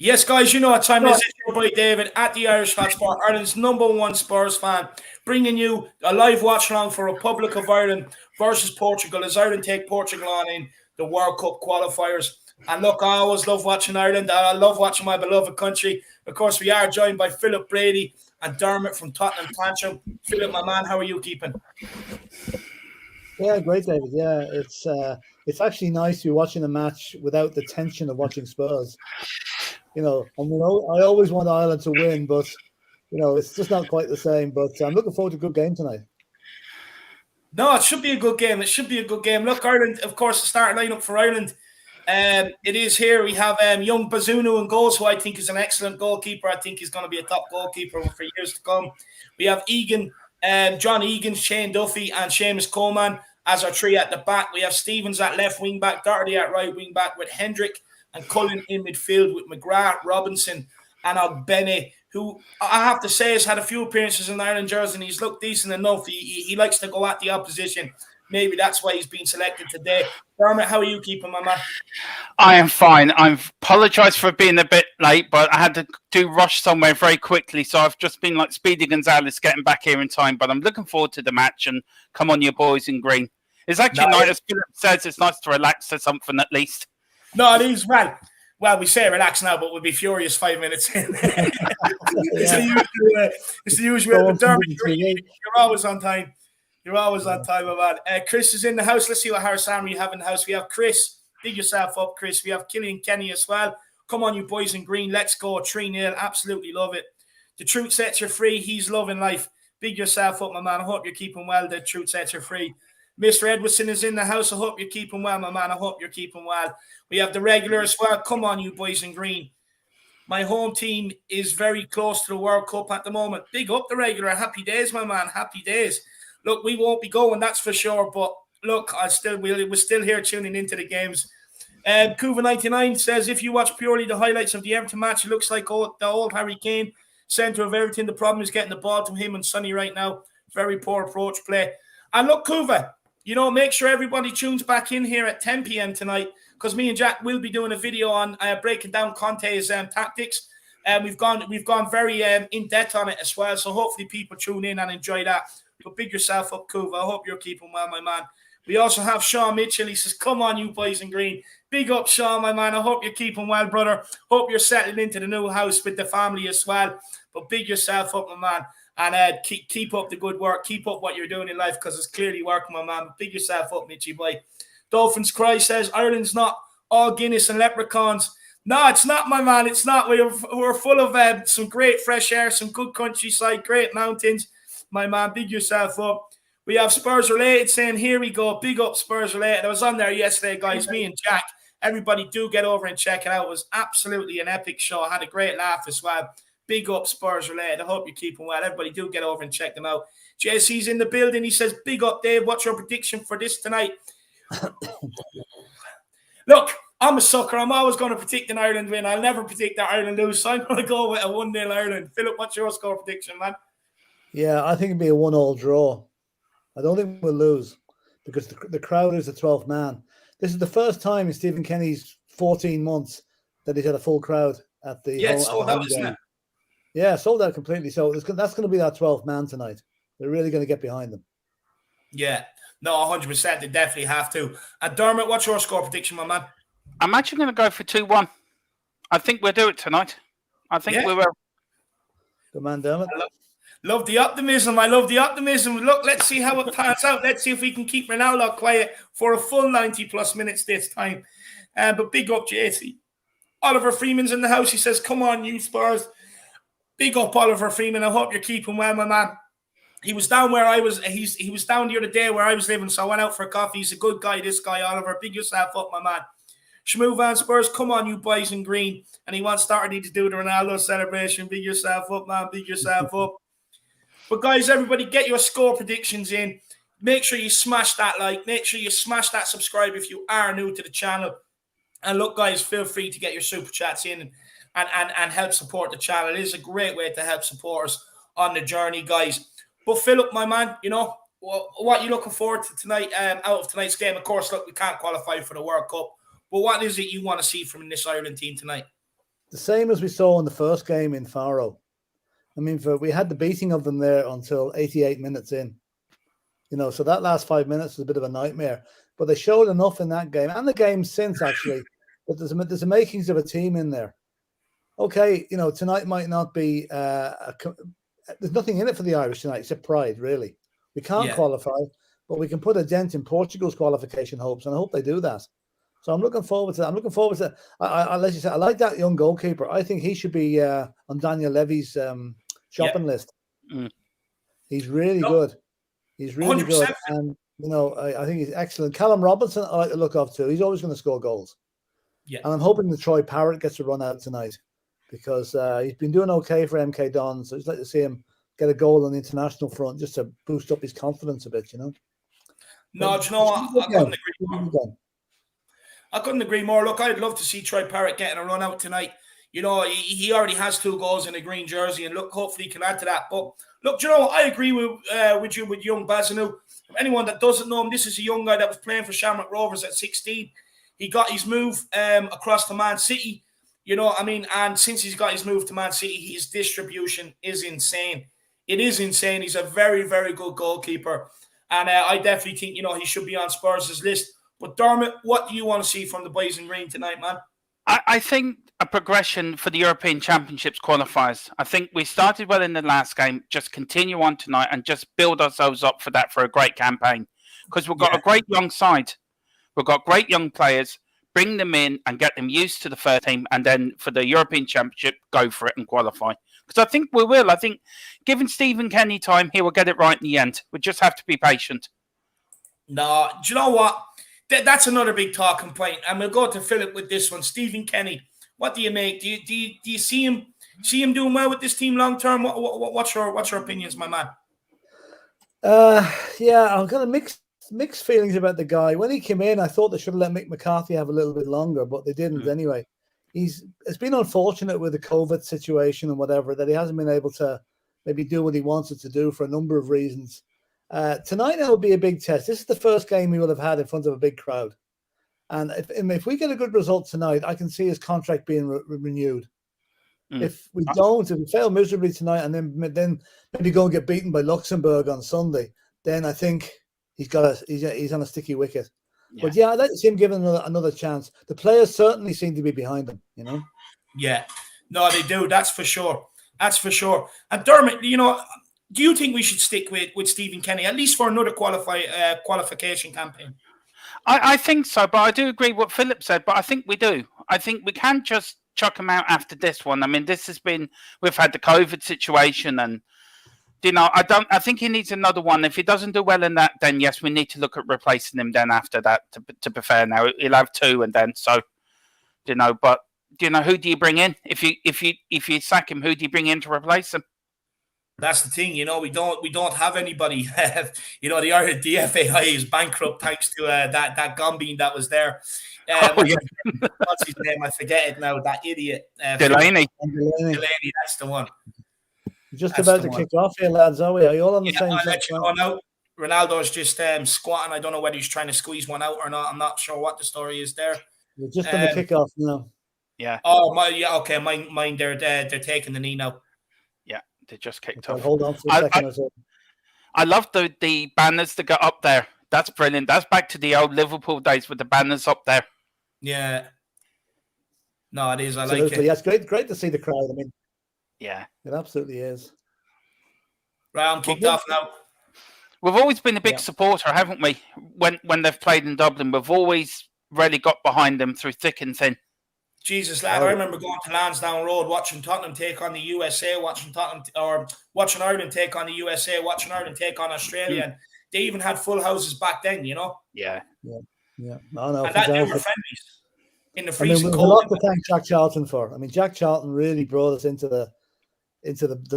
Yes, guys, you know what time it is. It's your boy David at the Irish Hotspot, Ireland's #1 Spurs fan, bringing you a live watch-along for Republic of Ireland versus Portugal as Ireland take Portugal on in the World Cup qualifiers. And look, I always love watching Ireland. I love watching my beloved country. Of course, we are joined by Philip Brady and Dermot from Tottenham Tantrum. Philip, my man, how are you keeping? Yeah, great, David. Yeah, it's actually nice to be watching a match without the tension of watching Spurs. You know, I mean, I always want Ireland to win, but you know, it's just not quite the same. But I'm looking forward to a good game tonight. No, it should be a good game. It should be a good game. Look, Ireland, of course, the starting lineup for Ireland. It is here. We have young Bazunu in goals, who I think is an excellent goalkeeper. I think he's going to be a top goalkeeper for years to come. We have Egan, John Egan, Shane Duffy, and Seamus Coleman as our three at the back. We have Stevens at left wing back, Doherty at right wing back, with Hendrick and Cullen in midfield, with McGrath, Robinson, and Ogbene, who I have to say has had a few appearances in the Ireland jersey, and he's looked decent enough. He likes to go at the opposition. Maybe that's why he's been selected today. Dermot, how are you keeping, my man? I am fine. I apologise for being a bit late, but I had to rush somewhere very quickly, so I've just been like Speedy Gonzalez getting back here in time. But I'm looking forward to the match, and come on, you boys in green. It's actually nice, as Philip says, it's nice to relax for something at least. No, it is. Well, we say relax now, but we'll be furious 5 minutes in. It's the usual. Dermot, you're always on time. You're always on time, my man. Chris is in the house. Let's see what Harris Armour you have in the house. We have Chris. Big yourself up, Chris. We have Killian Kenny as well. Come on, you boys in green. Let's go. 3-0. Absolutely love it. The truth sets you free. He's loving life. Big yourself up, my man. I hope you're keeping well. The truth sets you free. Mr. Edwardson is in the house. I hope you're keeping well, my man. I hope you're keeping well. We have the regular as well. Come on, you boys in green. My home team is very close to the World Cup at the moment. Big up the regular. Happy days, my man. Happy days. Look, we won't be going, that's for sure. But look, we're still here tuning into the games. Kuva99 says, if you watch purely the highlights of the Everton match, it looks like the old Harry Kane, centre of everything. The problem is getting the ball to him and Sonny right now. Very poor approach play. And look, Kuva, you know, make sure everybody tunes back in here at 10 p.m. tonight, because me and Jack will be doing a video on breaking down Conte's tactics. We've gone very in depth on it as well. So hopefully people tune in and enjoy that. But big yourself up, Kuva. I hope you're keeping well, my man. We also have Sean Mitchell. He says, come on, you boys in green. Big up, Sean, my man. I hope you're keeping well, brother. Hope you're settling into the new house with the family as well. But big yourself up, my man. And keep up the good work. Keep up what you're doing in life, because it's clearly working, my man. Big yourself up, Mitchie boy. Dolphins Cry says, Ireland's not all Guinness and leprechauns. No, it's not, my man. It's not. We're full of some great fresh air, some good countryside, great mountains. My man, big yourself up. We have Spurs Related saying, here we go. Big up Spurs Related. I was on there yesterday, guys. Me and Jack. Everybody do get over and check it out. It was absolutely an epic show. I had a great laugh as well. Big up Spurs Related. I hope you're keeping well. Everybody do get over and check them out. JC's in the building. He says, big up, Dave. What's your prediction for this tonight? Look, I'm a sucker. I'm always going to predict an Ireland win. I'll never predict that Ireland lose. So I'm going to go with a 1-0 Ireland. Philip, what's your score prediction, man? Yeah, I think it'll be a 1-1 draw. I don't think we'll lose, because the crowd is the 12th man. This is the first time in Stephen Kenny's 14 months that he's had a full crowd at the it's sold out, isn't it? Yeah, sold out completely. So that's going to be that 12th man tonight. They're really going to get behind them. Yeah, no, 100%. They definitely have to. And Dermot, what's your score prediction, my man? I'm actually going to go for 2-1. I think we'll do it tonight. I think we will. Good man, Dermot. Love the optimism. I love the optimism. Look, let's see how it pans out. Let's see if we can keep Ronaldo quiet for a full 90-plus minutes this time. But big up, JC. Oliver Freeman's in the house. He says, come on, you Spurs. Big up, Oliver Freeman. I hope you're keeping well, my man. He was down where I was. He was down the other day where I was living, so I went out for a coffee. He's a good guy, this guy, Oliver. Big yourself up, my man. Shmoo Van Spurs, come on, you boys in green. And he wants Doherty to do the Ronaldo celebration. Big yourself up, man. Big yourself up. But guys, everybody, get your score predictions in. Make sure you smash that like. Make sure you smash that subscribe if you are new to the channel. And look, guys, feel free to get your super chats in and help support the channel. It is a great way to help support us on the journey, guys. But Philip, my man, you know, what are you looking forward to tonight out of tonight's game? Of course, look, we can't qualify for the World Cup. But what is it you want to see from this Ireland team tonight? the same as we saw in the first game in Faro. I mean, we had the beating of them there until 88 minutes in. So that last 5 minutes was a bit of a nightmare. But they showed enough in that game and the game since, actually, that there's the makings of a team in there. Okay, tonight might not be there's nothing in it for the Irish tonight except pride, really. We can't qualify, but we can put a dent in Portugal's qualification hopes, and I hope they do that. So I'm looking forward to that. I'm looking forward to I let you say, I like that young goalkeeper. I think he should be on Daniel Levy's shopping list. He's really good. He's really 100%. Good. And, I think he's excellent. Callum Robinson, I like to look up to. He's always going to score goals. Yeah. And I'm hoping that Troy Parrott gets a run out tonight because he's been doing okay for MK Dons. So I'd like to see him get a goal on the international front just to boost up his confidence a bit, No, do you know what? I couldn't agree more. I couldn't agree more. Look, I'd love to see Troy Parrott getting a run out tonight. He already has 2 goals in a green jersey, and look, hopefully he can add to that. But look, do you know what? I agree with you with young Bazanu. For anyone that doesn't know him, this is a young guy that was playing for Shamrock Rovers at 16. He got his move across to Man City. And since he's got his move to Man City, his distribution is insane. It is insane. He's a very, very good goalkeeper. And I definitely think, he should be on Spurs' list. But Dermot, what do you want to see from the boys in green tonight, man? I think a progression for the European Championships qualifiers. I think we started well in the last game. Just continue on tonight and just build ourselves up for that for a great campaign. Because we've got a great young side. We've got great young players. Bring them in and get them used to the first team. And then for the European Championship, go for it and qualify. Because I think we will. I think given Stephen Kenny time, he will get it right in the end. We just have to be patient. No, do you know what? That's another big talking point. And we'll go to Philip with this one. Stephen Kenny, what do you make? Do you see him doing well with this team long term? What's your opinions, my man? I've got a mixed feelings about the guy. When he came in, I thought they should have let Mick McCarthy have a little bit longer, but they didn't anyway. It's been unfortunate with the COVID situation and whatever that he hasn't been able to maybe do what he wanted to do for a number of reasons. Tonight it will be a big test. This is the first game he will have had in front of a big crowd. And if we get a good result tonight, I can see his contract being renewed. If we don't, if we fail miserably tonight and then maybe go and get beaten by Luxembourg on Sunday, then I think he's on a sticky wicket. Yeah. But I'd like to see him given another chance. The players certainly seem to be behind him, Yeah, no, they do. That's for sure. That's for sure. And Dermot, do you think we should stick with Stephen Kenny, at least for another qualification campaign? I think so, but I do agree with what Philip said, but I think we do. I think we can't just chuck him out after this one. I mean, we've had the COVID situation and, I think he needs another one. If he doesn't do well in that, then yes, we need to look at replacing him then after that, to be fair now. He'll have 2 and then, so, but, who do you bring in? If you sack him, who do you bring in to replace him? That's the thing, we don't have anybody. The FAI is bankrupt thanks to that Gombeen that was there. What's his name? I forget it now. That idiot. Delaney, that's the one. Just about to kick off here, lads, are we? Are you all on the same I'll let you know now. Ronaldo's just squatting. I don't know whether he's trying to squeeze one out or not. I'm not sure what the story is there. We're just on the kickoff now. Yeah. Oh, okay. Mine. They're taking the knee now. Yeah, they just kicked off. Hold on for a second or so. I love the banners that got up there. That's brilliant. That's back to the old Liverpool days with the banners up there. Yeah. No, it is. I like it. Yeah, it's great to see the crowd. I mean, yeah, it absolutely is. Round kicked off now. We've always been a big supporter, haven't we? When they've played in Dublin, we've always really got behind them through thick and thin. Jesus, lad, I remember going to Lansdowne Road, watching Tottenham take on the USA, watching Ireland take on the USA, watching Ireland take on Australia. And they even had full houses back then, Yeah. Yeah. No, and that they were friendlies in the freezing cold. There's a lot to thank Jack Charlton for. I mean, Jack Charlton really brought us into the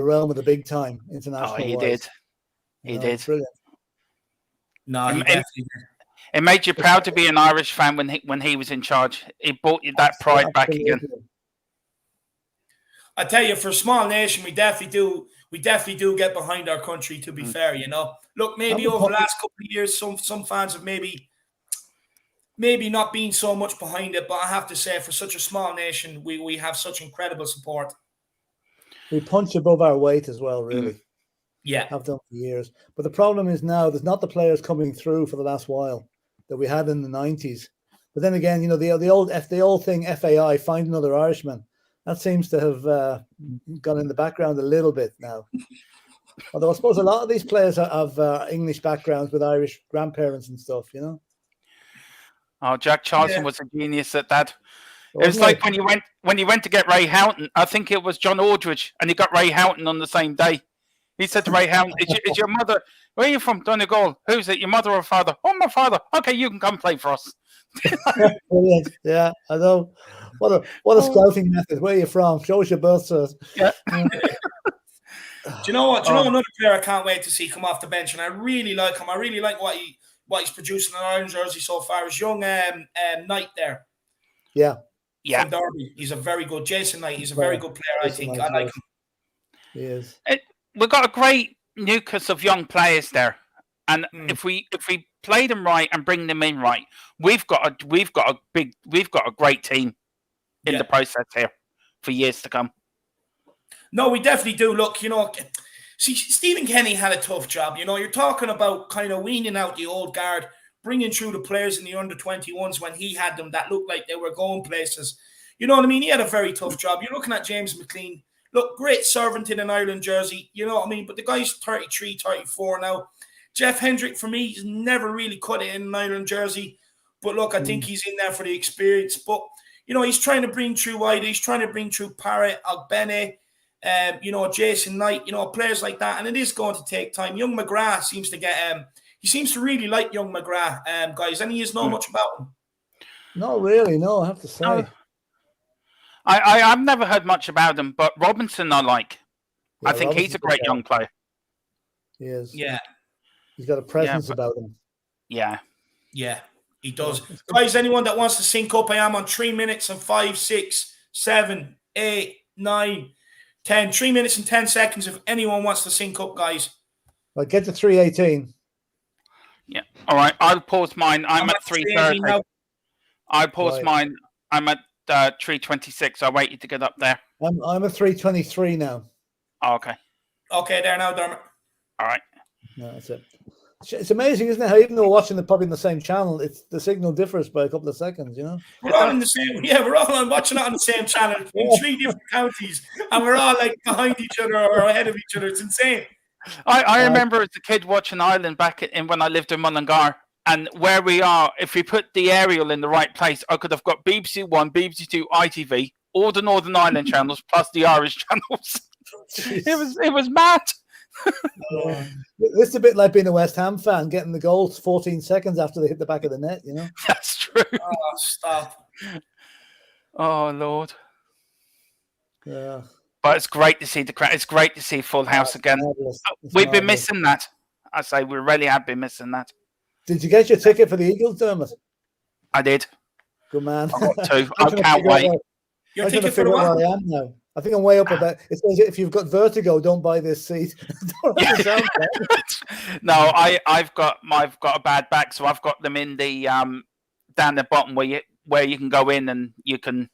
realm of the big time international. Oh, he did. He did. Brilliant. No, he definitely did. It made you proud to be an Irish fan when he was in charge. It brought you that pride back again. I tell you, for a small nation, we definitely do get behind our country. To be fair, Look, maybe over the last couple of years, some fans have maybe maybe not being so much behind it, but I have to say, for such a small nation, we have such incredible support. We punch above our weight as well, really. Yeah. Have done for years. But the problem is now there's not the players coming through for the last while that we had in the 90s. But then again, you know, the old thing, FAI, find another Irishman, that seems to have gone in the background a little bit now. Although I suppose a lot of these players have English backgrounds with Irish grandparents and stuff, you know. Oh, Jack Charlton was a genius at that. Wasn't It was like when you went to get Ray Houghton. I think it was John Aldridge, and he got Ray Houghton on the same day. He said to Ray Houghton, is your mother, where are you from, Donegal? Who's it, your mother or father? Oh, my father. Okay, you can come play for us. Brilliant. Yeah, I know. What a scouting method. Where are you from? Show us your birth cert. Yeah. Do you know what? Do you know another player I can't wait to see come off the bench, and I really like him. I really like what he's producing in Ireland jersey so far. Is young Knight there? Yeah. From Derby. He's a very good Jason Knight. He's a very good player. I think I like him. He is. We've got a great nucleus of young players there, and if we play them right and bring them in right, we've got a great team in the process here for years to come. No, we definitely do. Look, you know, see, Stephen Kenny had a tough job. You know, you're talking about kind of weaning out the old guard, bringing through the players in the under-21s when he had them that looked like they were going places. You know what I mean? He had a very tough job. You're looking at James McLean. Look, great servant in an Ireland jersey. You know what I mean? But the guy's 33, 34 now. Jeff Hendrick, for me, he's never really cut it in an Ireland jersey. But look, I think he's in there for the experience. But, you know, he's trying to bring through White. He's trying to bring through Parrott, Ogbene, you know, Jason Knight, you know, players like that. And it is going to take time. Young McGrath seems to get he seems to really like young McGrath, guys. And he doesn't know much about him. Not really, no, I have to say. I've never heard much about him, but Robinson I like. Yeah, I think he's a great young player. He is. Yeah. He's got a presence about him. Yeah. Yeah, he does. Guys, anyone that wants to sync up, I am on 3 minutes and 5, 6, 7, 8, 9, 10. 3 minutes and 10 seconds if anyone wants to sync up, guys. Well, get to 3:18. Yeah. All right. I'll pause mine. I'm at 3:30. I paused mine. I'm at 3:26. I'll wait you to get up there. I'm at 3:23 now. Oh, okay. Okay, there now, Dermot. All right. No, that's it. It's amazing, isn't it? How even though we're watching probably in the same channel, the signal differs by a couple of seconds. You know, we're all in the same. Yeah, we're all watching it on the same channel in 3 different counties, and we're all like behind each other or ahead of each other. It's insane. I remember as a kid watching Ireland back in when I lived in Mullingar, and where we are, if we put the aerial in the right place, I could have got BBC One, BBC Two, ITV, all the Northern Ireland channels plus the Irish channels. It was mad. It's a bit like being a West Ham fan, getting the goal 14 seconds after they hit the back of the net, you know? That's true. Oh, stop. Oh, Lord. Yeah. But it's great to see the crowd. It's great to see Full House again. We've been missing that. I say we really have been missing that. Did you get your ticket for the Eagles, Dermot? I did. Good man. I got two. I can't wait. Your ticket for what? Where I am now. I think I'm way up about. It says if you've got vertigo, don't buy this seat. No, I've got a bad back, so I've got them in the down the bottom where you can go in and you can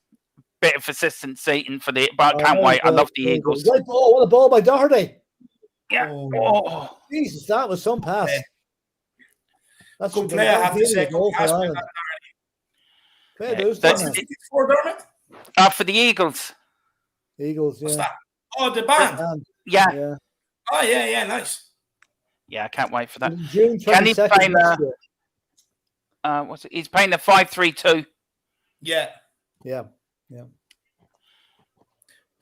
bit of assistant seating for the. But I can't wait. I love the Eagles. Right ball, what a ball by Doherty. Yeah. Oh. Jesus, that was some pass. Yeah. That's good player. I have to say, goal for Ireland. For the Eagles. Eagles, yeah. What's that? Oh, the band. Yeah. Oh, yeah, nice. Yeah, I can't wait for that. June 22nd. What's it? He's playing the 5-3-2. Yeah.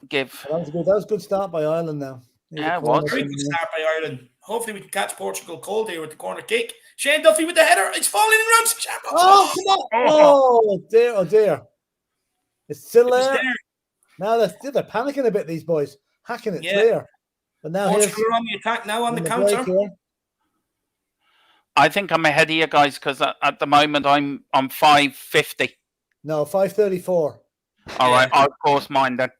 Give. That was a good start by Ireland now. Yeah, it was. Very good start by Ireland. Hopefully we can catch Portugal cold here with the corner kick. Shane Duffy with the header. It's falling in Ramsey Shamrock. Oh, come on. Oh, dear. It's still there. Now they're panicking a bit, these boys. Hacking it clear. But now Portugal are on the attack now on the counter. I think I'm ahead of you guys because at the moment I'm 5:50. No, 5:34. All right, I'll pause mine then.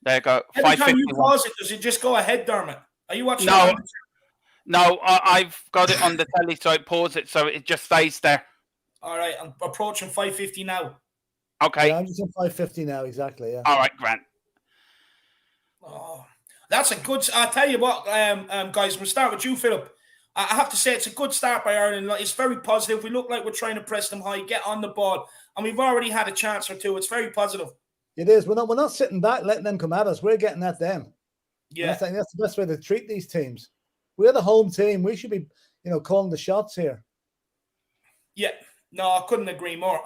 There you go. Every time you pause it, does it just go ahead, Dermot? Are you watching? No, I've got it on the telly, so I pause it, so it just stays there. All right, I'm approaching 550 now. Okay. Yeah, I'm just on 550 now, exactly. Yeah. All right, Grant. Oh, that's a good. I'll tell you what, guys. We'll start with you, Philip. I have to say it's a good start by Ireland. It's very positive. We look like we're trying to press them high, get on the ball, and we've already had a chance or two. It's very positive. It is. We're not sitting back, letting them come at us. We're getting at them. Yeah, that's the best way to treat these teams. We're the home team. We should be, calling the shots here. Yeah. No, I couldn't agree more.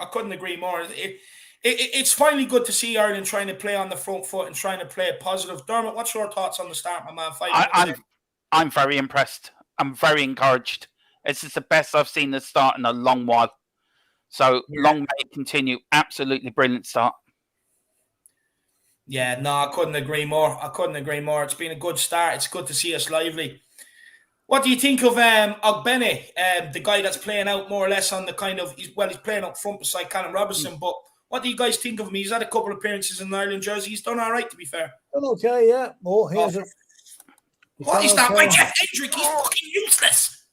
It's finally good to see Ireland trying to play on the front foot and trying to play it positive. Dermot, what's your thoughts on the start, my man? I'm very impressed. I'm very encouraged. This is the best I've seen the start in a long while. So long may it continue. Absolutely brilliant start. Yeah, no, I couldn't agree more. It's been a good start. It's good to see us lively. What do you think of Ogbene, the guy that's playing out more or less on the kind of, he's playing up front beside Callum Robinson, but what do you guys think of him? He's had a couple of appearances in the Ireland jersey. He's done all right, to be fair. Done okay, yeah. Oh, here's it. What is that? Right, Hendrick, he's fucking useless.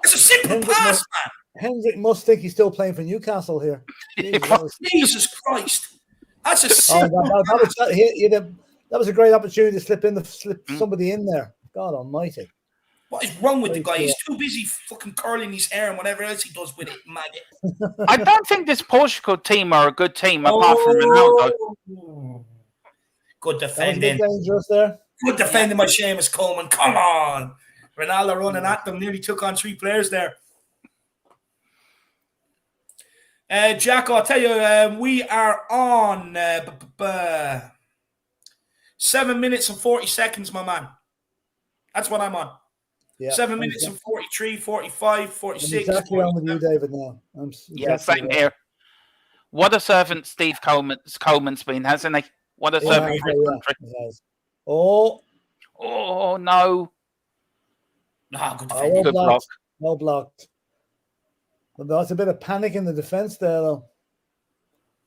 It's a simple pass, man. Hendrick must think he's still playing for Newcastle here. Jesus Christ. That's a simple that was a great opportunity to slip somebody in there. God almighty. What is wrong with the guy? He's too busy fucking curling his hair and whatever else he does with it, maggot. I don't think this Portugal team are a good team apart from Ronaldo. Good defending. Dangerous there. Good defending by Seamus Coleman. Come on. Ronaldo running at them. Nearly took on 3 players there. Jack, I'll tell you, we are on 7 minutes and 40 seconds, my man. That's what I'm on. Yeah, 7 minutes and 43, 45, 46. I'm exactly on with you, David, now. Same here. What a servant Steve Coleman's been, hasn't he? What a servant for his country. Oh, no. No, good defending. Good block. Well blocked. But that's a bit of panic in the defence there, though.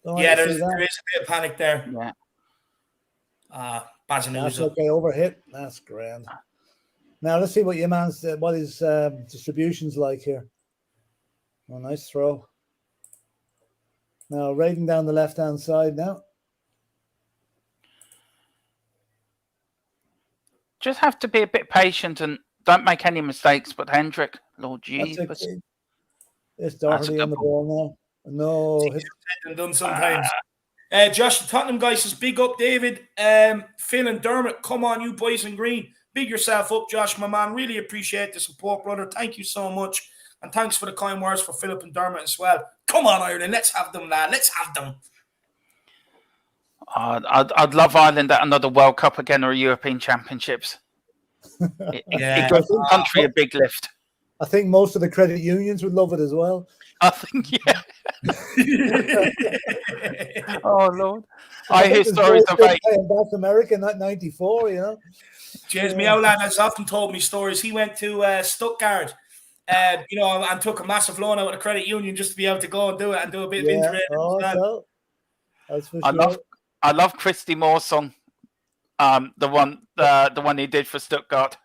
There is a bit of panic there. Yeah. That's okay, overhit. That's grand. Now let's see what what his distribution's like here. Oh, nice throw. Now raiding down the left-hand side now. Just have to be a bit patient and don't make any mistakes. But Hendrick, Lord Jesus. It's Doherty on the ball now. No. It's done sometimes. Josh, the Tottenham guy says, big up, David. Phil and Dermot, come on, you boys in green. Big yourself up, Josh, my man. Really appreciate the support, brother. Thank you so much. And thanks for the kind words for Philip and Dermot as well. Come on, Ireland. Let's have them, lad. Let's have them. I'd love Ireland at another World Cup again or European Championships. It gives the country a big lift. I think most of the credit unions would love it as well. I think, yeah. Oh, Lord. I hear stories of back America in that 94, James, my old lad has often told me stories. He went to Stuttgart, and took a massive loan out of the credit union just to be able to go and do it and do a bit of interest. That's for sure. I love Christy Moore's song, the one he did for Stuttgart.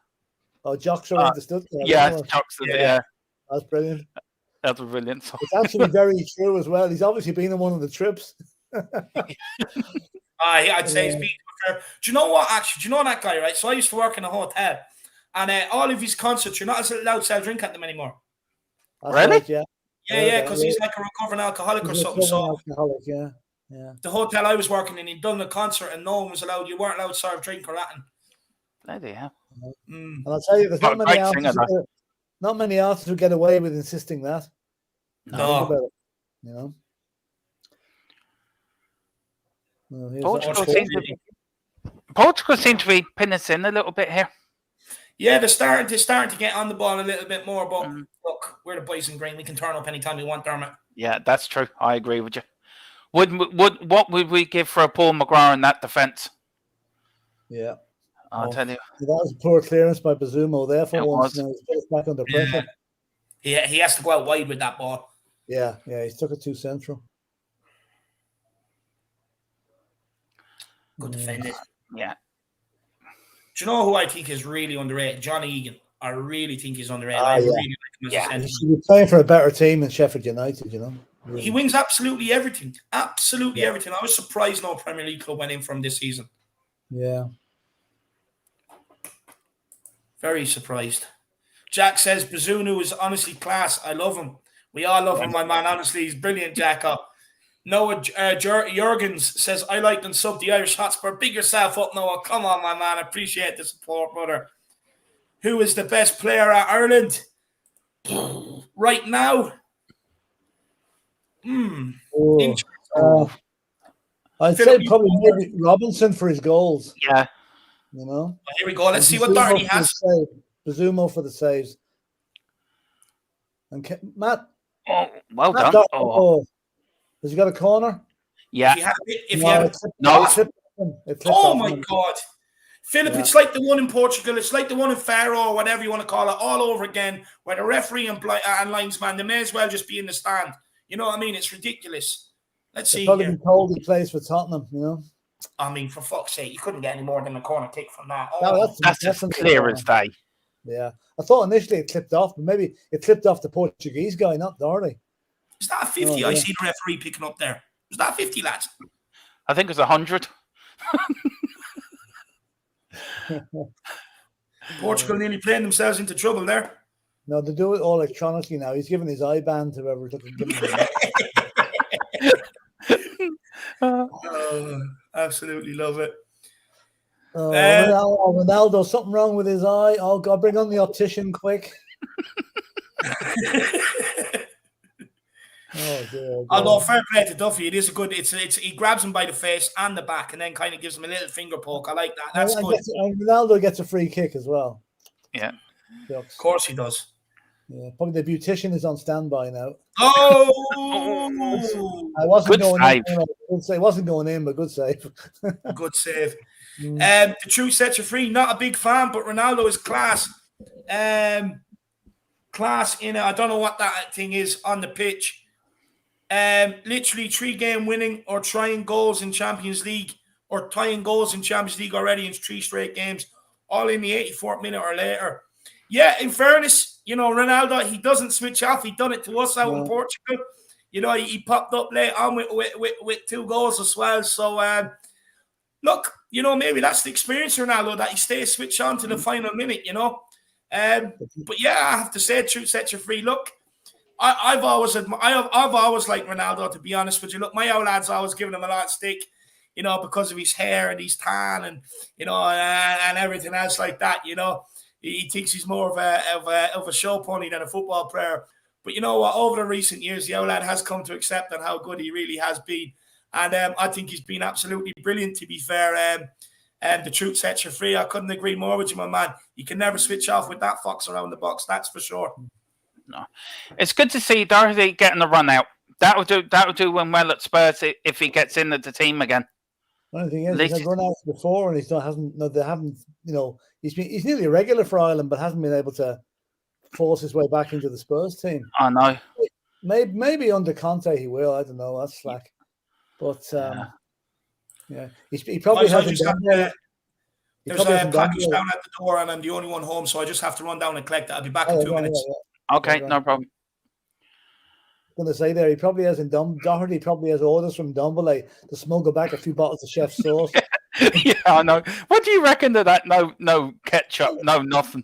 Oh, Jocks around the Stuttgart. Yeah, Jocks. Yeah, that's brilliant. That's a brilliant song. It's actually very true as well. He's obviously been on one of the trips. I'd say he's been. Do you know what? Actually, do you know that guy? Right. So I used to work in a hotel, and all of his concerts, you're not allowed to sell drink at them anymore. That's really? Right, yeah. Yeah, because he's like a recovering alcoholic or something. So yeah. The hotel I was working in, he'd done a concert, and no one was allowed. You weren't allowed to serve drink or that. Bloody hell. And I'll tell you, there's not many artists who get away with insisting that. No. Portugal seem to be pinning us in a little bit here. Yeah, they're starting to get on the ball a little bit more. But look, we're the boys in green. We can turn up anytime we want, Dermot. Yeah, that's true. I agree with you. What would we give for a Paul McGrath in that defence? Yeah. I'll tell you. That was a poor clearance by Bazumo there for once. Now he's put us back under pressure. Yeah, he has to go out wide with that ball. Yeah, he took it too central. Good defending. Yeah. Do you know who I think is really underrated? John Egan. I really think he's underrated. I really like him as a centre. He should be playing for a better team than Sheffield United, you know. Really. He wins absolutely everything. Absolutely everything. I was surprised no Premier League club went in from this season. Yeah. Very surprised. Jack says Bazunu is honestly class. I love him. We all love him, my man. Honestly, he's brilliant, Jack. Noah Jurgens says, I like and sub the Irish Hotspur. Big yourself up, Noah. Come on, my man. I appreciate the support, brother. Who is the best player at Ireland right now? I'd say probably maybe Robinson for his goals. Yeah. You know? Well, here we go. Let's see what Doherty has. Bazumo for the saves. And Matt. Oh, well done. Has he got a corner? Yeah. Oh, my God. Philip, it's like the one in Portugal. It's like the one in Faro or whatever you want to call it, all over again, where the referee and linesman, they may as well just be in the stand. You know what I mean? It's ridiculous. Let's see. Probably been told he plays for Tottenham, you know? I mean, for fuck's sake, you couldn't get any more than a corner kick from that. That's as clear as day. Yeah. I thought initially it clipped off, but maybe it clipped off the Portuguese guy, not Doherty. Is that a 50? I see the referee picking up there. Was that 50, lads? I think it was 100. Portugal nearly playing themselves into trouble there. No, they do it all electronically now. He's giving his IBAN to whoever took him. Absolutely love it. Ronaldo, something wrong with his eye. Oh God, bring on the optician quick. Although fair play to Duffy, it is a good. It's he grabs him by the face and the back, and then kind of gives him a little finger poke. I like that. That's good. Ronaldo gets a free kick as well. Yeah, of course he does. Yeah, probably the beautician is on standby now. Oh, I wasn't good going save. In. It wasn't going in, but good save. Good save. The truth sets you free. Not a big fan, but Ronaldo is class. Class in it. I don't know what that thing is on the pitch. Literally 3-game winning or trying goals in Champions League or tying goals in Champions League already in 3 straight games, all in the 84th minute or later. Yeah, in fairness, you know, Ronaldo, he doesn't switch off. He done it to us out in Portugal. You know, he popped up late on with 2 goals as well. So, look, you know, maybe that's the experience of Ronaldo, that he stays switched on to the final minute, you know. But yeah, I have to say, truth sets you free. Look, I've always liked Ronaldo, to be honest with you. Look, my old lad's always given him a lot of stick, you know, because of his hair and his tan and, you know, and everything else like that, you know. He thinks he's more of a show pony than a football player. But you know what? Over the recent years, the old lad has come to accept how good he really has been. And I think he's been absolutely brilliant, to be fair. The truth sets you free. I couldn't agree more with you, my man. You can never switch off with that fox around the box, that's for sure. No, it's good to see Doherty getting the run out. That'll do him well at Spurs if he gets into the team again. One thing is, he's had run outs before, and they haven't. You know, he's nearly a regular for Ireland, but hasn't been able to force his way back into the Spurs team. I know. Maybe under Conte he will. I don't know. That's slack. But he probably hasn't done that. There's a package down at the door, and I'm the only one home, so I just have to run down and collect it. I'll be back in 2 minutes. Yeah. Okay, no problem. I'm going to say there, he probably has Doherty probably has orders from Dumbledore to smuggle back a few bottles of chef's sauce. Yeah, I know. What do you reckon to that? No ketchup, no nothing.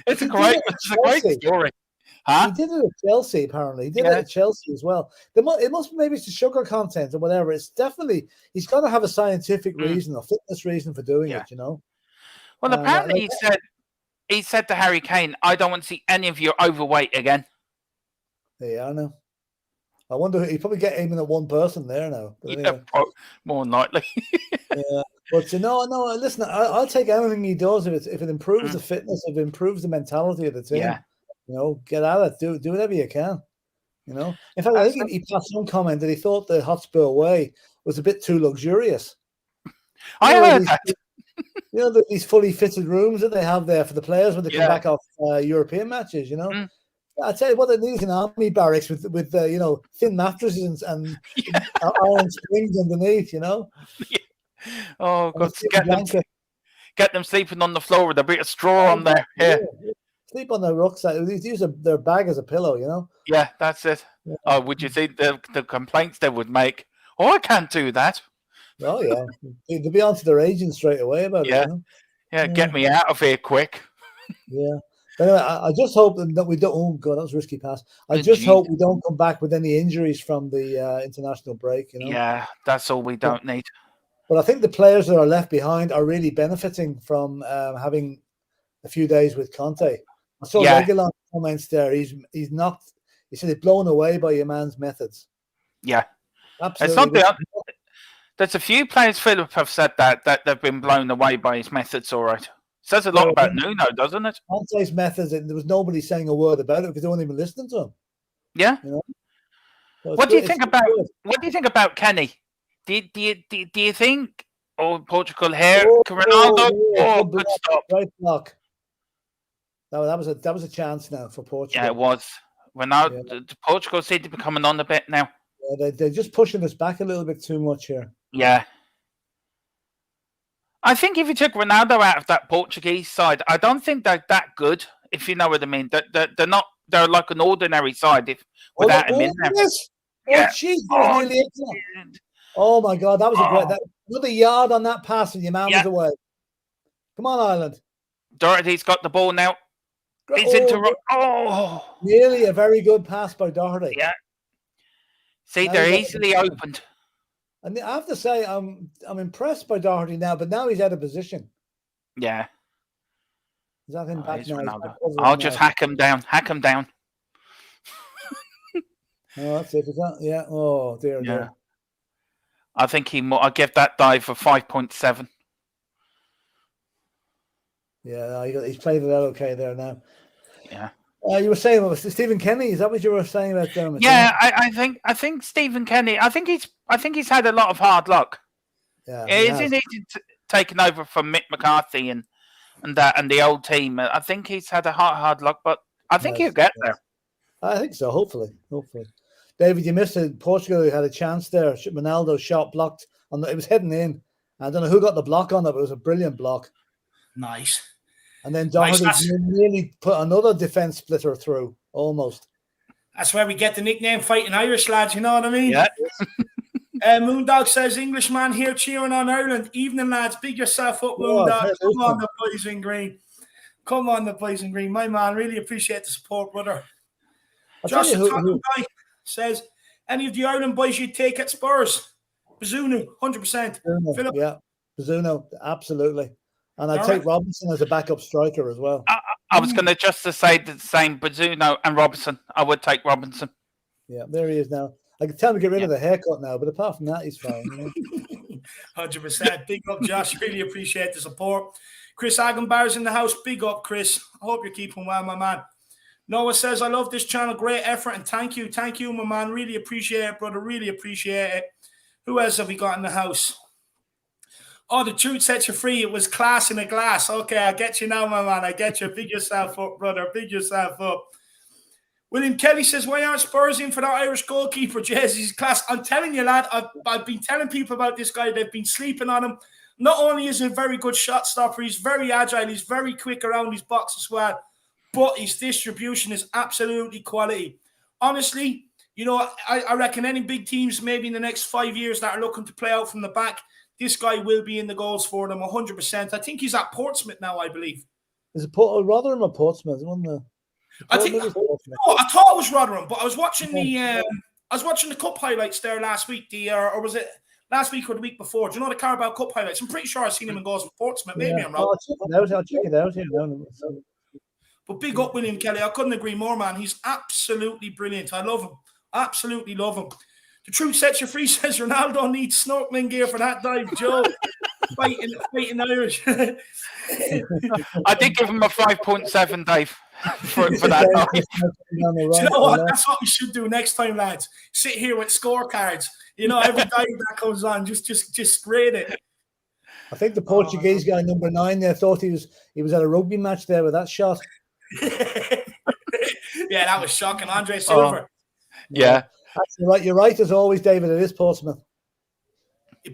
It's a great story. Huh? He did it at Chelsea, apparently. He did it at Chelsea as well. It must maybe it's the sugar content or whatever. It's definitely, he's got to have a scientific reason or fitness reason for doing it, you know? Well, apparently he said to Harry Kane, I don't want to see any of you overweight again. Yeah, I know. I wonder, he'd probably get aiming at one person there now. But yeah, more than likely. Yeah, but no. Listen, I'll take anything he does if it improves the fitness, if it improves the mentality of the team. Yeah. You know, get at it. Do whatever you can. You know. In fact, I think he passed some comment that he thought the Hotspur way was a bit too luxurious. I heard that. You know, these fully fitted rooms that they have there for the players when they come back off European matches. You know. I tell you what, they need an army barracks with you know, thin mattresses and iron springs underneath. You know. Yeah. Oh God! Get them sleeping on the floor with a bit of straw on there. Yeah. Sleep on their rucksack. They use their bag as a pillow, you know? Yeah, that's it. Yeah. Oh, would you see the complaints they would make? Oh, I can't do that. Oh, yeah. They'll be on to their agent straight away about it, you know? Yeah, get me out of here quick. Yeah. But anyway, I just hope that we don't. Oh, God, that was a risky pass. I just hope we don't come back with any injuries from the international break, you know? Yeah, that's all we don't need. But I think the players that are left behind are really benefiting from having a few days with Conte. I saw Regulon comments there. He said he's blown away by your man's methods. Yeah. Absolutely. There's a few players, Philip, have said that they've been blown away by his methods, all right. Says a lot about Nuno, doesn't it? Conte's methods, and there was nobody saying a word about it because they weren't even listening to him. Yeah. You know? So what do you think about Kenny? Do you think Portugal here, Ronaldo, good stop? Right block. No, that was a chance now for Portugal. Yeah, it was. Ronaldo, Portugal seem to be coming on a bit now. Yeah, they're just pushing us back a little bit too much here. Yeah. I think if you took Ronaldo out of that Portuguese side, I don't think they're that good, if you know what I mean. They're not. They're like an ordinary side without him in there. Yes. Yeah. Oh my God, that was a great. Another yard on that pass, and your man was away. Come on, Ireland. Doherty's got the ball now. He's into. Really a very good pass by Doherty. Yeah. See, they're easily opened. And I have to say, I'm impressed by Doherty now, but now he's out of position. Yeah. Is that him back now? I'll just hack him down. Hack him down. Oh, that's it. Is that? Yeah. Oh, dear. Yeah. Dear. I think I give that dive for 5.7. Yeah, he's played it out okay there now. Yeah. You were saying about Stephen Kenny. Is that what you were saying about them? Yeah, I think Stephen Kenny. I think he's had a lot of hard luck. Yeah, isn't he taken over from Mick McCarthy and the old team? I think he's had a hard luck, but I think he'll get there. I think so. Hopefully. David, you missed it. Portugal had a chance there. Ronaldo shot blocked it was heading in. I don't know who got the block on it, but it was a brilliant block. Nice. And then Doherty nearly put another defense splitter through, almost. That's where we get the nickname Fighting Irish, lads, you know what I mean? Yeah. Moondog says, Englishman here cheering on Ireland. Evening, lads. Big yourself up, Moondog. Come on, the boys in green. Come on, the boys in green. My man, really appreciate the support, brother. Josh the guy says, any of the Ireland boys you'd take at Spurs? Bazunu, 100%. Philip? Yeah, Bazunu, absolutely. And I'd take Robinson as a backup striker as well. I was going to just say the same, Bazunu and Robinson. I would take Robinson. Yeah, there he is now. I can tell him to get rid of the haircut now, but apart from that, he's fine. You know? 100%. Big up, Josh. Really appreciate the support. Chris Agenbar's in the house. Big up, Chris. I hope you're keeping well, my man. Noah says, I love this channel. Great effort, and thank you. Thank you, my man. Really appreciate it, brother. Really appreciate it. Who else have we got in the house? Oh, the truth sets you free. It was class in a glass. Okay, I get you now, my man. I get you. Big yourself up, brother. Big yourself up. William Kelly says, why aren't Spurs in for that Irish goalkeeper? He's class. I'm telling you, lad, I've been telling people about this guy. They've been sleeping on him. Not only is he a very good shot stopper, he's very agile. He's very quick around his box as well. But his distribution is absolutely quality. Honestly, you know, I reckon any big teams maybe in the next 5 years that are looking to play out from the back, this guy will be in the goals for them 100%. I think he's at Portsmouth now, I believe. Is it Rotherham or Portsmouth? I thought it was Rotherham, but I was watching the cup highlights there last week. or was it last week or the week before? Do you know the Carabao Cup highlights? I'm pretty sure I've seen him in goals for Portsmouth. Maybe I'm wrong. I'll check it out. But big up William Kelly. I couldn't agree more, man. He's absolutely brilliant. I love him. Absolutely love him. The truth sets you free, says Ronaldo needs snorkeling gear for that dive, Joe. fighting Irish. I did give him a 5.7, Dave, for that dive. Do you know what? That's what we should do next time, lads. Sit here with scorecards. You know, every dive that comes on, just grade it. I think the Portuguese guy, number 9, there thought he was at a rugby match there with that shot. Yeah, that was shocking. Andre Silva. Yeah. That's right. You're right as always, David. It is Portsmouth.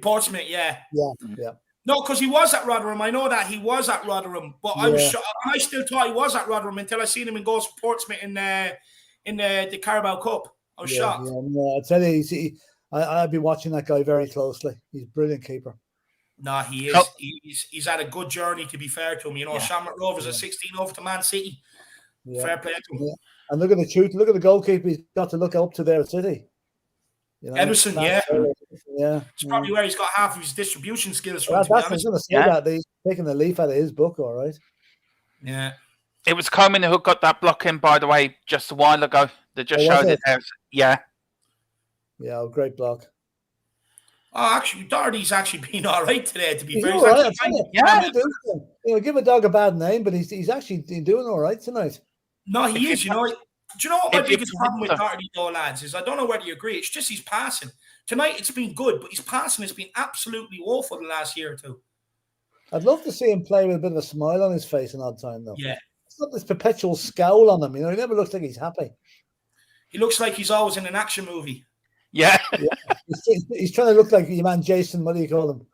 Portsmouth, yeah. Yeah. No, because he was at Rotherham. I know that he was at Rotherham, but I still thought he was at Rotherham until I seen him in goals for Portsmouth in the Carabao Cup. I was shocked. Yeah, no, I tell you, I'd be watching that guy very closely. He's a brilliant keeper. No, he is. He's had a good journey, to be fair to him. You know, Shamrock Rovers are 16 over to Man City. Yeah. Fair play to him. Yeah. And look at the goalkeeper he's got to look up to there at City. You know, Edison, yeah. It's probably where he's got half of his distribution skills from. I was going to say that. He's taking the leaf out of his book, all right. Yeah. It was Coleman who got that block in, by the way, just a while ago. They just showed it there. Yeah. Yeah, great block. Oh, actually, Doherty's actually been all right today, to be fair. Give a dog a bad name, but he's actually doing all right tonight. No, he is. You know, do you know what my biggest problem with Doherty, though, lads, is? I don't know whether you agree. It's just he's passing. Tonight, it's been good, but his passing has been absolutely awful the last year or two. I'd love to see him play with a bit of a smile on his face an odd time, though. Yeah. It's not this perpetual scowl on him. You know, he never looks like he's happy. He looks like he's always in an action movie. Yeah. He's trying to look like your man Jason, what do you call him?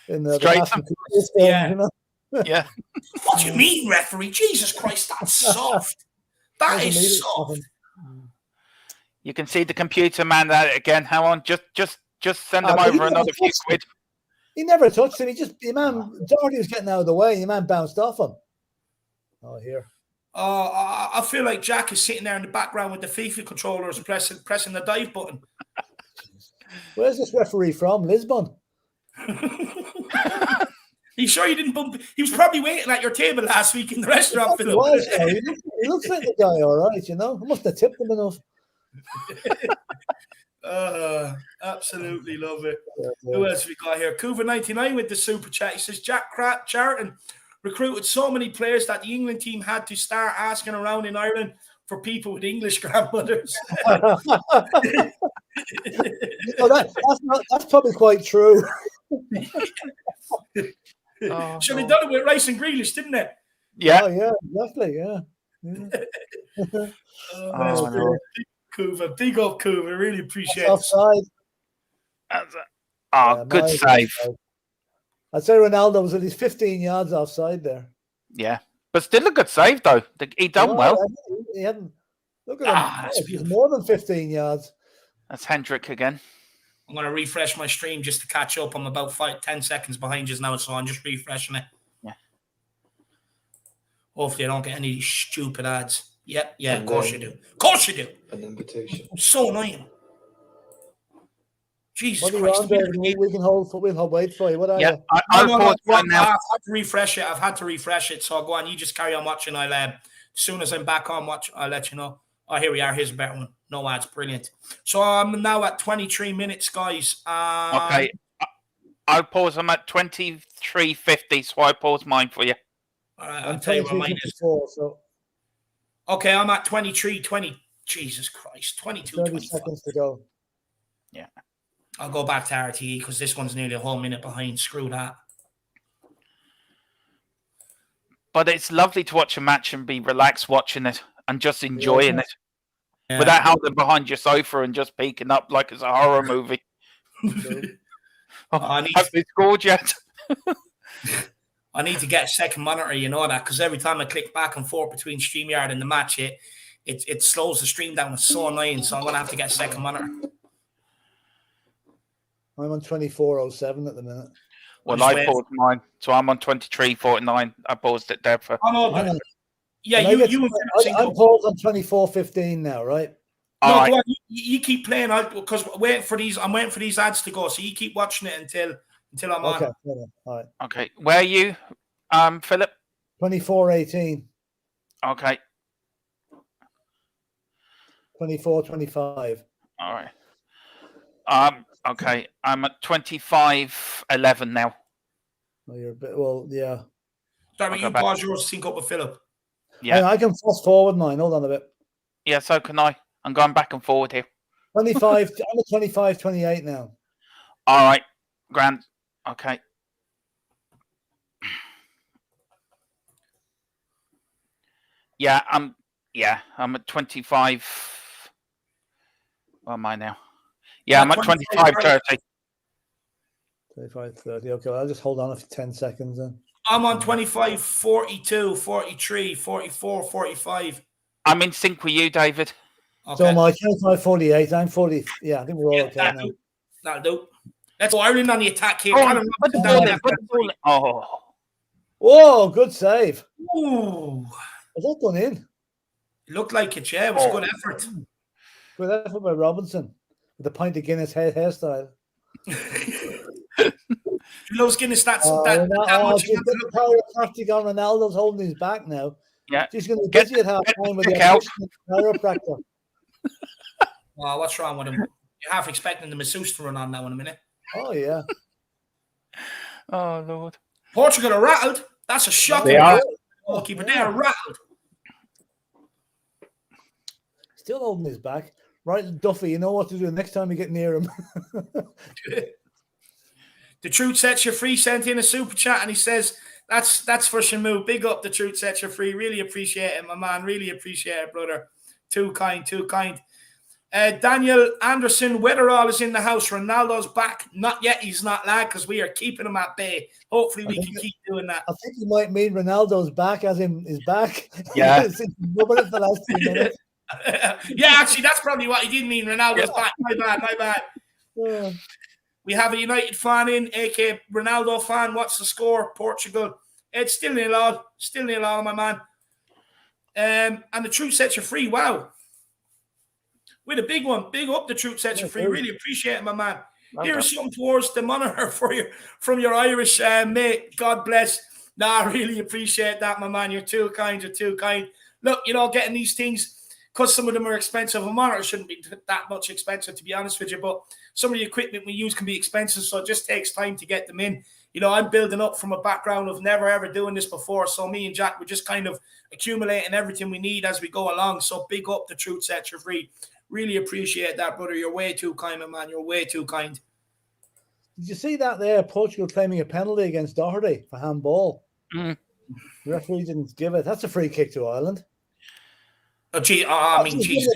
In the yeah. You know? Yeah. What do you mean, referee? Jesus Christ, that's soft. That is soft. You can see the computer man at it again. Hang on, just send him over another few quid. He never touched him. Doherty was getting out of the way. Your man bounced off him. Oh, here. I feel like Jack is sitting there in the background with the FIFA controllers pressing the dive button. Where's this referee from? Lisbon. You sure you didn't bump? He was probably waiting at your table last week in the restaurant. He looks like the guy, all right, you know. I must have tipped him enough. Absolutely love it. Yeah. Who else we got here? Cuva99 with the super chat. He says Jack Charlton recruited so many players that the England team had to start asking around in Ireland for people with English grandmothers. That's probably quite true. Should have done it with Rice and Grealish, didn't it? Yeah. Oh, yeah, exactly. Yeah. Cuva, big up Cuva. Really appreciate it. Offside. Good save. I'd say Ronaldo was at least 15 yards offside there. Yeah, but still a good save though. He done well. He hadn't. Look at him. He's more than 15 yards. That's Hendrick again. I'm going to refresh my stream just to catch up. I'm about 10 seconds behind just now, so I'm just refreshing it. Yeah. Hopefully I don't get any stupid ads. Yeah, of course you do. Of course you do. An invitation. So annoying. Jesus Christ. We can we'll wait for you. What are you? I've had to refresh it. I've had to refresh it. So go on, you just carry on watching. As soon as I'm back on watch, I'll let you know. Oh, here we are. Here's a better one. No ads. Brilliant. So I'm now at 23 minutes, guys. Okay. I'll pause. I'm at 23:50, so I pause mine for you. All right, I'll tell you what mine is. Okay, I'm at 23:20. Jesus Christ. 22, 30 seconds to go. Yeah. I'll go back to RTE because this one's nearly a whole minute behind. Screw that. But it's lovely to watch a match and be relaxed watching it and just enjoying it without hiding behind your sofa and just peeking up like it's a horror movie. Have they scored yet? I need to get a second monitor, you know that, because every time I click back and forth between StreamYard and the match, it slows the stream down. It's so annoying, so I'm going to have to get a second monitor. I'm on 24:07 at the minute. Well, I paused mine, so I'm on 23:49. I paused it there for. Oh, no, but I'm paused on 24:15 now, right? No, right. Go on. You keep playing because I'm waiting for these ads to go. So you keep watching it until I'm on. Okay, all right. Okay, where are you, Philip? 24:18. Okay. 24:25. All right. Okay, I'm at 25:11 now. Oh, you're a bit yeah. Sorry, you pause yours to sync up with Philip. Yeah, hey, I can fast forward mine. Hold on a bit. Yeah, so can I. I'm going back and forward here. 25. I'm at 25:28 now. All right, Grant. Okay. Yeah, I'm at 25. What am I now? Yeah, I'm at 25:30. 25-30. Okay, well, I'll just hold on for 10 seconds then. I'm on 25, 42, 43, 44, 45. I'm in sync with you, David. Okay. So my 25-48. I'm 40. Yeah, I think we're all okay now. That'll do. Let's go Ireland on the attack here. Oh. Whoa, good save. Ooh. Was that done in? It looked like it, yeah. It was a good effort. Good effort by Robinson with the pint of Guinness hairstyle. He loves Guinness. That's much. The chiropractic on Ronaldo's holding his back now. Yeah. She's going to be busy at half time with the chiropractor. Oh, what's wrong with him? You're half expecting the masseuse to run on now in a minute. Oh, yeah. Oh, Lord. Portugal are rattled. That's a shocking goalkeeper. They are rattled. Still holding his back. Right, Duffy, you know what to do next time you get near him. The Truth Sets You Free sent in a super chat and he says, that's for Shamu. Big up The Truth Sets You Free. Really appreciate it, my man. Really appreciate it, brother. Too kind, too kind. Daniel Anderson, Weatherall is in the house. Ronaldo's back. Not yet. He's not, lad, because we are keeping him at bay. Hopefully we can keep doing that. I think you might mean Ronaldo's back as in his back. Yeah. Rubbing it for the last 2 minutes. Yeah, actually, that's probably what he did mean. Ronaldo's back. My bad. Yeah. We have a United fan in, aka Ronaldo fan. What's the score? Portugal. It's still 0-0, my man. And The Truth Sets You Free. Wow. With a big one. Big up The Truth Sets You Free. Really appreciate it, my man. Okay. Here's something towards the monitor from your Irish mate. God bless. Nah, I really appreciate that, my man. You're too kind. Look, getting these things, because some of them are expensive. A monitor shouldn't be that much expensive, to be honest with you, but some of the equipment we use can be expensive, so it just takes time to get them in. I'm building up from a background of never, ever doing this before, so me and Jack, we're just kind of accumulating everything we need as we go along, so big up The Truth Sets You Free. Really appreciate that, brother. You're way too kind, my man. You're way too kind. Did you see that there? Portugal claiming a penalty against Doherty for handball. Mm. The referee didn't give it. That's a free kick to Ireland. Oh, gee, Jesus.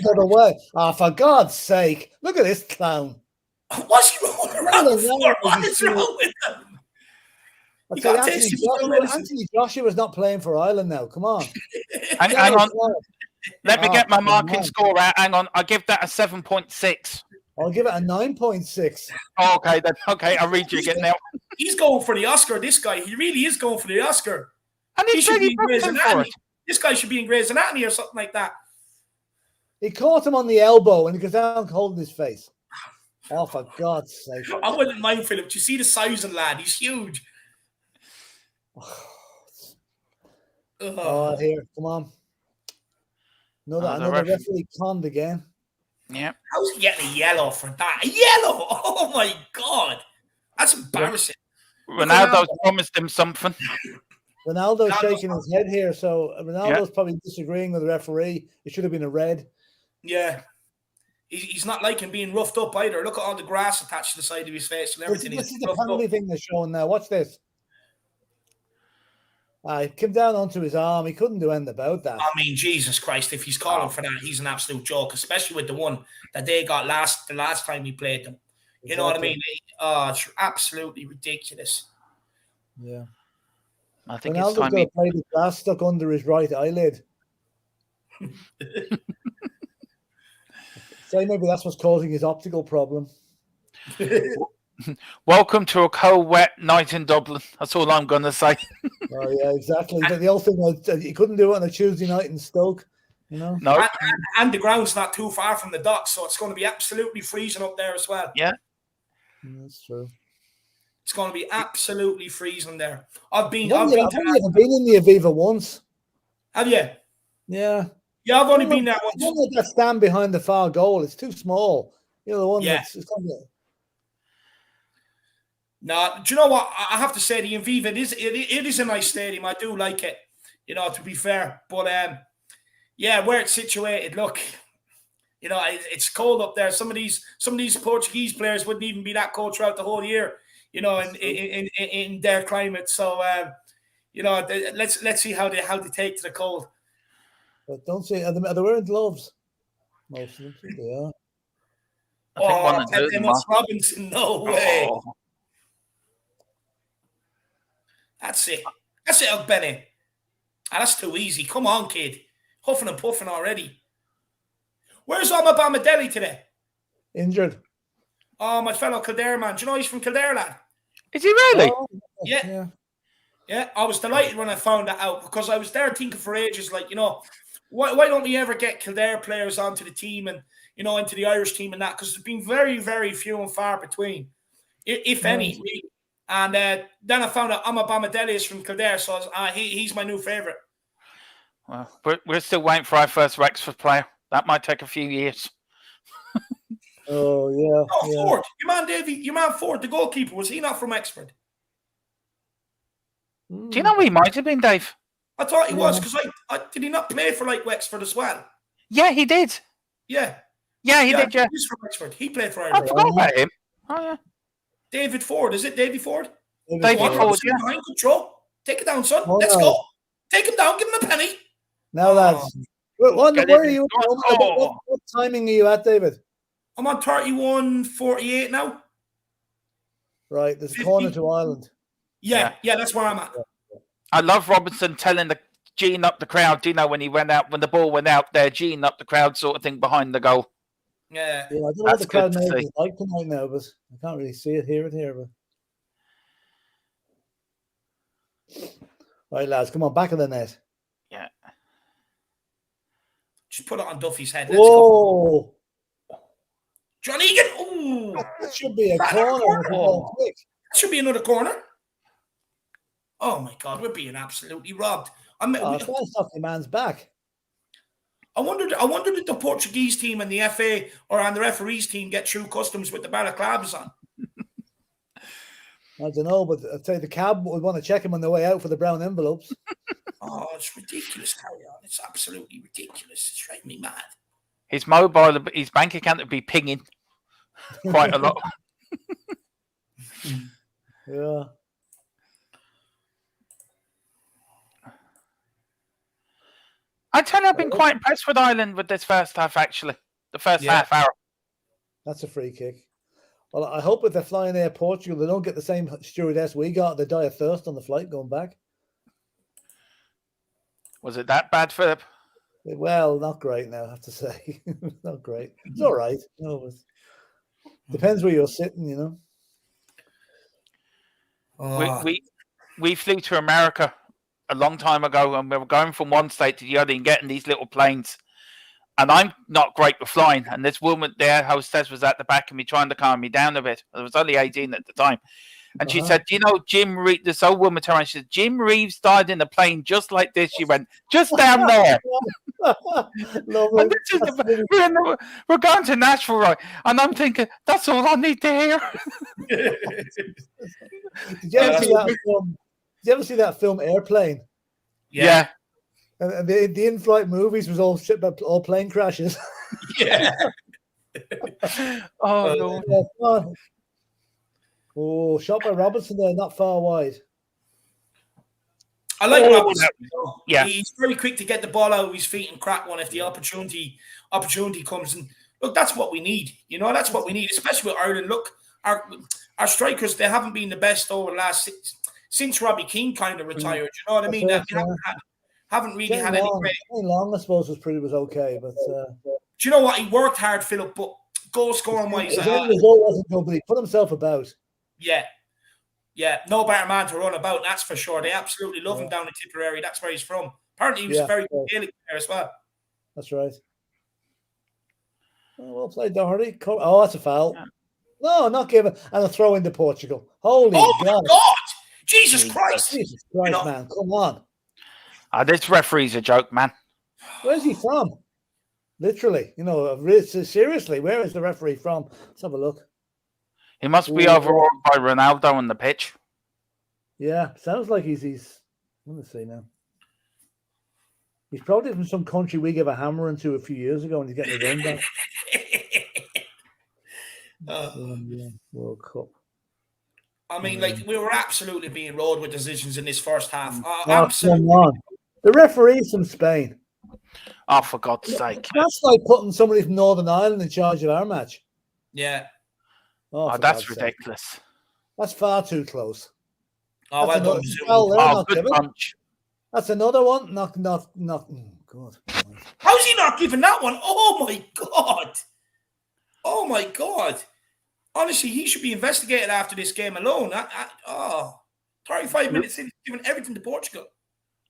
Oh, for God's sake. Look at this clown. What's he rolling around the floor? What is wrong with him? Anthony Joshua's not playing for Ireland now. Come on. Hang on. Let me get my marking score out. Hang on. I'll give that a 7.6. I'll give it a 9.6. Oh, okay, then. Okay, I'll read you again now. He's going for the Oscar, this guy. He really is going for the Oscar. And he should be in Grey's Anatomy. This guy should be in Grey's Anatomy or something like that. He caught him on the elbow and he goes down holding his face. Oh, for God's sake. I wouldn't mind Philip. Do you see the size of the lad? He's huge. Oh, here. Come on. Another referee conned again. Yeah. How's he getting a yellow for that? A yellow? Oh, my God. That's embarrassing. Ronaldo's promised him something. Ronaldo's shaking his head here, so Ronaldo's probably disagreeing with the referee. It should have been a red. Yeah. He's not liking being roughed up either. Look at all the grass attached to the side of his face and everything. This is the penalty thing they're showing now. Watch this. He came down onto his arm. He couldn't do anything about that. I mean, Jesus Christ, if he's calling for that, he's an absolute joke, especially with the one that they got the last time we played them. You know what I mean? It's absolutely ridiculous. Yeah. I think Ronaldo's it's time got a plate of glass stuck under his right eyelid. So maybe that's what's causing his optical problem. Welcome to a cold, wet night in Dublin. That's all I'm going to say. Oh, yeah, exactly. But the old thing was he couldn't do it on a Tuesday night in Stoke, No. And the ground's not too far from the docks, so it's going to be absolutely freezing up there as well. Yeah. That's true. It's going to be absolutely freezing there. I've been in the Aviva once. Have you? Yeah. Yeah, I've only been there once. Don't let that stand behind the far goal. It's too small. The one that's... No, do you know what? I have to say the Aviva, it is a nice stadium. I do like it, to be fair. But, where it's situated, look, it's cold up there. Some of these Portuguese players wouldn't even be that cold throughout the whole year, in their climate. So, let's see how they take to the cold. But don't say, are they wearing gloves? Most of them, they are. Dennis Robinson, no way. That's it. That's it, Benny. That's too easy. Come on, kid. Huffing and puffing already. Where's Obama Deli today? Injured. Oh, my fellow Kildare man. Do you know he's from Kildare, lad? Is he really? Oh, Yeah. I was delighted when I found that out because I was there thinking for ages, like, why don't we ever get Kildare players onto the team and, into the Irish team and that? Because there's been very, very few and far between, if any. Really. And then I found out Obama Deli is from Kildare, so he's my new favourite. Well, we're still waiting for our first Wexford player. That might take a few years. Oh, yeah. Ford. Your man Ford, the goalkeeper, was he not from Wexford? Do you know he might have been, Dave? I thought he was, because did he not play for Wexford as well? Yeah, he did. Yeah. Yeah, he did, yeah. He's from Wexford. He played for I Ireland. forgot about him. Oh, yeah. David Ford. Is it Davy Ford? David Ford, yeah. Behind control. Take it down, son. Let's go. Take him down. Give him a penny. Now, lads. Where are you? What timing are you at, David? I'm on 31:48 now. Right, there's a corner to Ireland. Yeah, that's where I'm at. I love Robinson telling the Gene up the crowd, when he went out, when the ball went out there, Gene up the crowd sort of thing behind the goal. Yeah. I don't know what the crowd knows is like tonight now, but I can't really see it, hear it here. But right, lads, come on, back of the net. Yeah. Just put it on Duffy's head. Let's go. John Egan. Ooh. That should be a corner. That should be another corner. Oh my God, we're being absolutely robbed. It's off the man's back. I wonder did the Portuguese team and the FA and the referees team get through customs with the balaclavas on? I don't know, but I'd say the cab would want to check him on the way out for the brown envelopes. Oh, it's ridiculous, carry on. It's absolutely ridiculous. It's driving me mad. His bank account would be pinging quite a lot. Yeah. I tell you, I've been quite impressed with Ireland with this first half, actually. The first half hour. That's a free kick. Well, I hope if they're flying Air Portugal, they don't get the same stewardess we got. They die of thirst on the flight going back. Was it that bad, Philip? Well, not great now, I have to say. Not great. It's all right. No, it depends where you're sitting, We flew to America a long time ago, and we were going from one state to the other and getting these little planes. And I'm not great with flying. And this woman there, hostess, was at the back of me trying to calm me down a bit. I was only 18 at the time. And she said, Jim Reeves, this old woman turned around, she said, Jim Reeves died in a plane just like this. She went, just down there. And we're going to Nashville, right? And I'm thinking, that's all I need to hear. Did you ever see that film Airplane? Yeah. And the in-flight movies was all shit about all plane crashes. Yeah. Oh, no. Oh, shot by Robinson there, not far wide. I like Robinson. Yeah. He's very quick to get the ball out of his feet and crack one if the opportunity comes. And look, that's what we need. That's what we need, especially with Ireland. Look, our strikers, they haven't been the best over the last since Robbie Keane kind of retired. You know what I mean? Haven't really had any great. Long, I suppose, was okay, but do you know what? He worked hard, Philip, but goal scoring wise, his end result wasn't good, but he put himself about. Yeah, no better man to run about, that's for sure. They absolutely love him down in Tipperary. That's where he's from. Apparently, he was very good Gaelic there as well. That's right. Well played, Doherty. Oh, that's a foul. Yeah. No, not given. And a throw into Portugal. Holy God. My God! Jesus Christ, man. Come on. This referee's a joke, man. Where's he from? Literally, seriously, where is the referee from? Let's have a look. He must be overawed by Ronaldo on the pitch. Yeah, sounds like he's. Let me see now. He's probably from some country we gave a hammer into a few years ago, and he's getting his own back. World Cup. I mean, we were absolutely being rolled with decisions in this first half. Absolutely. Come on. The referee's from Spain. Oh, for God's sake. That's like putting somebody from Northern Ireland in charge of our match. Yeah. Oh, that's ridiculous. That's far too close. Oh, well done, Oh, good punch. That's another one. Not. God. How's he not giving that one? Oh my God. Oh my God. Honestly, he should be investigated after this game alone. 35 minutes in, he's giving everything to Portugal.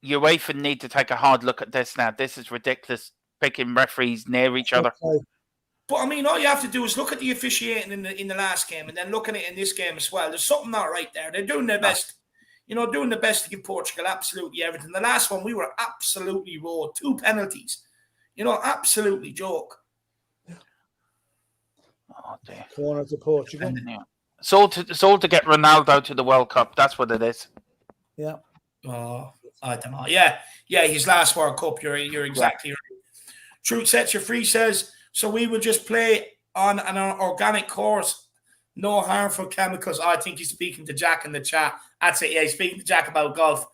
UEFA need to take a hard look at this now. This is ridiculous. Picking referees near each other. But I mean, all you have to do is look at the officiating in the last game, and then look at it in this game as well. There's something not right there. They're doing their best, doing their best to give Portugal absolutely everything. The last one, we were absolutely raw. 2 penalties, absolutely joke. Oh dear. Corner to Portugal. It's all to get Ronaldo to the World Cup. That's what it is. Yeah. Oh, I don't know. Yeah, his last World Cup. You're exactly right. Truth Sets You Free says, so we will just play on an organic course, no harmful chemicals. Oh, I think he's speaking to Jack in the chat. That's it. Yeah, he's speaking to Jack about golf.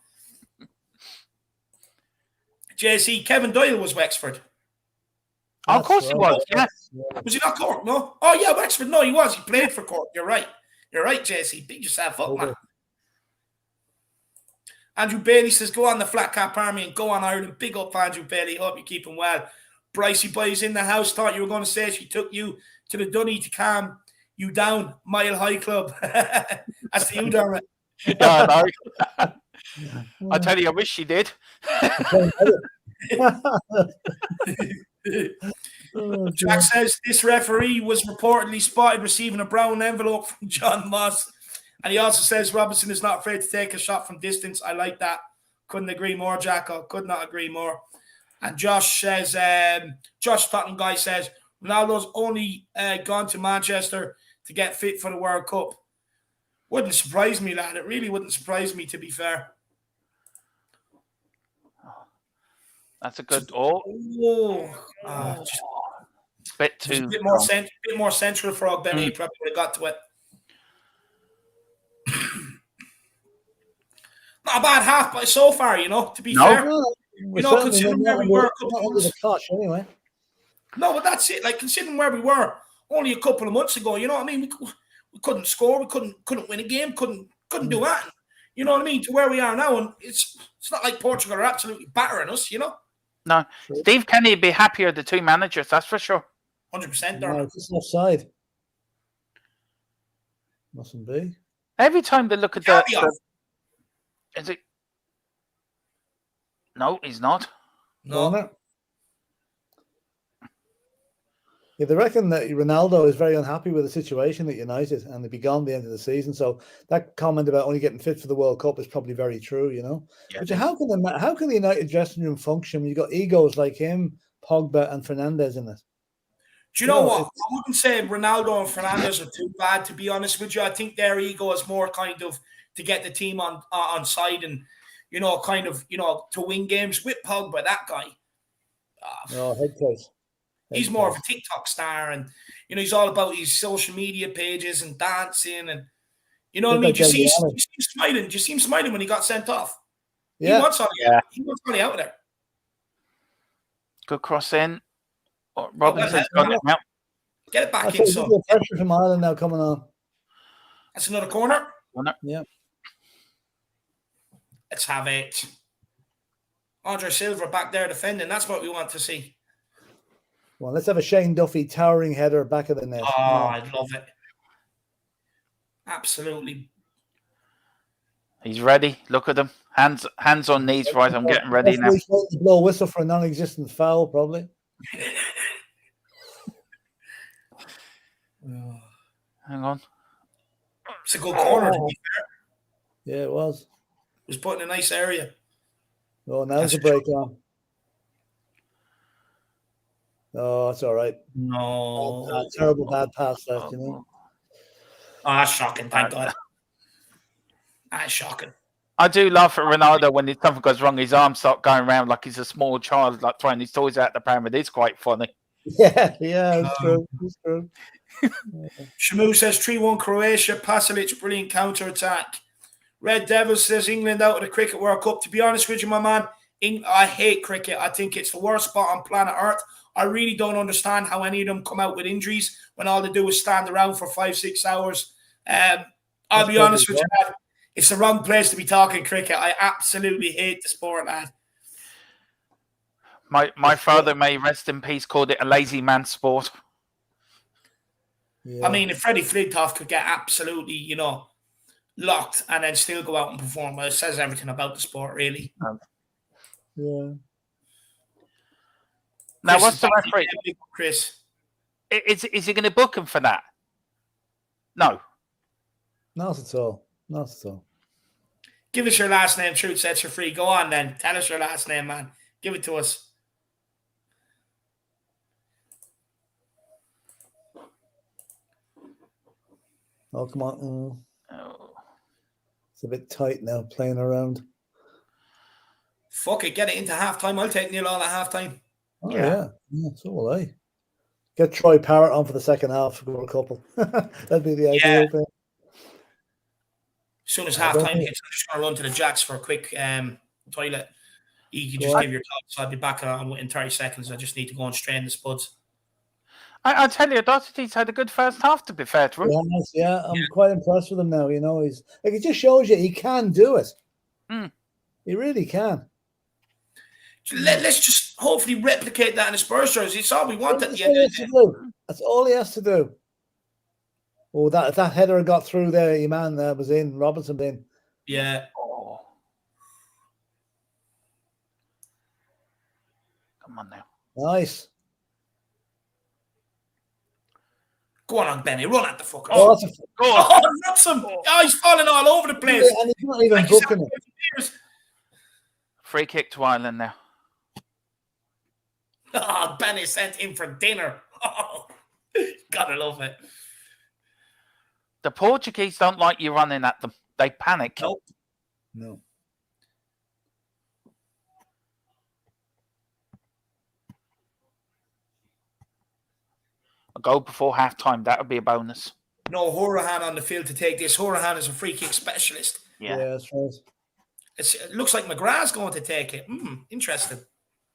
JC, Kevin Doyle was Wexford. Oh, of course he was. Yeah. Was he not Cork? No. Oh yeah, Wexford. No, he was. He played for Cork. You're right. JC. Beat yourself up, man. Andrew Bailey says, go on the Flat Cap Army and go on Ireland. Big up, Andrew Bailey. Hope you're keeping well. Brycey Boys in the house. Thought you were going to say she took you to the Dunny to calm you down. Mile High Club. That's the you, Dermot. Yeah, I know. I tell you, I wish she did. Jack says this referee was reportedly spotted receiving a brown envelope from John Moss. And he also says Robinson is not afraid to take a shot from distance. I like that. Couldn't agree more, Jacko. Could not agree more. And Josh says, Josh Tottenham guy says, Ronaldo's only gone to Manchester to get fit for the World Cup. Wouldn't surprise me, lad. It really wouldn't surprise me, to be fair. That's a good bit too. A bit more central for Ogbene. He probably would have got to it. Not a bad half by so far, to be fair. Considering where we were a couple of months. Anyway. No, but that's it. Like, considering where we were only a couple of months ago, you know what I mean? We couldn't score. We couldn't win a game. Couldn't do that. You know what I mean? To where we are now, and it's not like Portugal are absolutely battering us, No. Steve Kenny would be happier, the 2 managers, that's for sure. 100%. No, it's just offside. Mustn't be. Every time they look at is it? No, he's not. No. Yeah, they reckon that Ronaldo is very unhappy with the situation at United and they'll be gone the end of the season. So that comment about only getting fit for the World Cup is probably very true, Yeah, but how can the United dressing room function when you've got egos like him, Pogba and Fernandes in it? Do you know what? I wouldn't say Ronaldo and Fernandes are too bad, to be honest with you. I think their ego is more kind of to get the team on side and, to win games with Pogba, that guy. Head case. He's more of a TikTok star and, he's all about his social media pages and dancing and, you know what I mean? Do you see him smiling? Do you see him smiling when he got sent off? Yeah. He wants Ollie out there. Good cross in. Robinson's got it out. Get it back in, son. Pressure from Ireland now coming on. That's another corner. Yeah. Let's have it. Andre Silva back there defending. That's what we want to see. Well, let's have a Shane Duffy towering header back of the net. Oh, I love it. Absolutely. He's ready. Look at him. Hands on knees, right? I'm getting ready now. Blow a whistle for a non-existent foul, probably. Hang on. It's a good corner, to be fair. Yeah, it was. It was put in a nice area. Oh, now there's a break on. Oh, it's all right. No. Terrible bad pass left, Oh, that's shocking, thank God. That's shocking. I do laugh at Ronaldo when something goes wrong. His arms start going around like he's a small child, like throwing his toys out the pyramid. It's quite funny. Yeah, it's true. It's true. Shamu says 3-1 Croatia. Pasalic, brilliant counter-attack. Red Devils says England out of the Cricket World Cup. To be honest with you, my man, I hate cricket. I think it's the worst sport on planet Earth. I really don't understand how any of them come out with injuries when all they do is stand around for 5-6 hours. I'll be honest with you, It's the wrong place to be talking cricket. I absolutely hate the sport, lad. My father, may rest in peace, called it a lazy man sport. Yeah. I mean, if Freddie Flintoff could get absolutely, locked and then still go out and perform, well, it says everything about the sport, really. Yeah. Now, what's the referee? Chris. Is he going to book him for that? No. Not at all. Not at all. Give us your last name, Truth Sets You Free. Go on then. Tell us your last name, man. Give it to us. Oh, come on. Oh. It's a bit tight now, playing around. Fuck it. Get it into halftime. I'll take 0-0 at halftime. Oh, yeah. So will I. Get Troy Parrott on for the second half. Go a couple. That'd be the ideal thing. As soon as halftime hits, I'm just going to run to the Jacks for a quick toilet. You can just give your thoughts. I'll be back on in 30 seconds. I just need to go and strain the spuds. I tell you, Doherty's had a good first half, to be fair to him. Yeah, I'm quite impressed with him now. He's like, it just shows you he can do it. He really can. Let's just hopefully replicate that in the Spurs jersey. It's all we want at the end of the day. That's all he has to do. Oh, if that header got through there, your man was in. Robinson in. Yeah. Oh. Come on now. Nice. Go on, Benny. Run at the fucker. Nuts him. Oh, he's falling all over the place. And he's not even booking it. Free kick to Ireland now. Oh, Benny sent him for dinner. Oh, gotta love it. The Portuguese don't like you running at them. They panic. Nope. No. A goal before half-time, that would be a bonus. No Horahan on the field to take this. Horahan is a free kick specialist. Yeah, that's right. It looks like McGrath's going to take it. Interesting.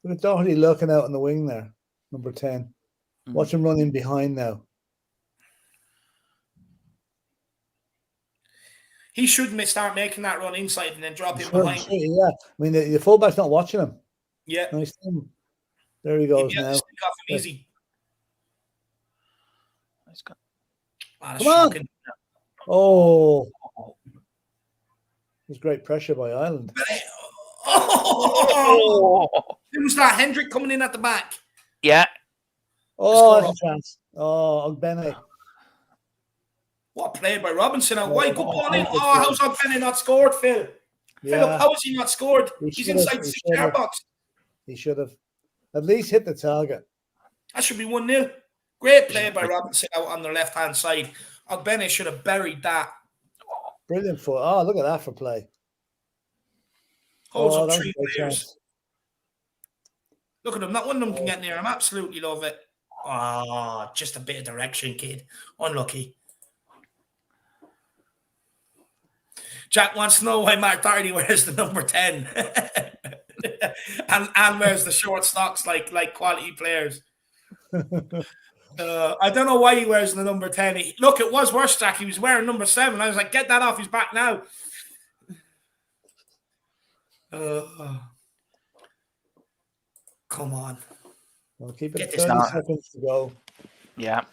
Look at Doherty looking out on the wing there, number 10. Watch him run in behind now. He should start making that run inside and then drop him behind. Yeah, I mean, the fullback's not watching him. Yeah. Nice thing. There he goes now. Off him easy. Come on. Oh. There's great pressure by Ireland. Oh. Who was that? Hendrick coming in at the back. Yeah. Oh, that's a chance. Oh, Ogbene. What play by Robinson out wide. Good ball in. Oh, how's Ogbene not scored, Phil? Yeah. Philip, how has he not scored? He's inside the 6-yard box. He should have at least hit the target. That should be 1-0. Great play by Robinson out on the left-hand side. Ogbene should have buried that. Brilliant foot. Oh, look at that for play. Holds up 3 players. Look at him. Not one of them can get near him. Absolutely love it. Oh, just a bit of direction, kid. Unlucky. Jack wants to know why Mark Doherty wears the number 10 and wears the short socks like quality players. I don't know why he wears the number 10. Look, it was worse, Jack. He was wearing number 7. I was like, get that off his back now. Come on. We'll keep it 30 seconds to go. Yeah.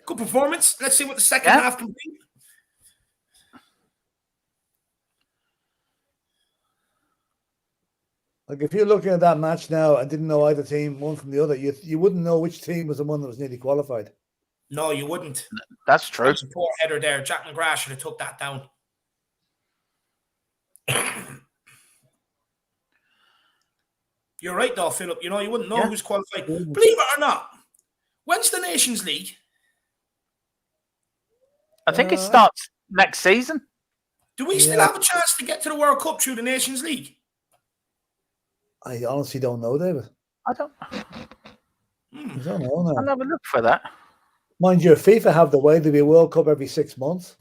Good performance. Let's see what the second half can bring. Like, if you're looking at that match now and didn't know either team, one from the other, you wouldn't know which team was the one that was nearly qualified. No, you wouldn't. That's true. That's a poor header there. Jack McGrath should have took that down. You're right, though, Philip. You wouldn't know who's qualified. Believe it or not, when's the Nations League? I think it starts next season. Do we still have a chance to get to the World Cup through the Nations League? I honestly don't know, David. I don't know now. I'll have a look for that. Mind you, FIFA have the way there'll be a World Cup every 6 months.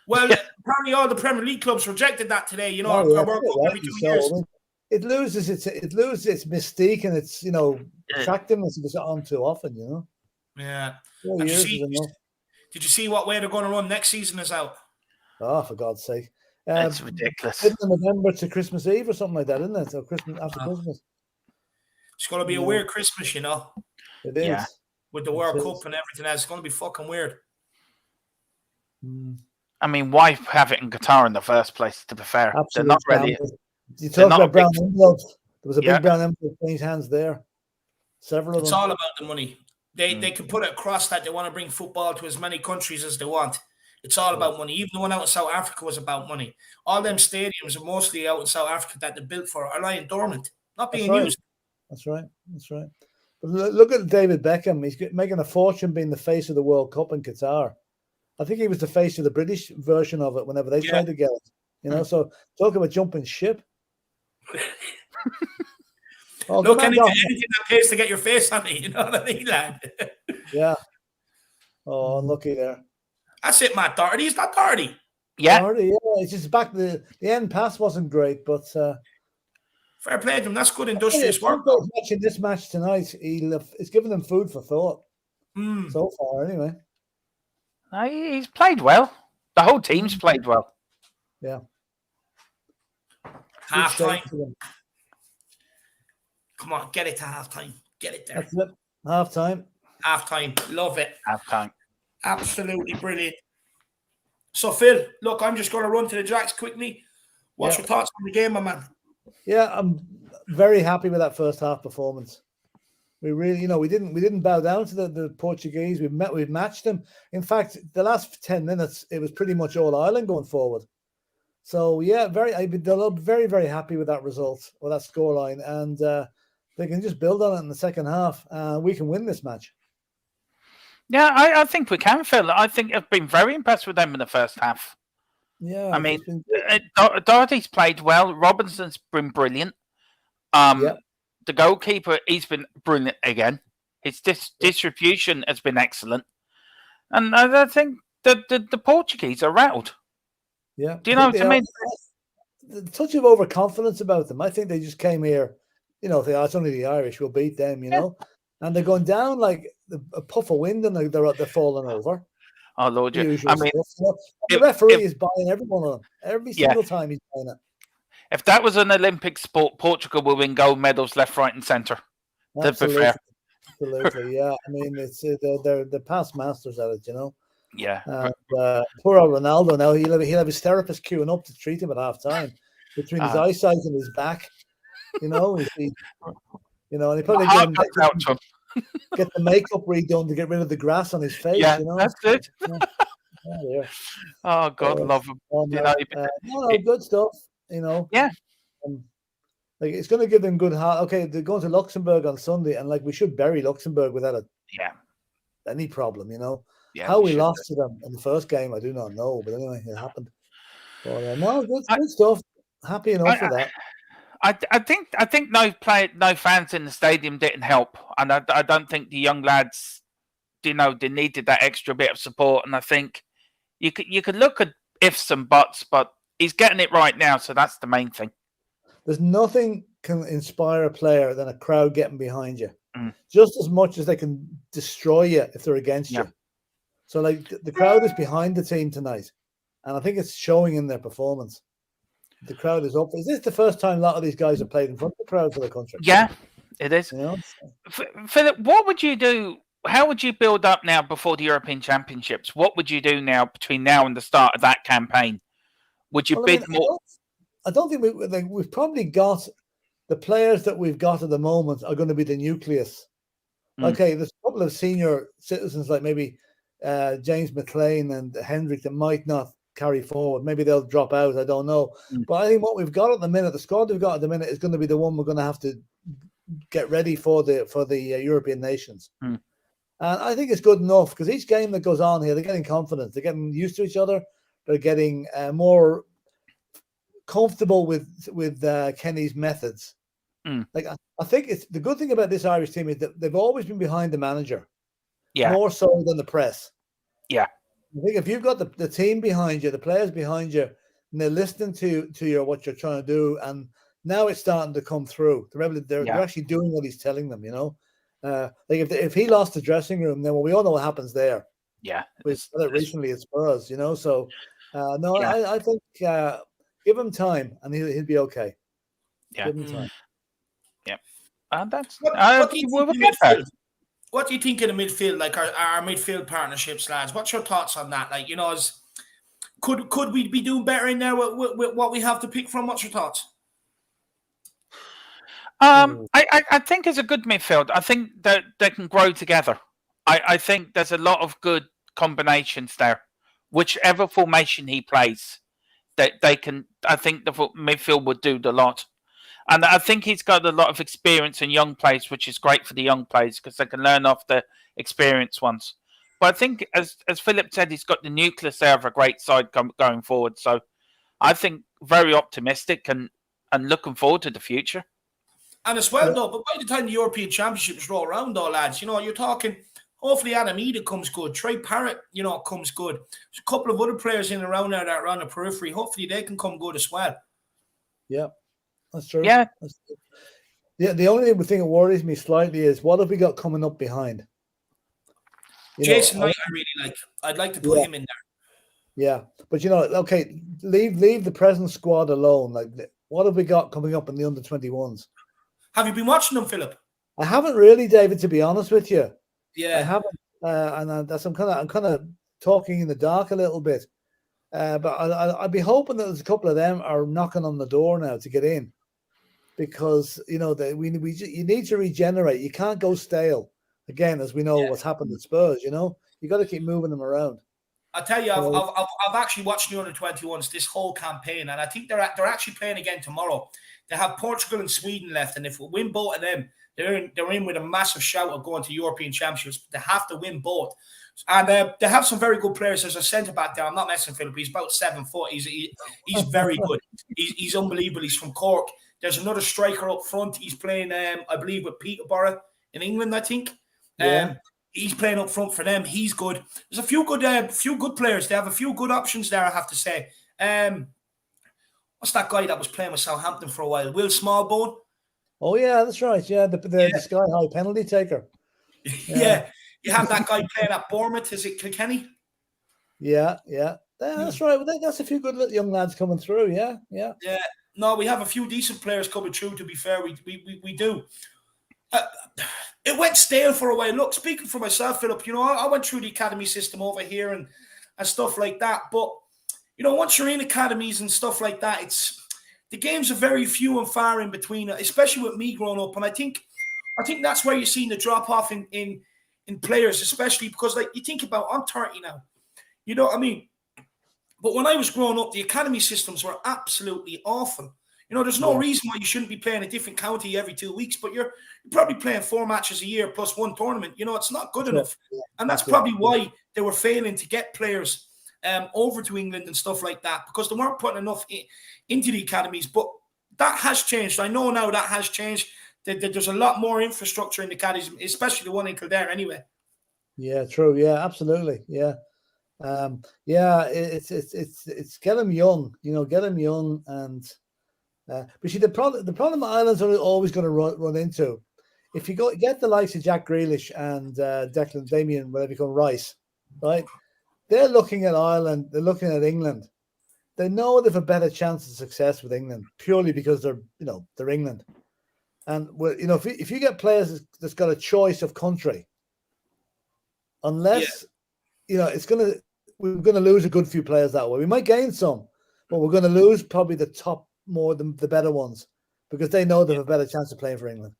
Well, apparently all the Premier League clubs rejected that today. A World Cup every 2 years. I mean, it loses its mystique and its attractiveness if it's on too often. Yeah. 4 Did years you see what way they're going to run next season is out? Oh, for God's sake! It's ridiculous. Middle of November to Christmas Eve or something like that, isn't it? So Christmas after Christmas. It's going to be a weird Christmas, you know. It is. Yeah. With the World Cup and everything else. It's going to be fucking weird. I mean, why have it in Qatar in the first place, to be fair? Absolutely. They're not ready. You talk about brown envelopes. There was a big brown envelope changed hands there. Several of them. It's all about the money. They can put it across that they want to bring football to as many countries as they want. It's all about money. Even the one out in South Africa was about money. All them stadiums are mostly out in South Africa that they're built for are lying dormant, not being used. That's right. But look at David Beckham. He's making a fortune being the face of the World Cup in Qatar. I think he was the face of the British version of it whenever they played together. You know, so talk about jumping ship. Look, anything that pays to get your face on it, you know what I mean, lad? Yeah. Oh, unlucky there. That's it, Matt Doherty. He's not Doherty. Yeah. Doherty, yeah. It's just back. The end pass wasn't great, but fair play to him. That's good industrious work. Watching this match tonight, it's given them food for thought. So far, anyway. He's played well. The whole team's played well. Yeah. Half time. Come on, get it to half time. Get it there. That's it. Half time. Half time. Love it. Half time. Absolutely brilliant. So, Phil, look, I'm just going to run to the jacks quickly. What's your thoughts on the game, my man? Yeah, I'm very happy with that first half performance. We really, we didn't bow down to the Portuguese. We've matched them. In fact, the last 10 minutes, it was pretty much all Ireland going forward. So yeah, I'd be very, very happy with that result or that scoreline, and they can just build on it in the second half. We can win this match. Yeah, I think we can, Phil. I think I've been very impressed with them in the first half. Yeah, I mean, Doherty's played well. Robinson's been brilliant. The goalkeeper, he's been brilliant again. His distribution has been excellent. And I think the Portuguese are rattled. Yeah. Do you know what I mean? The touch of overconfidence about them. I think they just came here, it's only the Irish, we'll beat them, you know. And they're going down like a puff of wind and they're falling over. Oh, Lord, yeah. I mean, the referee is buying every one of them. Every single time he's buying it. If that was an Olympic sport, Portugal will win gold medals left, right, and centre. Absolutely, yeah. I mean, they're past masters at it, you know. Yeah. Poor old Ronaldo now. He'll have his therapist queuing up to treat him at half time between his eyesight and his back. And he probably get the makeup redone to get rid of the grass on his face. Yeah, that's good. Yeah. Oh God, love him. Good stuff. Yeah. It's going to give them good heart. Okay, they're going to Luxembourg on Sunday, and we should bury Luxembourg without any problem. Yeah, how we lost to them in the first game, I do not know, but anyway, it happened. But no, good stuff. Happy enough with that. I think no fans in the stadium didn't help, and I don't think the young lads, they needed that extra bit of support. And I think you could look at ifs and buts, but he's getting it right now, so that's the main thing. There's nothing can inspire a player than a crowd getting behind you, just as much as they can destroy you if they're against you. So, the crowd is behind the team tonight, and I think it's showing in their performance. The crowd is up. Is this the first time a lot of these guys have played in front of the crowd for the country? Yeah, it is. Philip, what would you do? How would you build up now before the European Championships? What would you do now between now and the start of that campaign? Would you bid more? I don't think we've probably got the players that we've got at the moment are going to be the nucleus. Okay, there's a couple of senior citizens like maybe James McLean and Hendrick that might not carry forward. Maybe they'll drop out. I don't know. But I think what we've got at the minute, the squad we've got at the minute, is going to be the one we're going to have to get ready for the European nations. And I think it's good enough because each game that goes on here, they're getting confidence. They're getting used to each other. They're getting more comfortable with Kenny's methods. I think it's the good thing about this Irish team is that they've always been behind the manager. Yeah. More so than the press. Yeah. I think if you've got the team behind you, the players behind you, and they're listening to what you're trying to do, and now it's starting to come through. They're actually doing what he's telling them, if he lost the dressing room, then we all know what happens there. Yeah. Recently at Spurs, So I think Give him time, and he'll be okay. Yeah. Give him time. Yeah. And that's what do you think in the midfield? What do you think in the midfield, like our midfield partnerships, lads? What's your thoughts on that? Like, could we be doing better in there with what we have to pick from? What's your thoughts? I think it's a good midfield. I think that they can grow together. I think there's a lot of good combinations there. Whichever formation he plays, they can. I think the midfield would do the lot. And I think he's got a lot of experience in young players, which is great for the young players because they can learn off the experienced ones. But I think, as Philip said, he's got the nucleus there of a great side going forward. So I think very optimistic and looking forward to the future. And as well, though, but by the time the European Championships roll around, though, lads, you're talking, hopefully Adam Ida comes good, Trey Parrott, comes good. There's a couple of other players in and around there that are on the periphery. Hopefully they can come good as well. Yeah. That's true. Yeah. Yeah. The only thing that worries me slightly is what have we got coming up behind? Jason Knight, I really like. I'd like to put him in there. Yeah, but okay, leave the present squad alone. Like, what have we got coming up in the under-21s? Have you been watching them, Philip? I haven't really, David. To be honest with you, yeah, I haven't. And that's I'm kind of talking in the dark a little bit. But I'd be hoping that there's a couple of them are knocking on the door now to get in. Because you need to regenerate. You can't go stale again, as we know what's happened at Spurs. You got to keep moving them around. I tell you, I've actually watched the under-21s this whole campaign, and I think they're actually playing again tomorrow. They have Portugal and Sweden left, and if we win both of them, they're in with a massive shout of going to European Championships. They have to win both, and they have some very good players. There's a centre back there. I'm not messing, Philip. He's about 7 foot. He's very good. He's unbelievable. He's from Cork. There's another striker up front. He's playing, I believe, with Peterborough in England, I think. Yeah. He's playing up front for them. He's good. There's a few good players. They have a few good options there, I have to say. What's that guy that was playing with Southampton for a while? Will Smallbone? Oh, yeah, that's right. Yeah, the sky-high penalty taker. Yeah. You have that guy playing at Bournemouth. Is it Kilkenny? Yeah. That's right. Well, that's a few good young lads coming through. Yeah. No, we have a few decent players coming through, to be fair. We do. It went stale for a while. Look, speaking for myself, Philip, I went through the academy system over here and stuff like that. But, once you're in academies and stuff like that, the games are very few and far in between, especially with me growing up. And I think that's where you're seeing the drop-off in players, especially because, like, you think about, I'm 30 now. You know what I mean? But when I was growing up, the academy systems were absolutely awful. There's no reason why you shouldn't be playing a different county every 2 weeks, but you're probably playing 4 matches a year plus 1 tournament. It's not good enough. And that's probably why they were failing to get players over to England and stuff like that, because they weren't putting enough into the academies. But that has changed. I know now that has changed. There's a lot more infrastructure in the academies, especially the one in Kildare anyway. Yeah, true. Yeah, absolutely. Yeah. It's get them young, get them young. And but see, the problem Ireland's are always going to run into, if you get the likes of Jack Grealish and Declan Damien, whatever you call Rice, right? They're looking at Ireland, they're looking at England. They know they have a better chance of success with England purely because they're England. And if you get players that's got a choice of country, unless we're going to lose a good few players that way. We might gain some, but we're going to lose probably the top more than the better ones because they know they have a better chance of playing for England.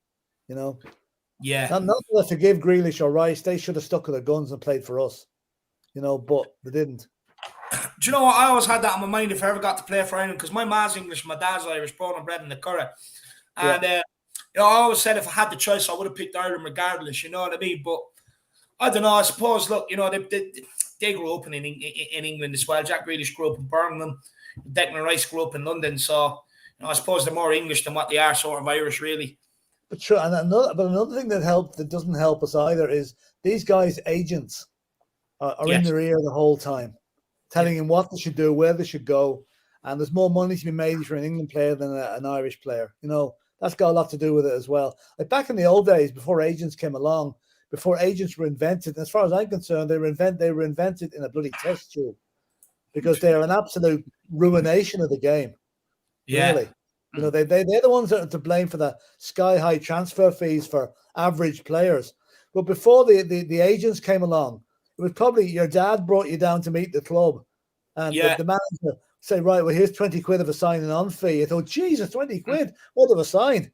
Yeah. Not that I forgive Grealish or Rice. They should have stuck to their guns and played for us. But they didn't. Do you know what? I always had that on my mind if I ever got to play for Ireland, because my ma's English, my dad's Irish, born and bred in the Curragh. And I always said if I had the choice, I would have picked Ireland regardless. You know what I mean? But I don't know. I suppose, look, they grew up in England as well. Jack Grealish grew up in Birmingham. Declan Rice grew up in London. So, I suppose they're more English than what they are sort of Irish, really. But true. And another thing that doesn't help us either is these guys' agents are in their ear the whole time, telling him what they should do, where they should go. And there's more money to be made for an England player than an Irish player. That's got a lot to do with it as well. Like back in the old days, before agents came along, before agents were invented, as far as I'm concerned, they were invented in a bloody test tube because they are an absolute ruination of the game. Yeah. Really. You know, they're the ones that are to blame for the sky-high transfer fees for average players. But before the agents came along, it was probably your dad brought you down to meet the club. And the manager say, right, well, here's 20 quid of a signing on fee. You thought, Jesus, 20 quid? What have I signed?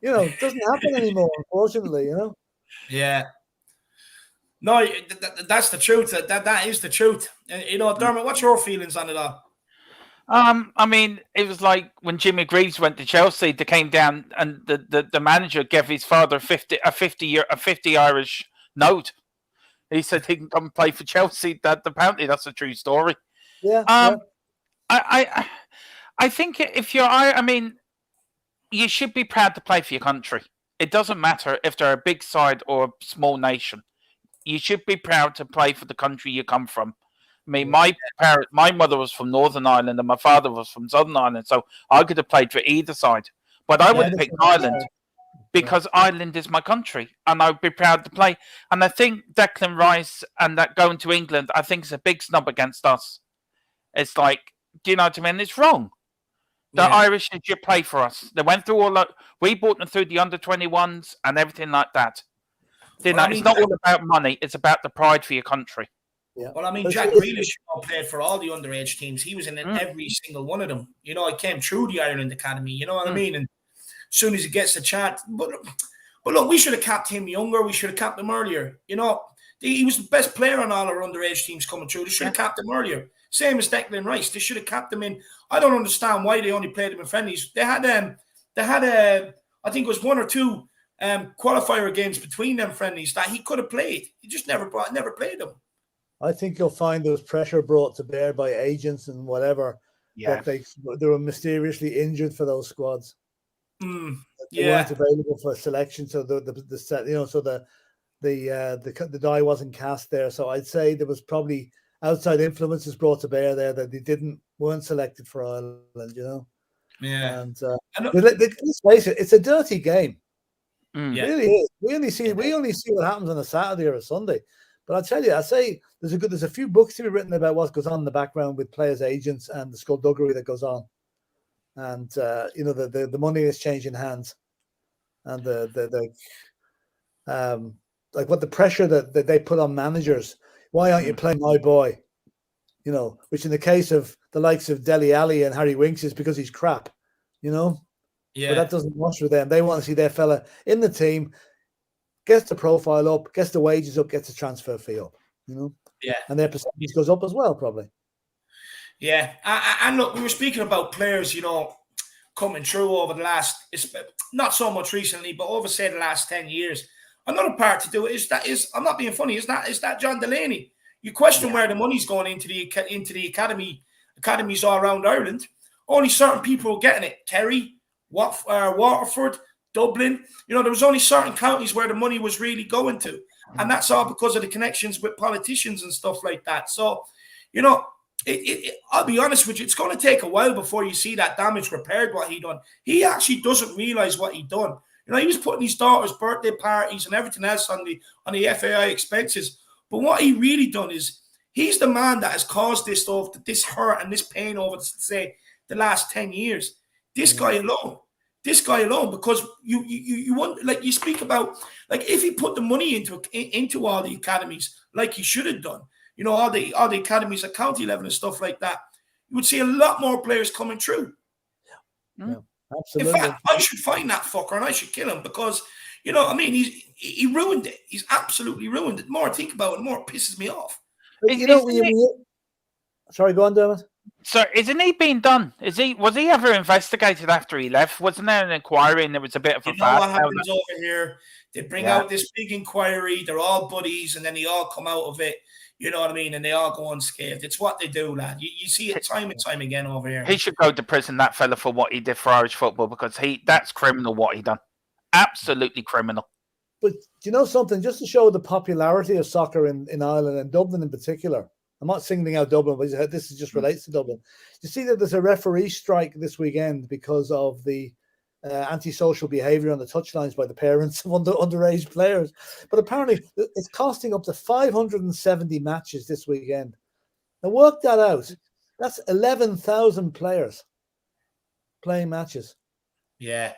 You know, it doesn't happen anymore, unfortunately, you know? Yeah. No, that's the truth. That is the truth. You know, Dermot, what's your feelings on it all? I mean, it was like when Jimmy Greaves went to Chelsea. They came down, and the manager gave his father a 50 Irish note. He said he can come play for Chelsea. That apparently that's a true story. Yeah. I think if you're, I mean, you should be proud to play for your country. It doesn't matter if they're a big side or a small nation. You should be proud to play for the country you come from. I mean, my mother was from Northern Ireland and my father was from Southern Ireland, so I could have played for either side. But I would have picked Ireland because Ireland is my country, and I would be proud to play. And I think Declan Rice and that going to England, I think is a big snub against us. It's like, do you know what I mean? It's wrong. The Irish should play for us. They went through all that. We brought them through the under-21s and everything like that. You know, it's not all about money. It's about the pride for your country. Yeah. Well, I mean, Jack Grealish played for all the underage teams. He was in every single one of them. You know, I came through the Ireland Academy. You know what I mean? And as soon as he gets a chance, but look, we should have capped him younger. We should have capped him earlier. You know, he was the best player on all our underage teams coming through. They should have capped him earlier. Same as Declan Rice. They should have capped him in. I don't understand why they only played him in friendlies. They had I think it was one or two qualifier games between them friendlies that he could have played. He just never played them. I think you'll find there was pressure brought to bear by agents and whatever that they were mysteriously injured for those squads. They weren't available for selection, so the die wasn't cast there. So I'd say there was probably outside influences brought to bear there that they weren't selected for Ireland. You know. Yeah. And let's face it, it's a dirty game. Yeah. It really is. We only see what happens on a Saturday or a Sunday. But I'll tell you, I say there's a few books to be written about what goes on in the background with players' agents and the skullduggery that goes on, and you know the money is changing hands, and like what the pressure that they put on managers. Why aren't you playing my boy? You know, which in the case of the likes of Dele Alli and Harry Winks is because he's crap. You know, but that doesn't wash with them. They want to see their fella in the team. Gets the profile up, gets the wages up, gets the transfer fee up, you know? Yeah. And their percentage goes up as well, probably. Yeah. And look, we were speaking about players, you know, coming through over the last, not so much recently, but over, say, the last 10 years. Another part to do is I'm not being funny, is that John Delaney. You question where the money's going into the academies all around Ireland. Only certain people are getting it. Kerry, Waterford, Dublin, you know, there was only certain counties where the money was really going to. And that's all because of the connections with politicians and stuff like that. So, you know, I'll be honest with you, it's going to take a while before you see that damage repaired, what he done. He actually doesn't realize what he done. You know, he was putting his daughter's birthday parties and everything else on the FAI expenses. But what he really done is he's the man that has caused this stuff, this hurt and this pain over, say, the last 10 years. This guy alone, because you want, like you speak about, like if he put the money into all the academies like he should have done, you know, all the academies at county level and stuff like that, you would see a lot more players coming through. Yeah, absolutely. In fact, I should find that fucker and I should kill him because, you know, I mean, he ruined it. He's absolutely ruined it. The more I think about it, the more it pisses me off. You know, sorry, go on, Dermot. So isn't he being done? Was he ever investigated after he left? Wasn't there an inquiry and there was a bit of a what happens over here? They bring out this big inquiry, they're all buddies, and then they all come out of it, you know what I mean, and they all go unscathed. It's what they do, lad. You see it time and time again over here. He should go to prison, that fella, for what he did for Irish football, because that's criminal what he done. Absolutely criminal. But do you know something? Just to show the popularity of soccer in Ireland and Dublin in particular, I'm not singling out Dublin, but this just relates to Dublin. You see that there's a referee strike this weekend because of the antisocial behaviour on the touchlines by the parents of underage players. But apparently it's costing up to 570 matches this weekend. Now work that out. That's 11,000 players. playing matches. Yeah.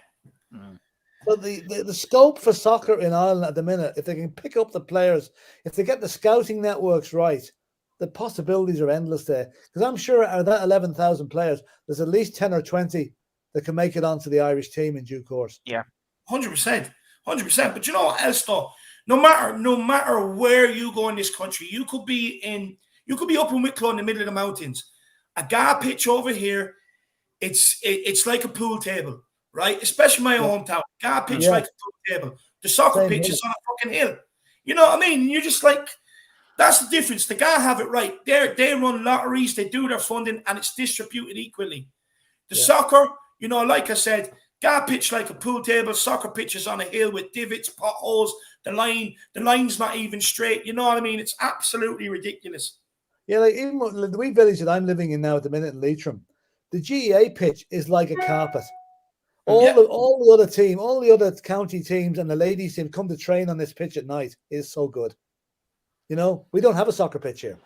So the scope for soccer in Ireland at the minute, if they can pick up the players, if they get the scouting networks right, the possibilities are endless there. Because I'm sure out of that 11,000 players, there's at least 10 or 20 that can make it onto the Irish team in due course. Yeah. 100%. 100%. But you know what else though? No matter where you go in this country, you could be up in Wicklow in the middle of the mountains. A GA pitch over here, it's like a pool table, right? Especially my hometown. GA pitch like a pool table. The soccer pitch is on a fucking hill. You know what I mean? You're just like, that's the difference. The GA have it right. They run lotteries, they do their funding, and it's distributed equally. The soccer, you know, like I said, GA pitch like a pool table, soccer pitch is on a hill with divots, potholes, the line's not even straight. You know what I mean? It's absolutely ridiculous. Yeah, like even the wee village that I'm living in now at the minute in Leitrim, the GEA pitch is like a carpet. All the other county teams and the ladies team come to train on this pitch at night. It is so good. You know, we don't have a soccer pitch here.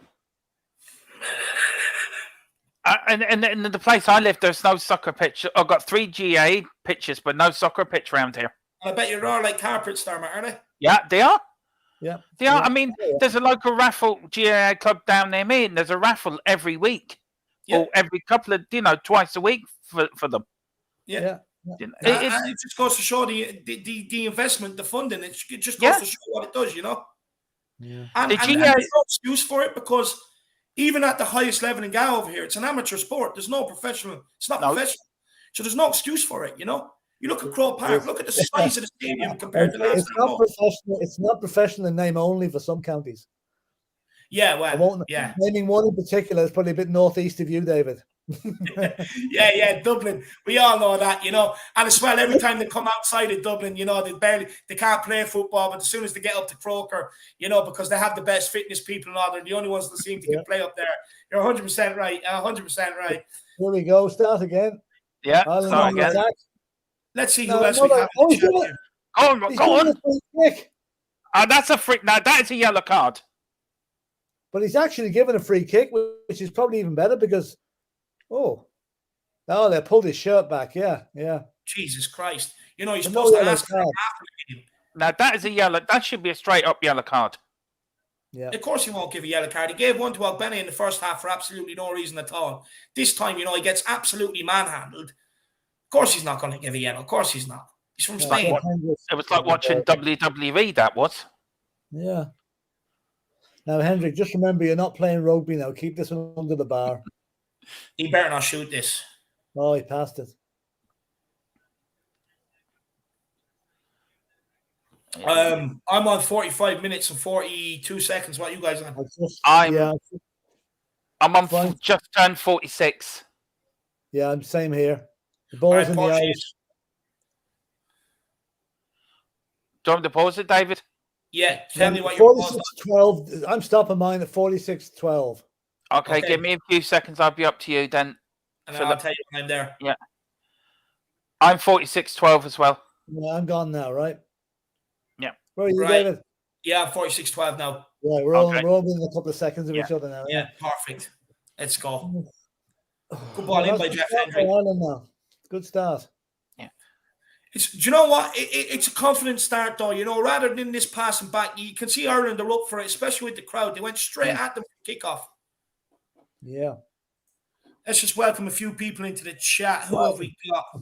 And in the place I live, there's no soccer pitch. I've got 3 GA pitches, but no soccer pitch around here. I bet you are like carpets there, aren't they? Yeah, they are. Yeah, they are. I mean, there's a local raffle GA club down near me, and there's a raffle every week, or every couple of, twice a week for them. Yeah. It just goes to show the investment, the funding. It just goes to show what it does, you know. Yeah. And there's no excuse for it, because even at the highest level in GA over here, it's an amateur sport. There's no professional. It's not professional. So there's no excuse for it, you know. You look at Crow Park, look at the size of the stadium compared to last time. It's not professional in name only for some counties. Yeah, well, naming one in particular is probably a bit northeast of you, David. yeah, Dublin. We all know that, you know. And as well, every time they come outside of Dublin, you know, they can't play football, but as soon as they get up to Croker, you know, because they have the best fitness people and all, they're the only ones that seem to play up there. You're 100% right. 100% right. Here we go. Start again. Yeah, start again. Attack. Let's see who else we have. Go on. That's a free. Now that is a yellow card. But he's actually given a free kick, which is probably even better because, they pulled his shirt back. Yeah. Jesus Christ! You know, he's supposed to ask for Now that is a yellow. That should be a straight up yellow card. Yeah. Of course he won't give a yellow card. He gave one to Ogbene in the first half for absolutely no reason at all. This time, you know, he gets absolutely manhandled. Of course he's not going to give a yellow. Of course he's not. He's from Spain. It was like watching WWE, that was. Yeah. Now, Hendrik, just remember you're not playing rugby now. Keep this one under the bar. He better not shoot this. Oh, he passed it. I'm on 45 minutes and 42 seconds. What are you guys on? I'm on just turned 46. Yeah, I'm same here. The ball's in the Irish. Do you want me to pause it, David? Yeah, tell me what you're 46-12. I'm stopping mine at 46-12. Okay, give me a few seconds. I'll be up to you then. And I'll tell you when I'm there. Yeah. I'm 46-12 as well. Yeah, I'm gone now, right? Yeah. Where are you, David? Yeah, I'm 46-12 now. Yeah, we're all within a couple of seconds of each other now. Yeah, perfect. Let's go. Good ball in by Jeff Hendrick. Good start. Yeah. Do you know what? It's a confident start, though. You know, rather than this passing back, you can see Ireland are up for it, especially with the crowd. They went straight at them for kickoff. Yeah. Let's just welcome a few people into the chat. Who have we got?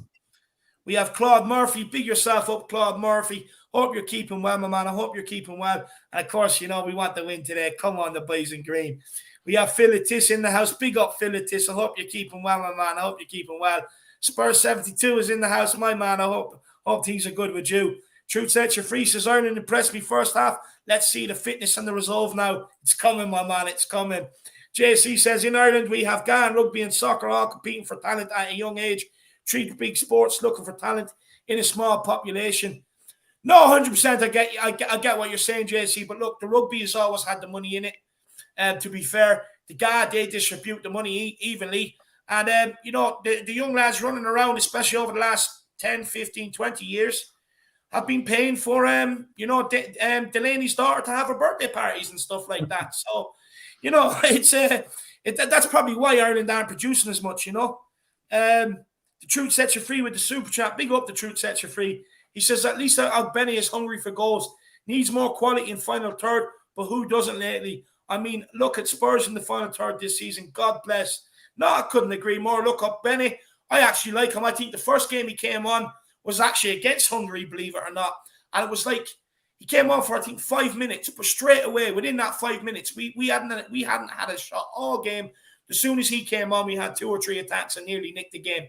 We have Claude Murphy. Big yourself up, Claude Murphy. Hope you're keeping well, my man. I hope you're keeping well. And, of course, you know, we want the win today. Come on, the boys in green. We have Philatis in the house. Big up, Philatis. I hope you're keeping well, my man. I hope you're keeping well. Spurs 72 is in the house, my man. I hope things are good with you. Truth sets your free says Ireland impressed me first half. Let's see the fitness and the resolve now. It's coming, my man. It's coming. JC says in Ireland we have GA, rugby and soccer all competing for talent at a young age. 3 big sports looking for talent in a small population. No, 100%. I get what you're saying, JC. But look, the rugby has always had the money in it. And to be fair, the GA, they distribute the money evenly. And, you know, the young lads running around, especially over the last 10, 15, 20 years, have been paying for, you know, Delaney's daughter to have her birthday parties and stuff like that. So, you know, that's probably why Ireland aren't producing as much, you know. The The Truth Sets You Free with the super chat. Big up the Truth Sets You Free. He says, at least Benny is hungry for goals. Needs more quality in final third, but who doesn't lately? I mean, look at Spurs in the final third this season. God bless. No, I couldn't agree more. Look up Benny. I actually like him. I think the first game he came on was actually against Hungary, believe it or not. And it was like he came on for, I think, 5 minutes, but straight away, within that 5 minutes, we hadn't had a shot all game. As soon as he came on, we had 2 or 3 attacks and nearly nicked the game.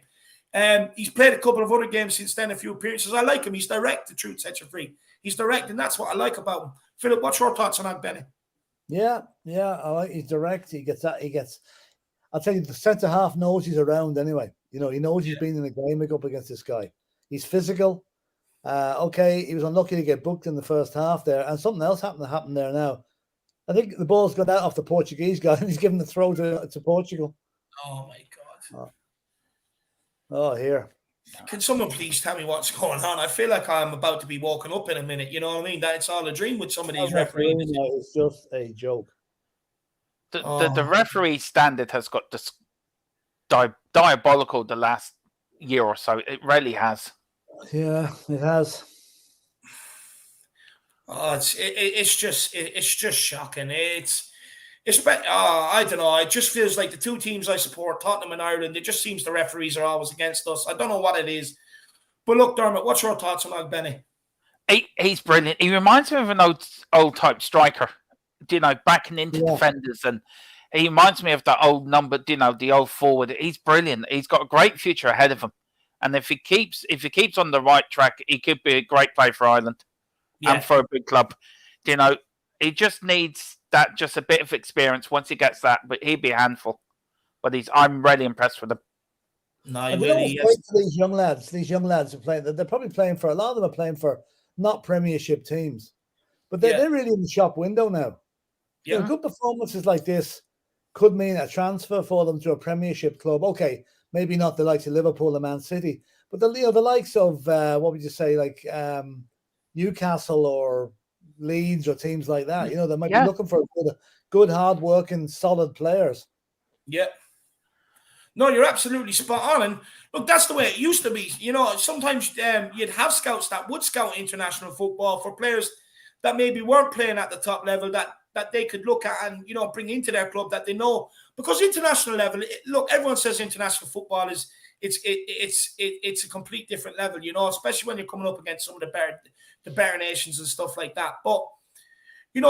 He's played a couple of other games since then, a few appearances. I like him. He's direct, the Truth Sets You Free. He's direct, and that's what I like about him. Philip, what's your thoughts on that, Benny? Yeah, I like he's direct. He gets that. I'll tell you, the centre half knows he's around anyway. You know, he knows he's been in a game up against this guy. He's physical. Okay, he was unlucky to get booked in the first half there, and something else happened there now. I think the ball's gone out off the Portuguese guy, and he's given the throw to Portugal. Oh my God! Oh, here. Can someone please tell me what's going on? I feel like I'm about to be woken up in a minute. You know what I mean? That it's all a dream with some of these referees. It's just a joke. The referee standard has got this diabolical the last year or so. It really has. Yeah, it has. Oh, it's just shocking. I don't know. It just feels like the two teams I support, Tottenham and Ireland, it just seems the referees are always against us. I don't know what it is. But look, Dermot, what's your thoughts on Ogbenny? He's brilliant. He reminds me of an old type striker, backing into defenders. And he reminds me of that old number, the old forward. He's brilliant. He's got a great future ahead of him. And if he keeps on the right track, he could be a great player for Ireland and for a big club. He just needs just a bit of experience. Once he gets that, but he'd be a handful. But I'm really impressed with him. No, he really is. These young lads are playing. They're probably playing for, a lot of them are playing for not Premiership teams, but they're really in the shop window now. Yeah. Good performances like this could mean a transfer for them to a Premiership club. Okay, maybe not the likes of Liverpool and Man City, but the likes of what would you say, like Newcastle or Leeds or teams like that. They might be looking for good, hard-working, solid players. Yeah. No, you're absolutely spot on. And look, that's the way it used to be. Sometimes you'd have scouts that would scout international football for players that maybe weren't playing at the top level that they could look at and, bring into their club that they know. Because international level, look, everyone says international football is it's a complete different level, especially when you're coming up against some of the better nations and stuff like that. But,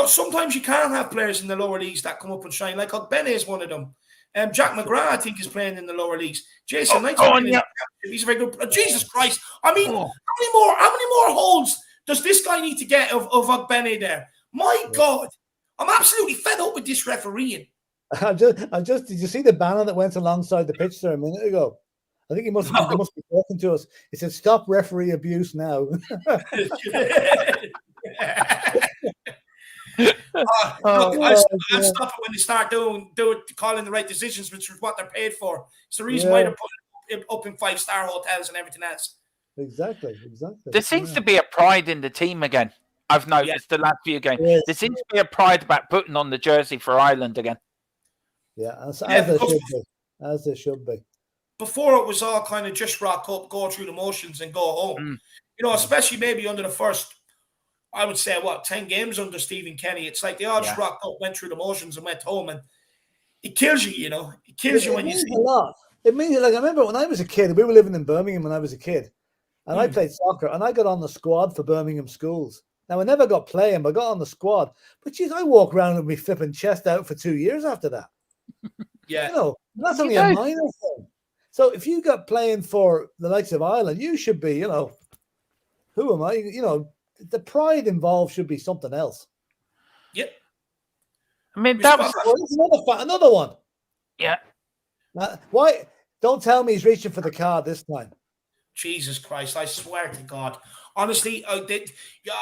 sometimes you can have players in the lower leagues that come up and shine. Like Ogbenny is one of them. Jack McGrath, I think, is playing in the lower leagues. Jason Knight's he's a very good. Jesus Christ! I mean, how many more holes does this guy need to get of Ogbenny there? My God, I'm absolutely fed up with this refereeing. Did you see the banner that went alongside the pitch there a minute ago? I think he must be talking to us. It said, "Stop referee abuse now." I'll stop it when they start calling the right decisions, which is what they're paid for. It's the reason why they're putting it up in 5-star hotels and everything else. Exactly. There seems to be a pride in the team again. I've noticed the last few games. Yes. There seems to be a pride about putting on the jersey for Ireland again. Yeah, as they should be. Before it was all kind of just rock up, go through the motions and go home. Especially maybe under the first, I would say, 10 games under Stephen Kenny. It's like they all just rocked up, went through the motions and went home. And it kills you, It kills you when you see a lot. It means, I remember when I was a kid, we were living in Birmingham when I was a kid. And I played soccer, and I got on the squad for Birmingham schools. Now, I never got playing, but I got on the squad. But, geez, I walked around with my flipping chest out for 2 years after that. Yeah. That's only a minor thing. So if you got playing for the likes of Ireland, you should be, who am I? The pride involved should be something else. Yep. I mean, that was another one. Yeah. Why? Don't tell me he's reaching for the card this time. Jesus Christ, I swear to God. Honestly, I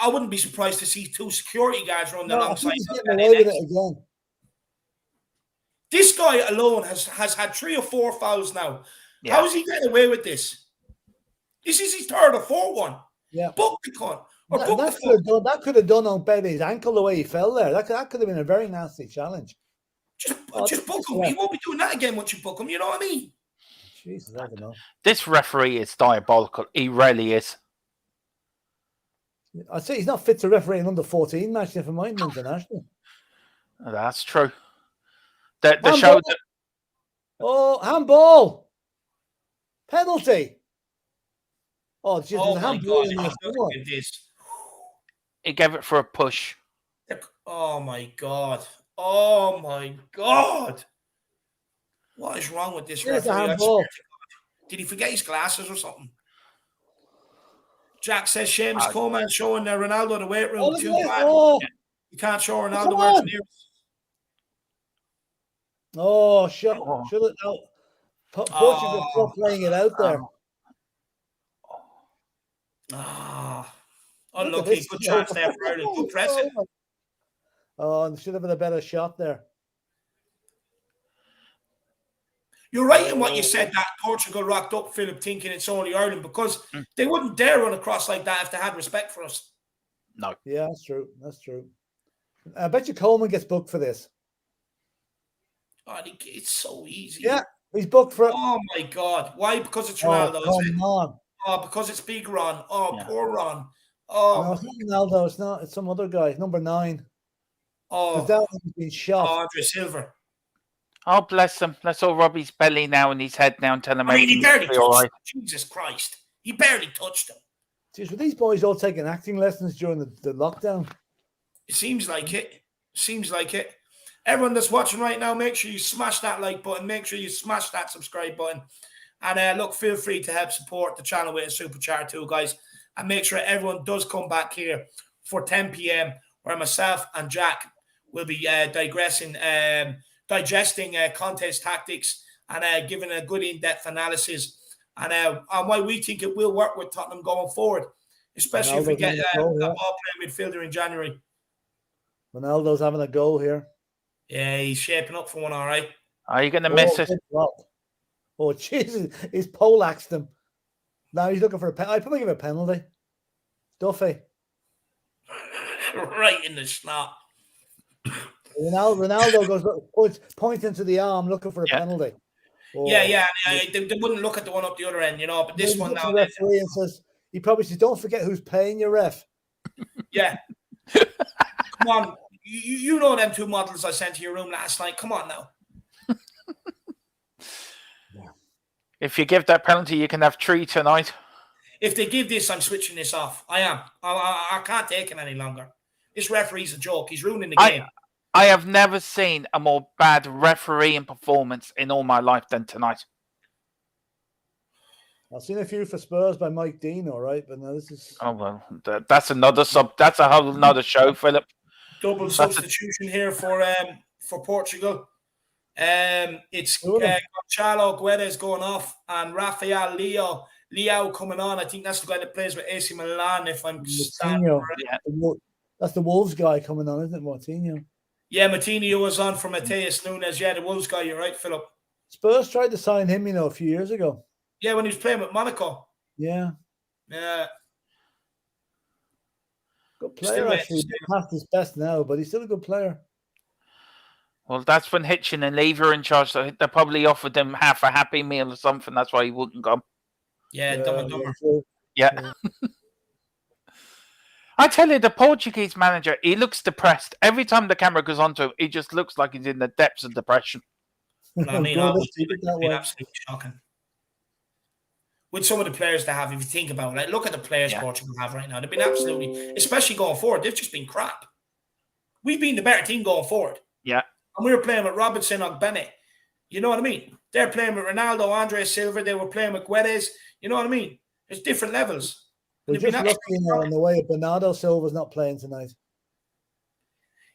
wouldn't be surprised to see 2 security guards running alongside. He's getting away with it again. This guy alone has had 3 or 4 fouls now. Yeah. How is he getting away with this? This is his 3rd or 4th one. Yeah. Book the cunt. That could have done on Benny's ankle the way he fell there. That could have been a very nasty challenge. Just book him. He won't be doing that again once you book him. You know what I mean? Jesus, I don't know. This referee is diabolical. He really is. I'd say he's not fit to referee an under-14 match, never mind an international. That's true. The Handball. show that Oh, handball. Penalty. Oh, geez, Oh there's a my handball God! in there somewhere. Look at this. he gave it for a push. Oh my God! Oh my God! What is wrong with this There's a referee? I handball. swear to God. Did he forget his glasses or something? Jack says Seamus Coleman showing Ronaldo the weight room. Oh, look Too at this. bad. Oh, You can't show come Ronaldo where it's on. near. Oh, should it out? Portugal still playing it out there. Unlucky. Good chance there for Ireland. Good pressing. Oh, and should have been a better shot there. You're right in what you said that Portugal rocked up, Philip, thinking it's only Ireland, because they wouldn't dare run across like that if they had respect for us. No. Yeah, that's true. That's true. I bet you Coleman gets booked for this. Oh, it's so easy. Yeah, he's booked for it. Oh my God! Why? Because it's Ronaldo. Oh, come on. Oh, because it's big Ron. Oh, Yeah. poor Ron. Oh, no, it's not Ronaldo. It's not. It's some other guy, number 9. Oh, that one's been shot. Oh, Andre Silva. Oh, bless him. Let's all rub his belly now and his head now and tell him he barely touched all right. him. Jesus Christ. He barely touched him. Jeez, were these boys all taking acting lessons during the lockdown? It seems like it. Everyone that's watching right now, make sure you smash that like button. Make sure you smash that subscribe button. And look, feel free to help support the channel with a super chat too, guys. And make sure everyone does come back here for 10 p.m. where myself and Jack will be digesting contest tactics and giving a good in-depth analysis and why we think it will work with Tottenham going forward, especially if we get a ball-playing midfielder in January. Ronaldo's having a go here. Yeah, he's shaping up for one, all right. Are you going to miss it? Oh, Jesus. He's poleaxed him. Now he's looking for a penalty. I'd probably give a penalty. Duffy. Right in the snot. Ronaldo goes pointing to the arm, looking for a penalty. Oh. Yeah. They wouldn't look at the one up the other end, but this one now. The referee and says, he probably says, "Don't forget who's paying your ref." Yeah. Come on. You know them 2 models I sent to your room last night. Come on now. If you give that penalty, you can have 3 tonight. If they give this, I'm switching this off. I am. I can't take it any longer. This referee's a joke. He's ruining the game. I have never seen a more bad refereeing performance in all my life than tonight. I've seen a few for Spurs by Mike Dean, all right, but no, this is. Oh well, that's another That's a whole another show, Philip. Double substitution here for Portugal. It's Gonçalo Guedes going off and Rafael Leo coming on. I think that's the guy that plays with AC Milan. If I'm that's the Wolves guy coming on, isn't it, Martinho? Yeah, Martinho was on for Mateus Nunes. Yeah, the Wolves guy. You're right, Philip. Spurs tried to sign him, a few years ago. Yeah, when he was playing with Monaco. Yeah. Good player, actually. He's past his best now, but he's still a good player. Well, that's when Hitchin and Levy are in charge. So they probably offered him half a Happy Meal or something. That's why he wouldn't come. Yeah, Dumb and Dumber. Yeah. I tell you, the Portuguese manager, he looks depressed. Every time the camera goes onto him, he just looks like he's in the depths of depression. I mean, it's been absolutely shocking. With some of the players they have, if you think about it, look at the players Portugal have right now. They've been absolutely, especially going forward, they've just been crap. We've been the better team going forward. Yeah. And we were playing with Robinson or Bennett. You know what I mean? They're playing with Ronaldo, Andre Silva. They were playing with Guedes. You know what I mean? There's different levels. We're just looking in the way Bernardo Silva's not playing tonight.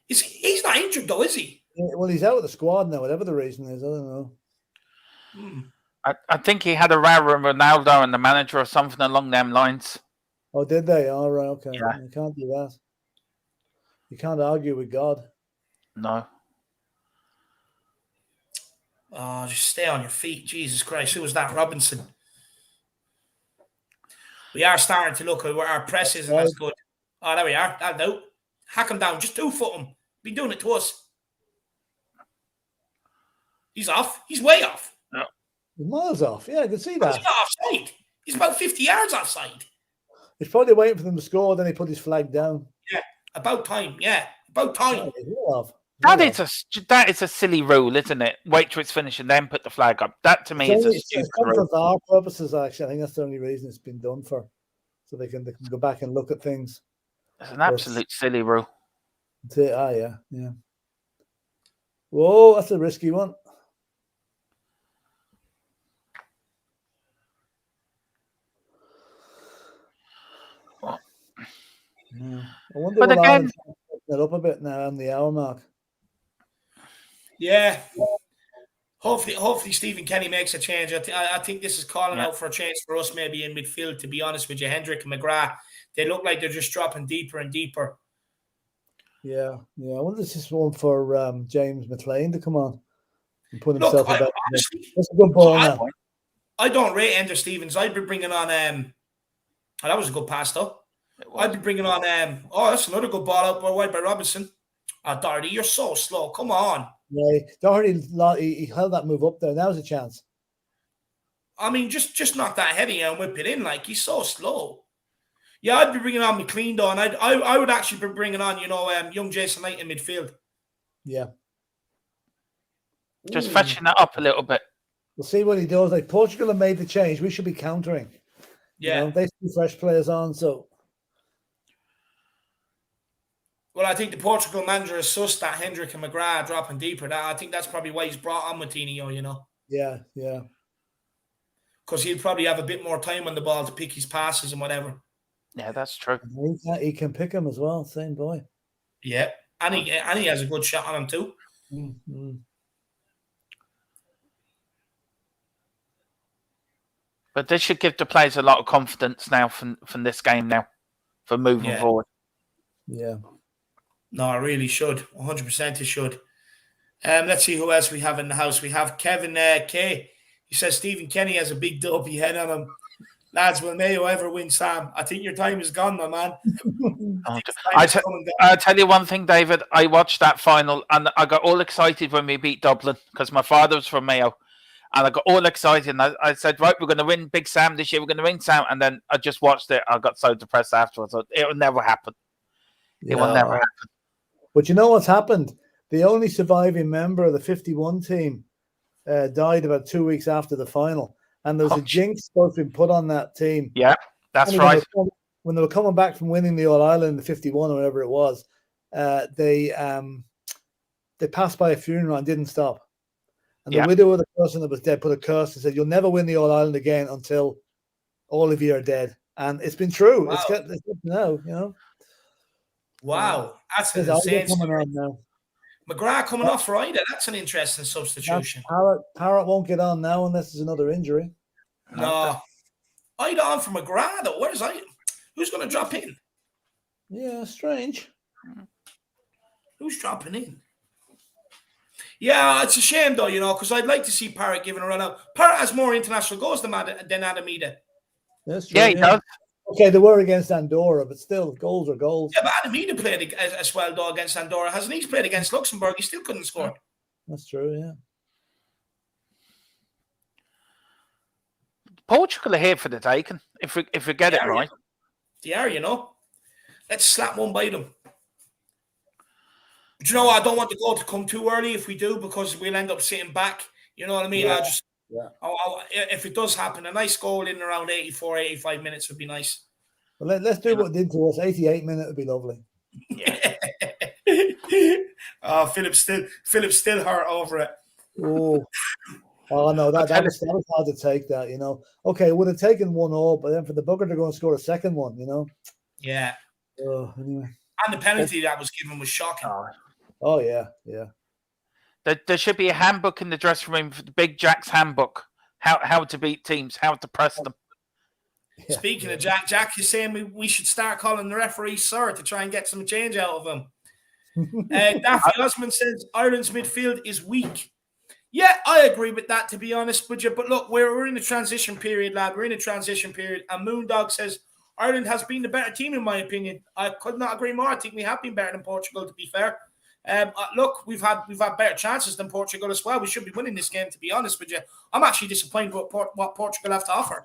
He's not injured though, is he? Yeah, well, he's out of the squad now, whatever the reason is. I don't know. I think he had a row with Ronaldo and the manager or something along them lines. Oh, did they? All right, okay. Yeah. You can't do that. You can't argue with God. No. Oh, just stay on your feet. Jesus Christ. Who was that? Robinson. We are starting to look at where our press isn't as good. Oh, there we are. That'll do. Hack him down. Just 2-foot him. Been doing it to us. He's off. He's way off. He's miles off. Yeah, I can see He's that. not offside. He's about 50 yards offside. He's probably waiting for them to score, then he put his flag down. Yeah, about time. Yeah, about time. That is a silly rule, isn't it? Wait till it's finished and then put the flag up. That to me is a stupid rule. For VAR purposes, actually, I think that's the only reason it's been done for, so they can go back and look at things. It's an absolute silly rule. Yeah. Whoa, that's a risky one. Yeah. I wonder what Ireland's picking it up a bit now on the hour mark. Yeah. Hopefully Stephen Kenny makes a change. I think this is calling out for a change for us maybe in midfield, to be honest with you. Hendrick and McGrath, they look like they're just dropping deeper and deeper. Yeah. I wonder if this is one for James McLean to come on and put himself about. Honestly, that's a good ball now. I don't rate Ender Stevens. I'd be bringing on that was a good pass though. I'd be bringing on that's another good ball out by Robinson. Doherty, you're so slow. Come on. Yeah, Doherty, he held that move up there. Now's a chance. I mean, just knock that heavy and whip it in. Like, he's so slow. Yeah, I'd be bringing on McLean though, and I would actually be bringing on young Jason Knight in midfield. Yeah. Just fetching that up a little bit. We'll see what he does. Like, Portugal have made the change. We should be countering. Yeah. They see fresh players on, so. Well, I think the Portugal manager has sussed that Hendrick and McGrath dropping deeper. I think that's probably why he's brought on Moutinho, Yeah. Because he'll probably have a bit more time on the ball to pick his passes and whatever. Yeah, that's true. He can pick him as well, same boy. Yeah, and he has a good shot on him too. Mm-hmm. But this should give the players a lot of confidence now from this game now for moving forward. Yeah. No, it really should. 100% it should. Let's see who else we have in the house. We have Kevin K. He says Stephen Kenny has a big dopey head on him. Lads, will Mayo ever win, Sam? I think your time is gone, my man. I'll tell you one thing, David. I watched that final and I got all excited when we beat Dublin because my father was from Mayo. And I got all excited and I said, right, we're going to win Big Sam this year. We're going to win Sam. And then I just watched it. I got so depressed afterwards. It will never happen. It will never happen. But you know what's happened? The only surviving member of the 51 team died about 2 weeks after the final. And there was a jinx supposed to be put on that team. Yeah, that's right. When they were coming back from winning the All-Ireland, the 51 or whatever it was, they passed by a funeral and didn't stop. And the widow of the person that was dead put a curse and said, "You'll never win the All-Ireland again until all of you are dead." And it's been true. Wow. It's now, Wow, that's an insane coming on now. McGrath coming off for Ida. That's an interesting substitution. Parrott won't get on now unless there's another injury. No. Ida on for McGrath, though. Where's Ida? Who's going to drop in? Yeah, strange. Who's dropping in? Yeah, it's a shame, though, because I'd like to see Parrott giving a run out. Parrott has more international goals than Adamida. That's true. Yeah, he does. Okay, they were against Andorra, but still, goals are goals. Yeah, but Adamida played as well, though, against Andorra. Hasn't he? He's played against Luxembourg. He still couldn't score. That's true, yeah. Portugal are here for the taking, if we get it right. They are, Let's slap one by them. But I don't want the goal to come too early if we do, because we'll end up sitting back. You know what I mean? Yeah. If it does happen, a nice goal in around 84, 85 minutes would be nice. Well, let's do what did to us. 88 minutes would be lovely. Yeah. Philip's still hurt over it. Oh no, that was hard to take. That Okay, would have taken 1-0, but then for the bugger they're going to score a second one. Yeah. Anyway. And the penalty that was given was shocking. Oh yeah. There should be a handbook in the dressing room for the Big Jack's handbook. How to beat teams, how to press them. Yeah, Speaking of Jack is saying we should start calling the referee sir to try and get some change out of him. Daffy Osman says Ireland's midfield is weak. Yeah, I agree with that, to be honest with you. But look, we're in a transition period, lad. We're in a transition period. And Moondog says Ireland has been the better team, in my opinion. I could not agree more. I think we have been better than Portugal, to be fair. Look, we've had better chances than Portugal as well. We should be winning this game, to be honest with you. I'm actually disappointed with what Portugal have to offer.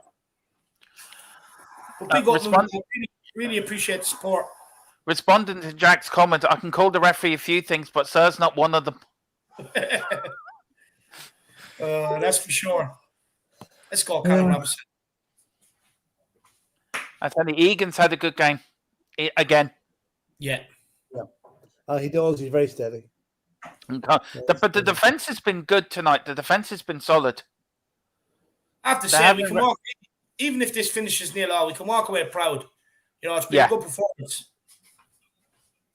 But big up, really appreciate the support. Responding to Jack's comment, I can call the referee a few things, but sir's not one of them. That's for sure. Let's go, Callum Robinson. I tell you, Egan's had a good game again. Yeah. He does. He's very steady. But the defense has been good tonight. The defense has been solid. I have to say, we can walk, even if this finishes 0-0, we can walk away proud. You know, it's been a good performance.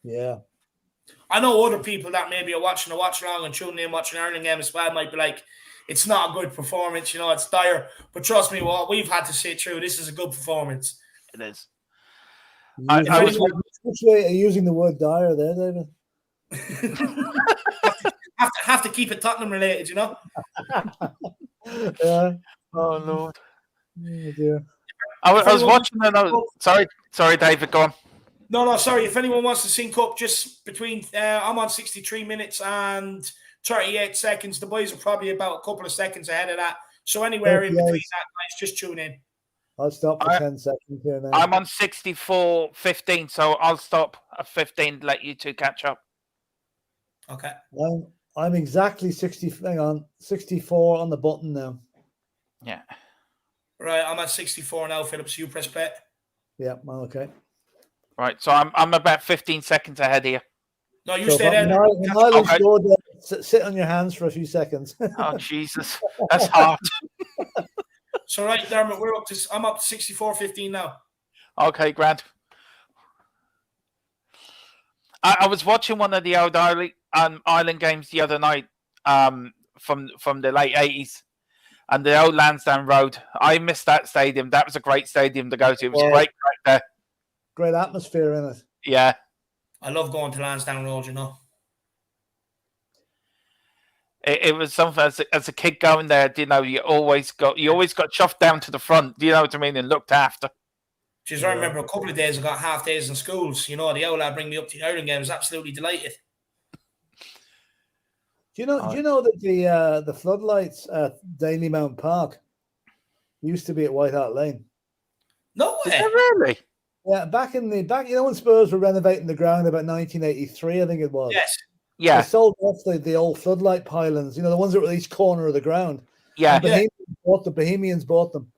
Yeah. I know other people that maybe are watching the watch-along and tuning in, watching Ireland game as well, might be like, it's not a good performance, you know, it's dire. But trust me, what we've had to sit through, this is a good performance. It is. Which way are you using the word dire there, David? have to keep it Tottenham related, you know? Yeah. Oh, Lord. Oh, dear. I was watching another... Sorry, David, go on. No, sorry. If anyone wants to sync up just between... I'm on 63 minutes and 38 seconds. The boys are probably about a couple of seconds ahead of that. So anywhere in between that, guys, just tune in. I'll stop for 10 seconds here now. I'm on 64:15, so I'll stop at 15 to let you two catch up. Okay. I'm exactly 64 on the button now. Yeah. Right, I'm at 64 now, Phillips. You press play. Yeah, okay. Right, so I'm about 15 seconds ahead here. No, you stay there. Sit on your hands for a few seconds. Oh, Jesus. That's hard. So, right, Dermot, I'm up to 64:15 now. Okay, Grant. I was watching one of the old Ireland games the other night from the late 80s and the old Lansdowne Road. I missed that stadium. That was a great stadium to go to. It was great there. Great atmosphere in it. Yeah. I love going to Lansdowne Road, you know. It was something as a kid going there, you know, you always got shoved down to the front, do you know what I mean, and looked after. Jeez, I remember a couple of days I got half days in schools. You know, the old lad bring me up to the Ireland game. I was absolutely delighted. Do you know that the floodlights at Dalymount Park used to be at White Hart Lane? No way. Is that really? Yeah, back you know when Spurs were renovating the ground about 1983, I think it was. Yes. Yeah. They sold off the old floodlight pylons, you know, the ones that were at each corner of the ground. Yeah. The Bohemians bought them.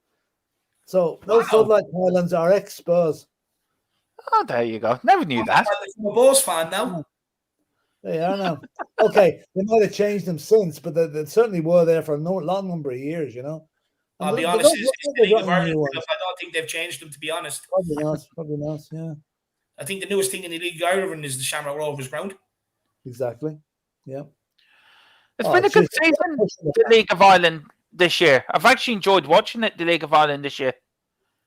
So those floodlight pylons are ex-Spurs. Oh, there you go. Never knew that. I'm a Bulls fan now. They are now. Okay, they might have changed them since, but they certainly were there for a long number of years, you know. And I'll be honest, I don't think they've changed them, to be honest. Probably not, yeah. I think the newest thing in the League of Ireland is the Shamrock Rovers ground. Exactly, yeah. It's been a good season, the League of Ireland this year. I've actually enjoyed watching it, the League of Ireland this year.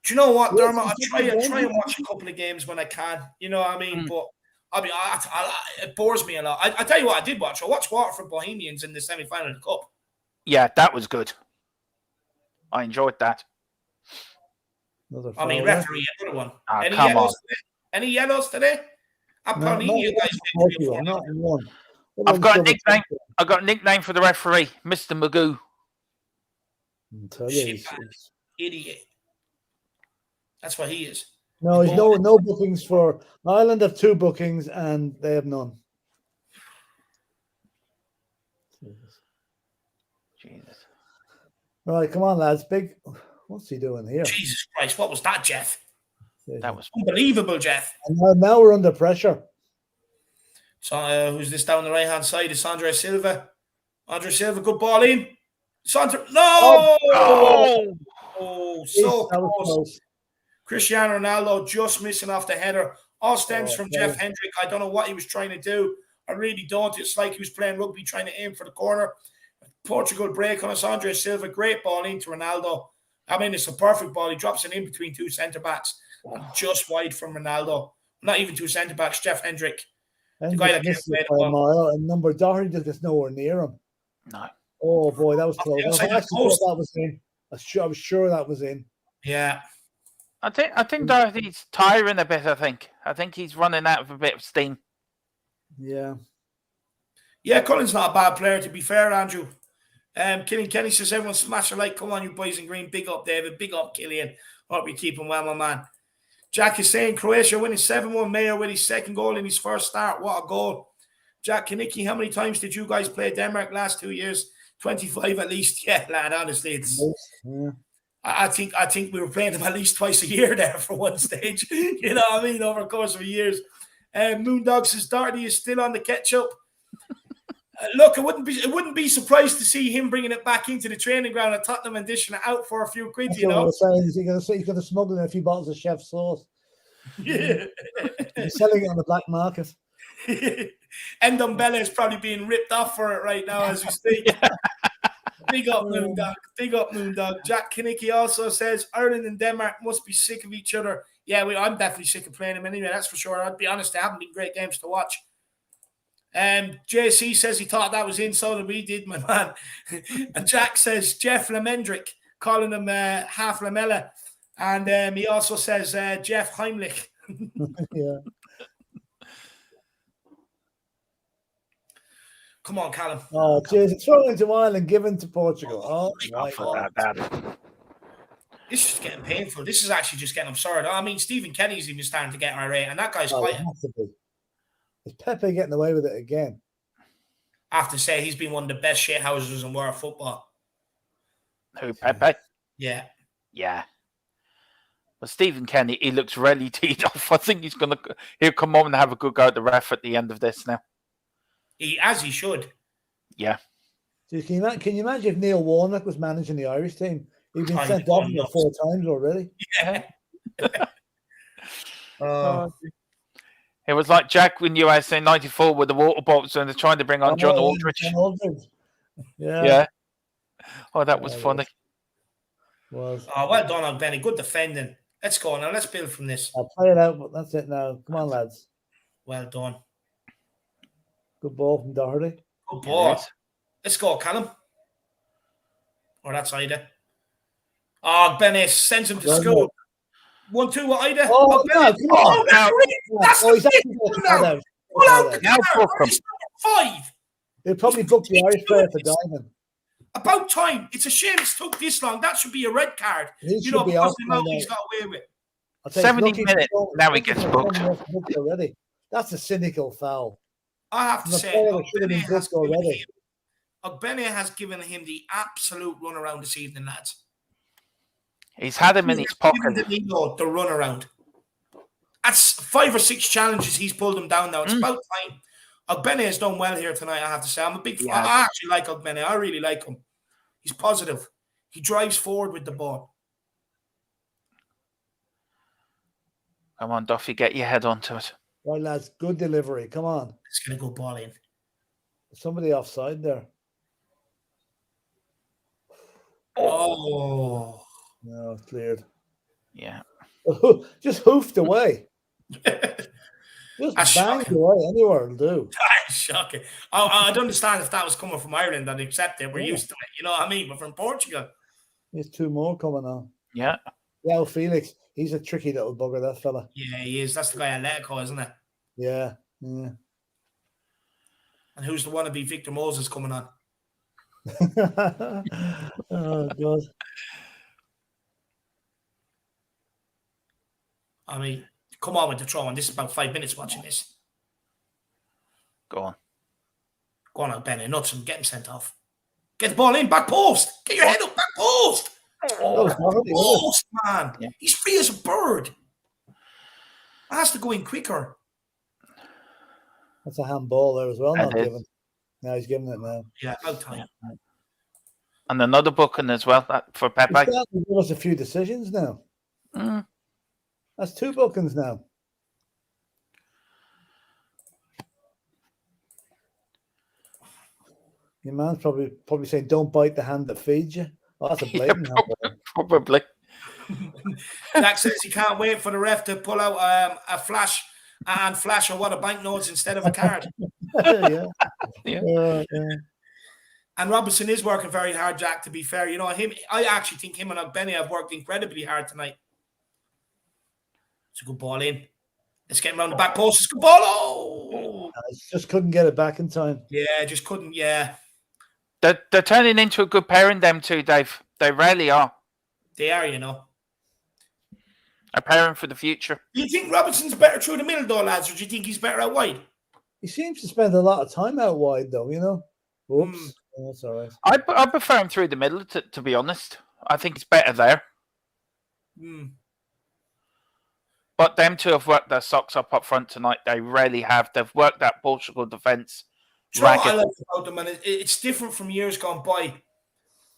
Do you know what, Dermot? I try and watch a couple of games when I can. You know what I mean? But it bores me a lot. I tell you what I did watch. I watched Waterford Bohemians in the semi-final of the Cup. Yeah, that was good. I enjoyed that. I mean, referee, another one. Any yellows today? I'm telling you guys. Not one. I've got a nickname. I've got a nickname for the referee, Mr. Magoo. Idiot. That's what he is. No, he's no bookings for Ireland. Have 2 bookings and they have none. Jesus. Right, come on, lads. What's he doing here? Jesus Christ, what was that, Jeff? That was unbelievable, Jeff. And now we're under pressure. So who's this down the right hand side? It's Andre Silva. Andre Silva, good ball in. Sandra, no! So close. Cristiano Ronaldo just missing off the header. All stems from Jeff Hendrick. I don't know what he was trying to do. I really don't. It's like he was playing rugby, trying to aim for the corner. Portugal break on us. Andre Silva, great ball into Ronaldo. I mean, it's a perfect ball. He drops it in between 2 centre-backs. Just wide from Ronaldo. Not even 2 centre-backs, Jeff Hendrick. The guy that can't play the ball. And number Doherty just gets nowhere near him. No. Oh, boy, that was close. I actually thought that was in. I was sure that was in. Yeah. I think Doherty's tiring a bit, I think. I think he's running out of a bit of steam. Yeah. Yeah, Cullen's not a bad player, to be fair, Andrew. Killian Kenny says, everyone smash a like. Come on, you boys in green. Big up, David. Big up, Killian. Hope you're keeping well, my man. Jack is saying Croatia winning 7-1. Mayer with his second goal in his first start. What a goal. Jack Kanicki, how many times did you guys play Denmark last 2 years? 25 at least. Yeah, lad, honestly. It's... Yeah. I think we were playing them at least twice a year there for one stage. You know what I mean? Over the course of years. Moondog says Doherty is still on the ketchup. Look, I wouldn't be surprised to see him bringing it back into the training ground at Tottenham and dishing it out for a few quid. That's, you know, he's going to smuggle in a few bottles of chef sauce. Yeah, he's selling it on the black market. Ndombele is probably being ripped off for it right now as we speak. Big up, Moondog. Big up, Moondog. Jack Kinnicky also says Ireland and Denmark must be sick of each other. Yeah, I'm definitely sick of playing them anyway. That's for sure. I'd be honest, they haven't been great games to watch. JC says he thought that was in, so did we did, my man. And Jack says Jeff Lemendrick, calling him half Lamella. And he also says Jeff Heimlich. Yeah. Come on, Callum. Oh, jeez. Thrown into Ireland, given to Portugal. Oh, my God. This is getting painful. This is actually just getting absurd. I mean, Stephen Kenny's even starting to get irate, and that guy's quiet. Is Pepe getting away with it again? I have to say, he's been one of the best shithouses in world football. Who, Pepe? Yeah. Yeah. But Stephen Kenny, he looks really teed off. I think he'll come on and have a good go at the ref at the end of this now. He should. Yeah. So can you imagine if Neil Warnock was managing the Irish team? He'd been sent off 4 times already. Yeah. It was like Jack when you in '94 with the water bottles and they're trying to bring on John Aldridge. Yeah. Oh, that was funny. Oh, well done, Benny. Good defending. Let's go now. Let's build from this. I'll play it out, but that's it now. Come on, lads. Well done. Good ball from Doherty. Good ball. Let's go, Callum. Or that's Ida. Oh, Benny sends him to school. 1-2 with Ida. Oh, no, come on. That's the now. Five. They probably booked the Irish player for diving. About time. It's a shame it's took this long. That should be a red card. You know, because the amount he's got away with. 70 minutes. Now he gets booked. Already. That's a cynical foul. I have to say, Ogbene has given him the absolute runaround this evening, lads. He's had him in his pocket. The runaround. That's 5 or 6 challenges he's pulled him down now. It's about time. Ogbene has done well here tonight, I have to say. I'm a big fan. I actually like Ogbene. I really like him. He's positive. He drives forward with the ball. Come on, Duffy, get your head onto it. Right, lads. Good delivery. Come on. It's going to go ball in. Somebody offside there. Oh. No, it's cleared. Yeah. Just hoofed away. Just banged away. Anywhere will do. That's shocking. I'd understand if that was coming from Ireland. I'd accept it. We're used to it. You know what I mean? But from Portugal. There's 2 more coming on. Yeah. Yeah, Felix. He's a tricky little bugger, that fella. Yeah, he is. That's the guy Atletico, isn't it? Yeah. Yeah. And who's the wannabe Victor Moses coming on? Oh, God. I mean, come on with the throw, and this is about 5 minutes watching this. Go on. Go on out, Benny. Nuts him. Get him sent off. Get the ball in. Back post. Get your head up. Back post. Oh, post, man. Yeah. He's free as a bird. It has to go in quicker. That's a handball there as well. Now he's giving it now. Yeah, about time. Yeah. And another booking as well for Pepe. He's starting to give us a few decisions now. That's 2 bookings now. Your man's probably saying, "Don't bite the hand that feeds you." Oh, that's a blatant hand. Probably. Jack says he can't wait for the ref to pull out a flash or what, a banknotes instead of a card. Yeah. And Robinson is working very hard, Jack, to be fair. You know, I actually think him and Ogbene have worked incredibly hard tonight. It's a good ball in. Let's get him around the back post. It's a good ball. Oh! Just couldn't get it back in time. Yeah, just couldn't. Yeah, They're turning into a good pairing, them two, Dave. They really are. they are, you know. A pairing for the future. Do you think Robertson's better through the middle, though, lads, or do you think he's better out wide? He seems to spend a lot of time out wide, though, you know? Whoops. Oh, that's all right. I prefer him through the middle, to be honest. I think it's better there. But them two have worked their socks up front tonight. They really have. They've worked that Portugal defence. Do you know what I like about them? And it's different from years gone by.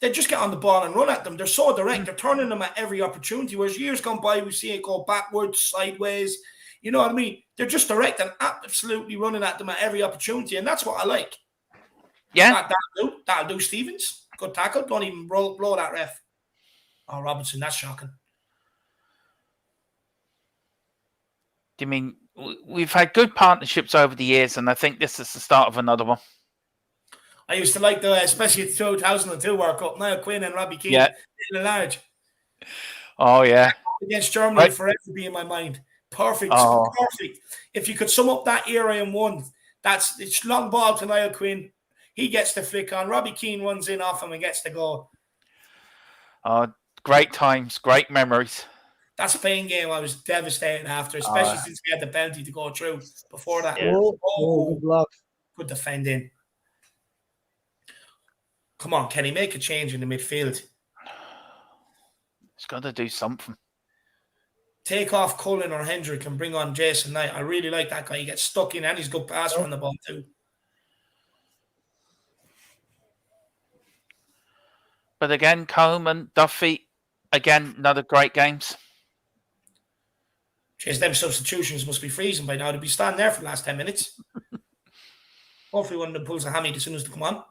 They just get on the ball and run at them. They're so direct. They're turning them at every opportunity. Whereas years gone by, we see it go backwards, sideways. You know what I mean? They're just direct and absolutely running at them at every opportunity. And that's what I like. Yeah. That'll do, Stevens. Good tackle. Don't even blow that ref. Oh, Robertson, that's shocking. Do you mean we've had good partnerships over the years, and I think this is the start of another one? I used to like especially the 2002 World Cup, Niall Quinn and Robbie Keane, little large. Oh, yeah. Against Germany will forever be in my mind. Perfect. Oh. Perfect. If you could sum up that era in one, it's long ball to Niall Quinn. He gets the flick on. Robbie Keane runs in off him and gets the goal. Oh, great times, great memories. That Spain game I was devastated after, especially since we had the penalty to go through before that. Yeah. Good block. Good defending. Come on, Kenny, make a change in the midfield. He's got to do something. Take off Cullen or Hendrick and bring on Jason Knight. I really like that guy. He gets stuck in and he's a good passer on the ball too. But again, Coleman, Duffy, again, another great games. Jeez, them substitutions must be freezing by now. They'll be standing there for the last 10 minutes. Hopefully one of them pulls a hammy as soon as they come on.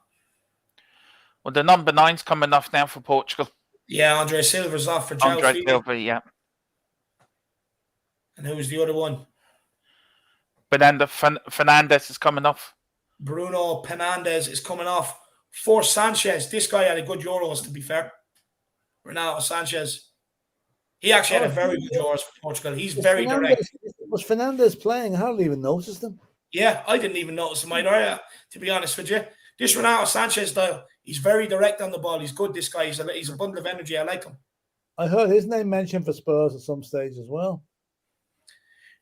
Well, the number 9's coming off now for Portugal. Yeah, Andre Silva's off for João Andre Silva, yeah. And who's the other one? Fernandes is coming off. Bruno Fernandes is coming off for Sanchez. This guy had a good Euros, to be fair. Renato Sanchez. He actually had a very good Euros for Portugal. He's very direct. Was Fernandes playing? I hardly even noticed him. Yeah, I didn't even notice him either, to be honest with you. This Renato Sanchez style, he's very direct on the ball. He's good, this guy. He's a bundle of energy. I like him. I heard his name mentioned for Spurs at some stage as well.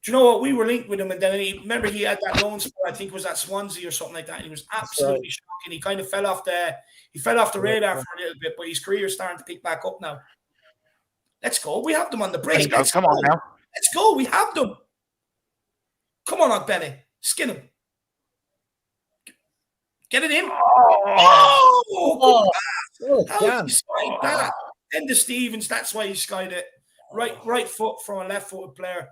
Do you know what? We were linked with him, and then remember he had that loan spell, I think it was at Swansea or something like that. And he was absolutely shocking. He kind of fell off the radar for a little bit, but his career is starting to pick back up now. Let's go. We have them on the break. Let's go. Come on now. Let's go. We have them. Come on, Benny. Skin him. Get it in. Oh, how did he slide that? End of Stevens. That's why he skied it. Right foot from a left-footed player.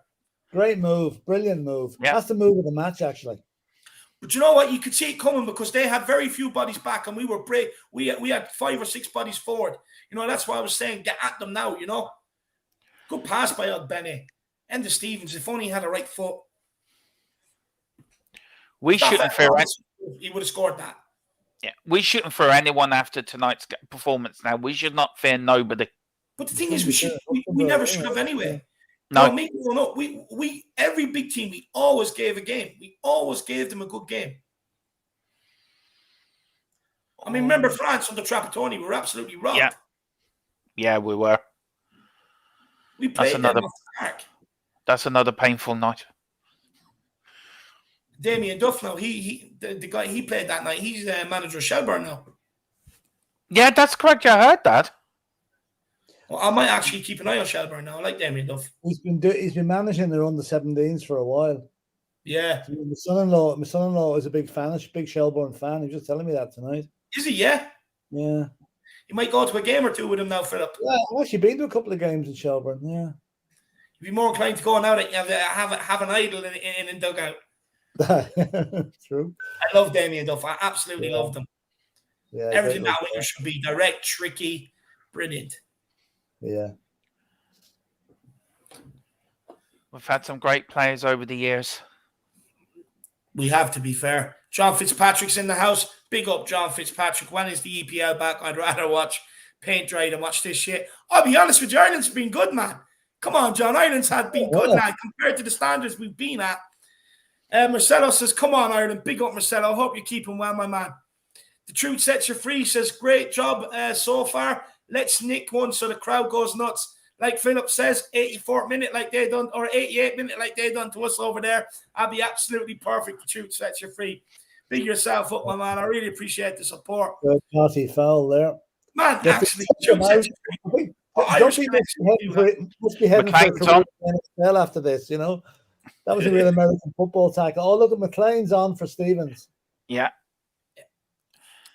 Great move. Brilliant move. Yeah. That's the move of the match, actually. But you know what? You could see it coming because they had very few bodies back and we were brave. We had 5 or 6 bodies forward. You know, that's why I was saying get at them now, you know. Good pass by Benny. End of Stevens. If only he had a right foot. We shouldn't fear he would have scored that. Yeah, we shouldn't fear anyone after tonight's performance now. We should not fear nobody. But the thing is, we never should have anyway. No. We every big team, we always gave a game. We always gave them a good game. I mean, remember France under Trapattoni, we were absolutely robbed. Yeah, we were. We played them off the park. That's another painful night. Damien Duff now, the guy he played that night, he's the manager of Shelburne now. Yeah, that's correct. I heard that. Well, I might actually keep an eye on Shelburne now. I like Damien Duff. He's been managing their under-17s for a while. Yeah. My son-in-law is a big Shelburne fan. He was just telling me that tonight. Is he? Yeah. Yeah. You might go to a game or two with him now, Philip. Yeah, I've actually been to a couple of games in Shelburne. Yeah. You'd be more inclined to go now that you have an idol in dugout. True. I love Damien Duff. I absolutely love them. Yeah, everything that winger should be direct, tricky, brilliant. Yeah. We've had some great players over the years. We have, to be fair. John Fitzpatrick's in the house. Big up, John Fitzpatrick. When is the EPL back? I'd rather watch paint dry than watch this shit. I'll be honest with you, Ireland's been good, man. Come on, John. Ireland's been good now compared to the standards we've been at. Marcelo says, come on, Ireland. Big up, Marcelo. Hope you're keeping well, my man. The Truth Sets You Free says, great job so far. Let's nick one so the crowd goes nuts. Like Philip says, 84th minute like they done, or 88th minute like they done to us over there. I'll be absolutely perfect. The Truth Sets You Free. Big yourself up, my man. I really appreciate the support. Good party foul there. Man, actually, Truth Sets You Free. Don't be must be heading for a career in NFL after this, you know. That was a real American football tackle. Oh, look at McLean's on for Stevens. Yeah.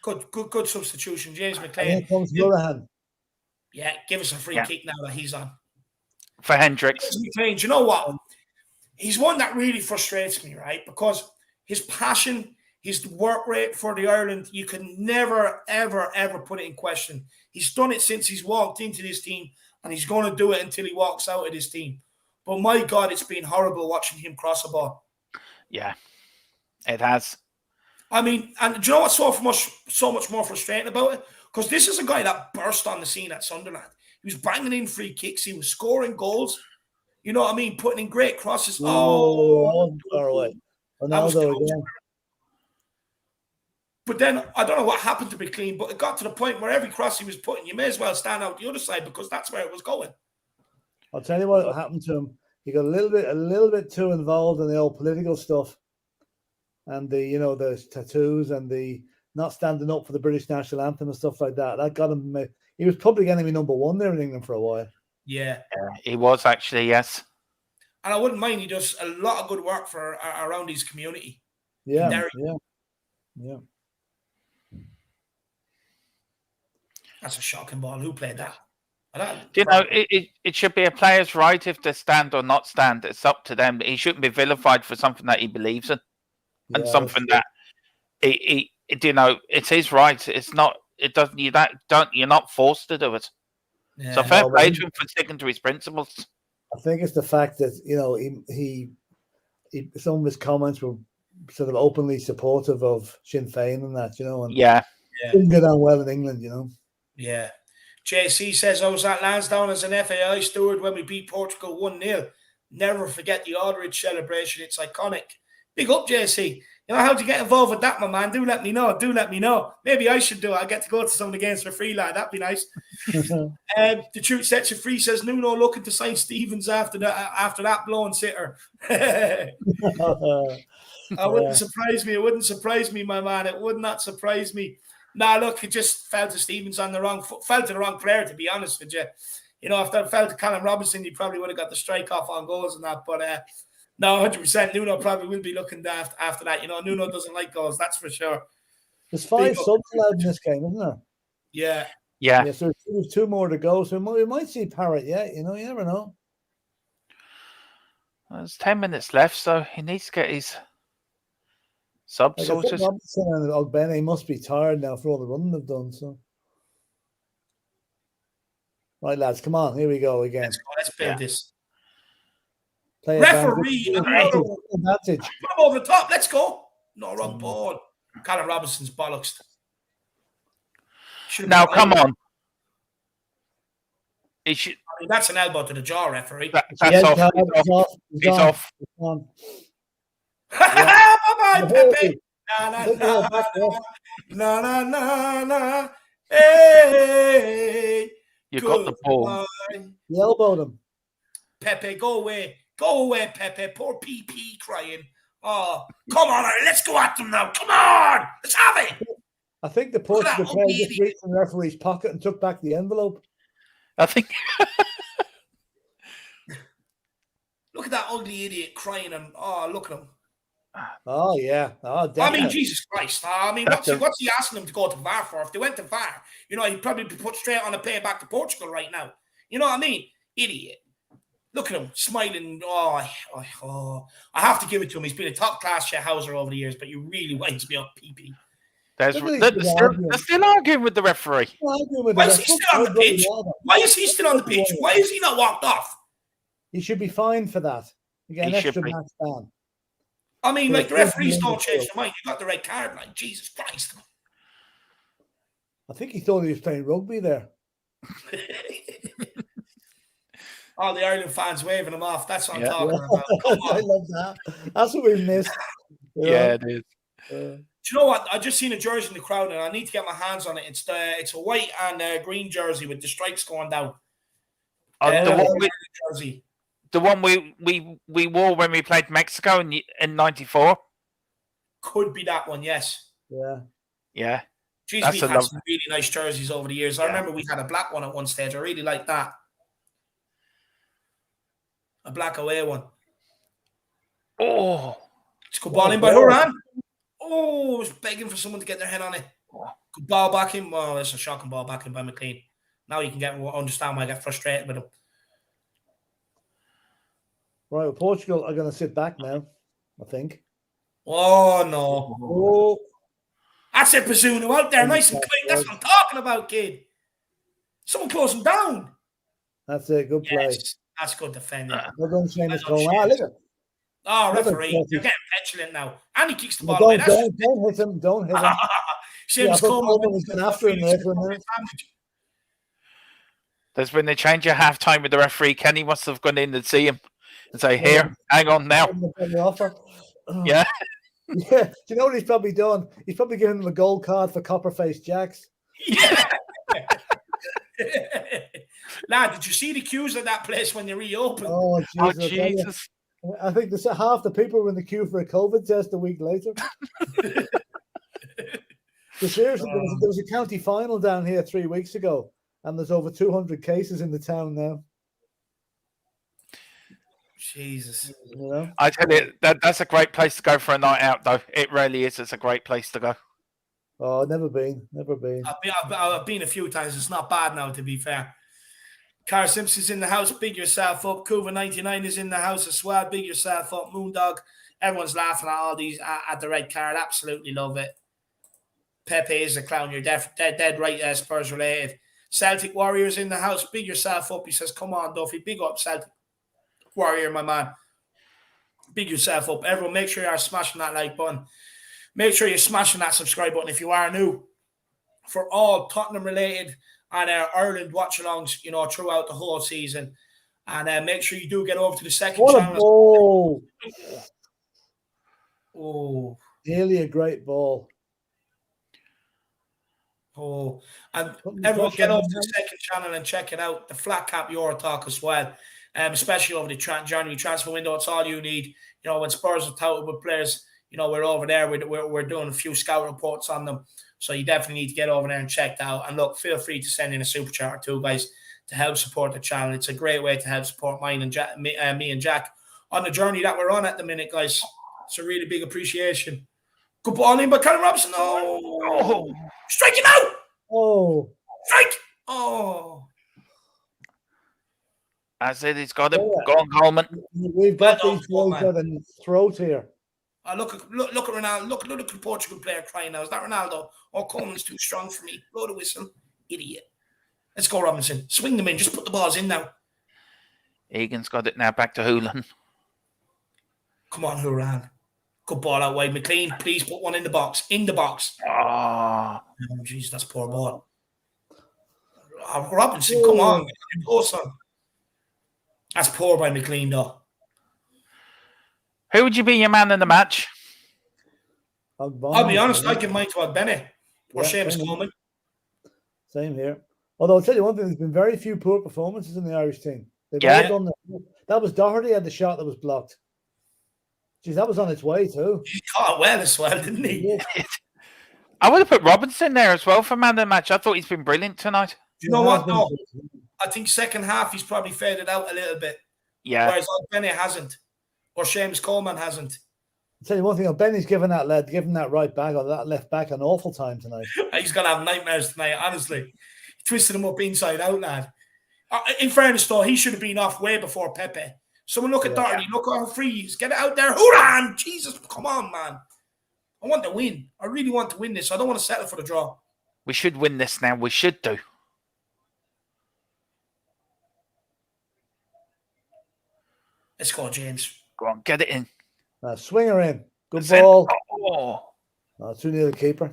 Good substitution. James McLean. And here comes Murahan. Yeah, give us a free kick now that he's on. For Hendricks. James McLean, do you know what? He's one that really frustrates me, right? Because his passion, his work rate for the Ireland, you can never, ever, ever put it in question. He's done it since he's walked into this team, and he's going to do it until he walks out of this team. But my God, it's been horrible watching him cross a ball. Yeah, it has. I mean, and do you know what's so much more frustrating about it? Because this is a guy that burst on the scene at Sunderland. He was banging in free kicks. He was scoring goals. You know what I mean? Putting in great crosses. Far away. Ronaldo again. But then, I don't know what happened to McLean, but it got to the point where every cross he was putting, you may as well stand out the other side because that's where it was going. I'll tell you what happened to him. He got a little bit too involved in the old political stuff. And the tattoos and the not standing up for the British national anthem and stuff like that. That got him. He was public enemy number one there in England for a while. Yeah, he was actually, yes. And I wouldn't mind. He does a lot of good work for around his community. Yeah. That's a shocking ball. Who played that? Do you know, it should be a player's right if they stand or not stand. It's up to them. He shouldn't be vilified for something that he believes in. And something that it's his right. It's not. It doesn't. You're not forced to do it. Yeah. So fair play to him for sticking to his principles. I think it's the fact that he some of his comments were sort of openly supportive of Sinn Féin and that, and didn't get on well in England, Yeah. JC says, I was at Lansdowne as an FAI steward when we beat Portugal 1-0. Never forget the Aldridge celebration. It's iconic. Big up, JC. How'd you get involved with that, my man? Do let me know. Maybe I should do it. I get to go to some of the games for free, lad. That'd be nice. The Truth Sets You Free says, Nuno looking to sign Stevens after that blown sitter. It wouldn't surprise me. It wouldn't surprise me, my man. It would not surprise me. Nah, look, it just fell to Stevens on the wrong foot. Fell to the wrong player, to be honest with you. If that fell to Callum Robinson, he probably would have got the strike off on goals and that. But no, 100%. Nuno probably will be looking after that. Nuno doesn't like goals, that's for sure. There's 5 subs allowed in this game, isn't there? Yeah. So there's 2 more to go. So we might see Parrott yet. You never know. There's 10 minutes left, so he needs to get his sub sorted. Robinson and Ogbene must be tired now for all the running they've done. So, right, lads, come on. Here we go again. Let's build this. Play referee, advantage. Put him over the top. Let's go. No, wrong ball. Callum Robinson's bollocks. Now, come on. That's an elbow to the jaw, referee. That's off. He's off. Bye-bye, Pepe. Na. Hey. You got the ball. You elbowed him. Pepe, go away. Go away, Pepe. Poor PP crying. Oh, come on. Let's go at them now. Come on. Let's have it. I think the Portugal player just reached in the referee's pocket and took back the envelope. I think. Look at that ugly idiot crying and look at him. Oh yeah. Oh, definitely. I mean, Jesus Christ. What's he asking them to go to VAR for? If they went to VAR, he'd probably be put straight on a plane back to Portugal right now. You know what I mean? Idiot. Look at him smiling. I have to give it to him. He's been a top class shithouser over the years, but you really winds me up, PP. They're still arguing with the referee. Why is he still on the pitch? Why is he still on the pitch? Why is he not walked off? He should be fined for that. You get an extra match ban. I mean, the referees don't change their mind. You got the red card, Jesus Christ. I think he thought he was playing rugby there. All the Ireland fans waving them off. That's what I'm talking about. Come I on. love that. That's what we missed. Yeah, it is. Do you know what? I just seen a jersey in the crowd, and I need to get my hands on it. It's a white and green jersey with the stripes going down. Jersey. The one we wore when we played Mexico in '94. Could be that one, yes. Yeah. Jeez, we've had some really nice jerseys over the years. I remember we had a black one at one stage. I really like that. A black away one. Oh. It's good ball in by Horan. Oh, I was begging for someone to get their head on it. Good ball back in. Oh, it's a shocking ball back in by McLean. Now you can understand why I get frustrated with him. Right, well, Portugal are going to sit back now, I think. Oh, no. Oh. That's it, Bazunu out there, nice and quick. That's what I'm talking about, kid. Someone close him down. That's it. Good play. That's good defending. Well done, Seamus Coleman. Look at Oh, referee, you're getting petulant now. And he kicks the ball away. Don't hit him. Don't hit him. Seamus Coleman was going after him there for a minute. There's been a change at halftime with the referee. Kenny must have gone in and see him and say, "Here, hang on now." Yeah. Yeah. Do you know what he's probably done? He's probably given him a gold card for Copperface Jacks. Yeah. Lad, did you see the queues at that place when they reopened? Oh, Jesus. I think half the people were in the queue for a COVID test a week later. Seriously, there was a county final down here 3 weeks ago, and there's over 200 cases in the town now. Jesus. You know? I tell you, that's a great place to go for a night out, though. It really is. It's a great place to go. Oh, never been. I've been a few times. It's not bad now, to be fair. Cara Simpson's in the house. Big yourself up. Cuva99 is in the house as well. Big yourself up. Moondog. Everyone's laughing at all these at the red card. Absolutely love it. Pepe is a clown. You're dead right. Spurs related. Celtic Warriors in the house. Big yourself up. He says, "Come on, Duffy. Big up, Celtic Warrior, my man. Big yourself up. Everyone, make sure you are smashing that like button. Make sure you're smashing that subscribe button if you are new. For all Tottenham related and Ireland watch-alongs, throughout the whole season. And make sure you do get over to the second channel. Oh. Nearly a great ball. Oh. And everyone get over to the second channel and check it out. The flatcapeurotalk as well. Especially over the January transfer window. It's all you need. When Spurs are touted with players, we're over there. We're doing a few scout reports on them. So you definitely need to get over there and check that out. And look, feel free to send in a super chat or two, guys, to help support the channel. It's a great way to help support mine and me and Jack on the journey that we're on at the minute, guys. It's a really big appreciation. Good ball in by Callum Robson. Oh. Striking out. Oh. Strike. Oh. I said he's got him. Go on, Coleman. We've got these boys by the throat here. Look at Ronaldo. Look at the Portugal player crying now. Is that Ronaldo? Oh, Coleman's too strong for me. Blow the whistle. Idiot. Let's go, Robinson. Swing them in. Just put the balls in now. Egan's got it now. Back to Hoolan. Come on, Horan. Good ball out wide. McLean, please put one in the box. In the box. Oh, jeez, that's poor ball. Robinson, come on. That's poor by McLean, though. Who would you be your man in the match? I'll be honest, I give mine to Albene or Seamus Coleman. Same here. Although I'll tell you one thing, there's been very few poor performances in the Irish team. They've all done that. That was Doherty had the shot that was blocked. Jeez, that was on its way too. He caught well as well, didn't he? Yeah. I would have put Robinson there as well for man of the match. I thought he's been brilliant tonight. You know what, though? I think second half he's probably faded out a little bit. Yeah. Whereas Albene hasn't. Or Seamus Coleman hasn't. I'll tell you one thing, Benny's given that right back or that left back an awful time tonight. He's going to have nightmares tonight, honestly. He twisted him up inside out, lad. In fairness, though, he should have been off way before Pepe. Someone look at Doherty. Look at how free he is. Get it out there. Hoorah! Jesus, come on, man. I want to win. I really want to win this. I don't want to settle for the draw. We should win this now. We should do. Let's go, James. Go on, get it in. Swing her in. Good ball. Oh. Too near the keeper.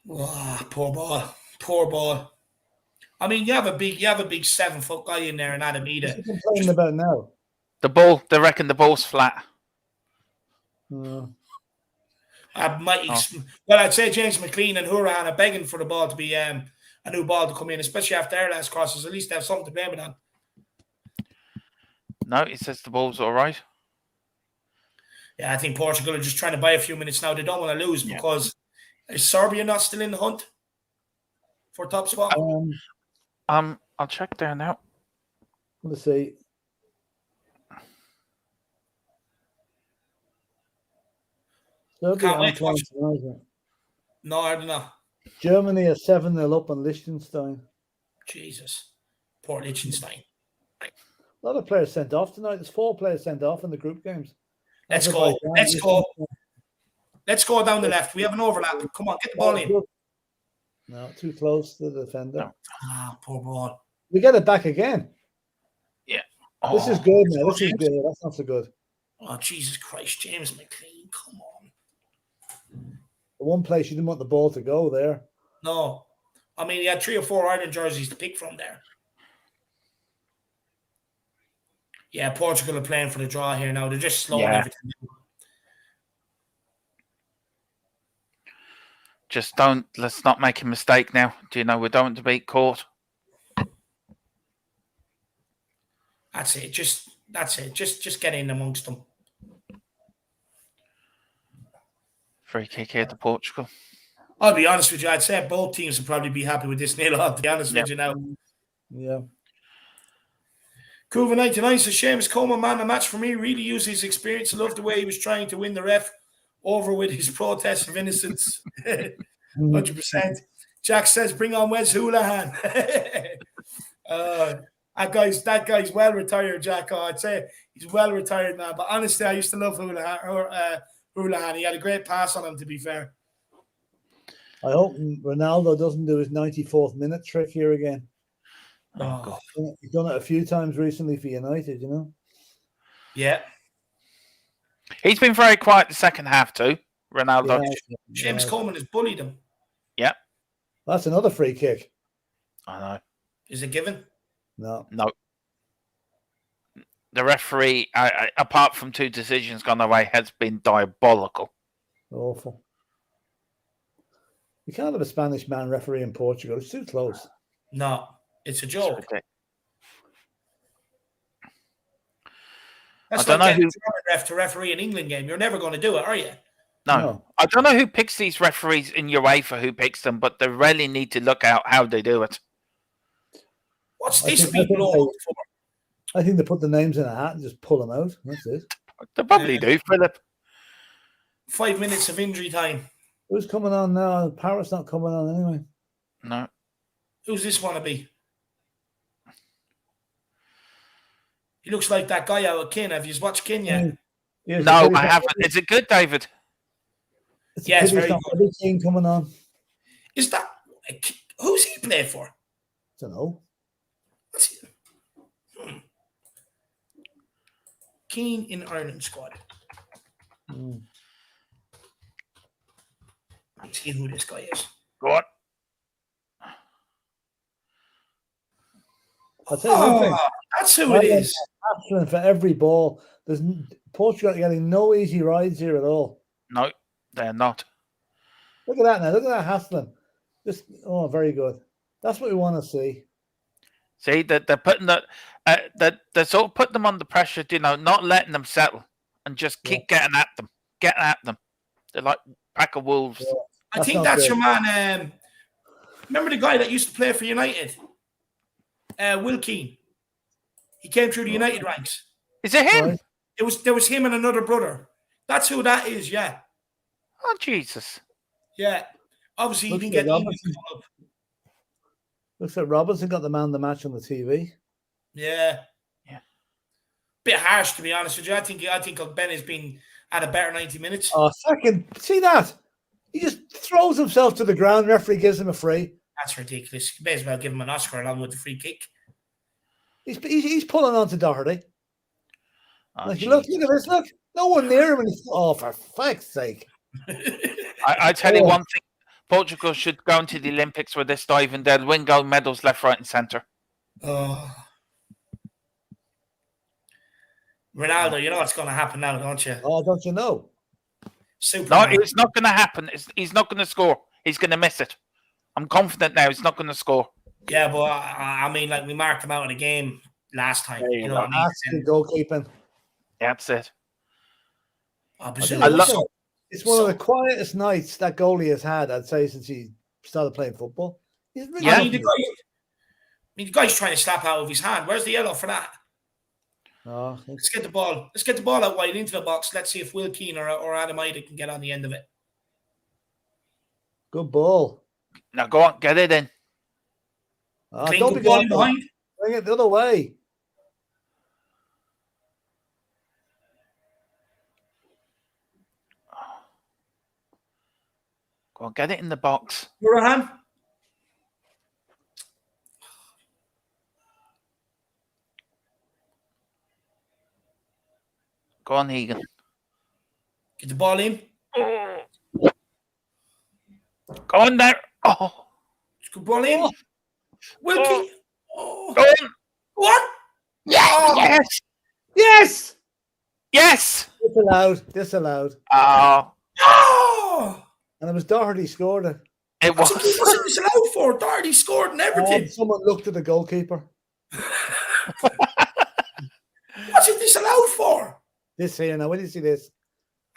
Oh, poor ball. Poor ball. I mean, you have a big 7-foot guy in there and Adam What's Ida. he complaining about now? The ball, they reckon the ball's flat. Well, I'd say James McLean and Hourahan are begging for the ball to be a new ball to come in, especially after their last crosses. At least they have something to blame it on. No, he says the ball's all right. Yeah, I think Portugal are just trying to buy a few minutes now. They don't want to lose because is Serbia not still in the hunt for top spot? I'll check there now. Let's see. Can't wait to watch. No, I don't know. Germany are 7-0 up on Liechtenstein. Jesus. Poor Liechtenstein. A lot of players sent off tonight. There's 4 players sent off in the group games. Let's go. Let's go down the left. We have an overlap. Come on, get the ball in. No, too close to the defender. No. Poor ball. We get it back again. Yeah. This is good now. This is good. That's not so good. Oh, Jesus Christ. James McLean. Come on. The one place you didn't want the ball to go there. No. I mean, he had 3 or 4 Ireland jerseys to pick from there. Yeah, Portugal are playing for the draw here now. They're just slowing everything down. Let's not make a mistake now. Do you know we don't want to beat court? That's it. Just get in amongst them. Free kick here to Portugal. I'll be honest with you. I'd say both teams would probably be happy with this nil. I'll be honest with you now. Yeah. Cuva99 says, Seamus Coleman, man, the match for me, really used his experience. I love the way he was trying to win the ref over with his protest of innocence. 100%. Jack says, bring on Wes Houlihan. That guy's well retired, Jack. I'd say he's well retired now. But honestly, I used to love Houlihan. He had a great pass on him, to be fair. I hope Ronaldo doesn't do his 94th minute trick here again. Oh, He's done it a few times recently for United, you know? Yeah. He's been very quiet the second half too, Ronaldo. Yeah. James Coleman has bullied him. Yeah. That's another free kick. I know. Is it given? No. The referee, apart from 2 decisions gone away, has been diabolical. Awful. You can't have a Spanish man referee in Portugal. It's too close. No, it's a joke. That's like getting a ref to referee an England game. You're never going to do it, are you? No. I don't know who picks these referees in UEFA, who picks them, but they really need to look out how they do it. What's this people for? I think they put the names in a hat and just pull them out. That's it. They probably do, Philip. 5 minutes of injury time. Who's coming on now? Parrot's not coming on anyway. No. Who's this want to be? He looks like that guy out of Kin. Have you watched Kin yet? Yeah, no, I haven't. Is it good, David? Yes, very good. Big team coming on. Is that who's he play for? I don't know. Keane in Ireland squad. Let's see who this guy is. Go on. I'll tell you one thing. That's who it is. Hassling for every ball. There's Portugal getting no easy rides here at all. No, they're not. Look at that now. Look at that hassling. Very good. That's what we want to see. See that they're putting they're sort of putting them under pressure, not letting them settle and just keep getting at them. They're like a pack of wolves. Yeah. I think that's your man. Remember the guy that used to play for United? Will Keane. He came through the United ranks. Is it him? Right. There was him and another brother. That's who that is, yeah. Oh, Jesus. Yeah. Obviously, he didn't get the English club. Looks like Robinson got the man of the match on the TV. Yeah. Bit harsh, to be honest with you. I think Ben has been at a better 90 minutes. Oh, second. See that? He just throws himself to the ground. Referee gives him a free. That's ridiculous. You may as well give him an Oscar along with the free kick. He's pulling on to Doherty. Oh, look at this. Look. No one near him. And for fuck's sake. I tell you one thing. Portugal should go into the Olympics with this dive and they'll win gold medals left, right, and centre. Oh. Ronaldo, you know what's going to happen now, don't you? Oh, don't you know? Superman. No, it's not going to happen. He's not going to score. He's going to miss it. I'm confident now he's not going to score. Yeah, but I mean, like, we marked him out in the game last time. You know what I mean? That's the goalkeeping. That's it. It's one of the quietest nights that goalie has had, I'd say, since he started playing football. I mean, the guy's trying to slap out of his hand. Where's the yellow for that? Oh, let's get the ball. Let's get the ball out wide into the box. Let's see if Will Keane or Adam Ida can get on the end of it. Good ball. Now go on, get it in. Don't be going behind. Bring it the other way. Go on, get it in the box. Murahan. Go on, Egan. Get the ball in. Go on there. Oh. Good ball in. Wilkie. Oh. Go on. What? Yes. Oh. Yes. Yes. Yes. Disallowed. Oh. Oh. And it was Doherty scored it. It was. What's it disallowed for? Doherty scored and everything. Someone looked at the goalkeeper. What's it disallowed for? This here now. When do you see this?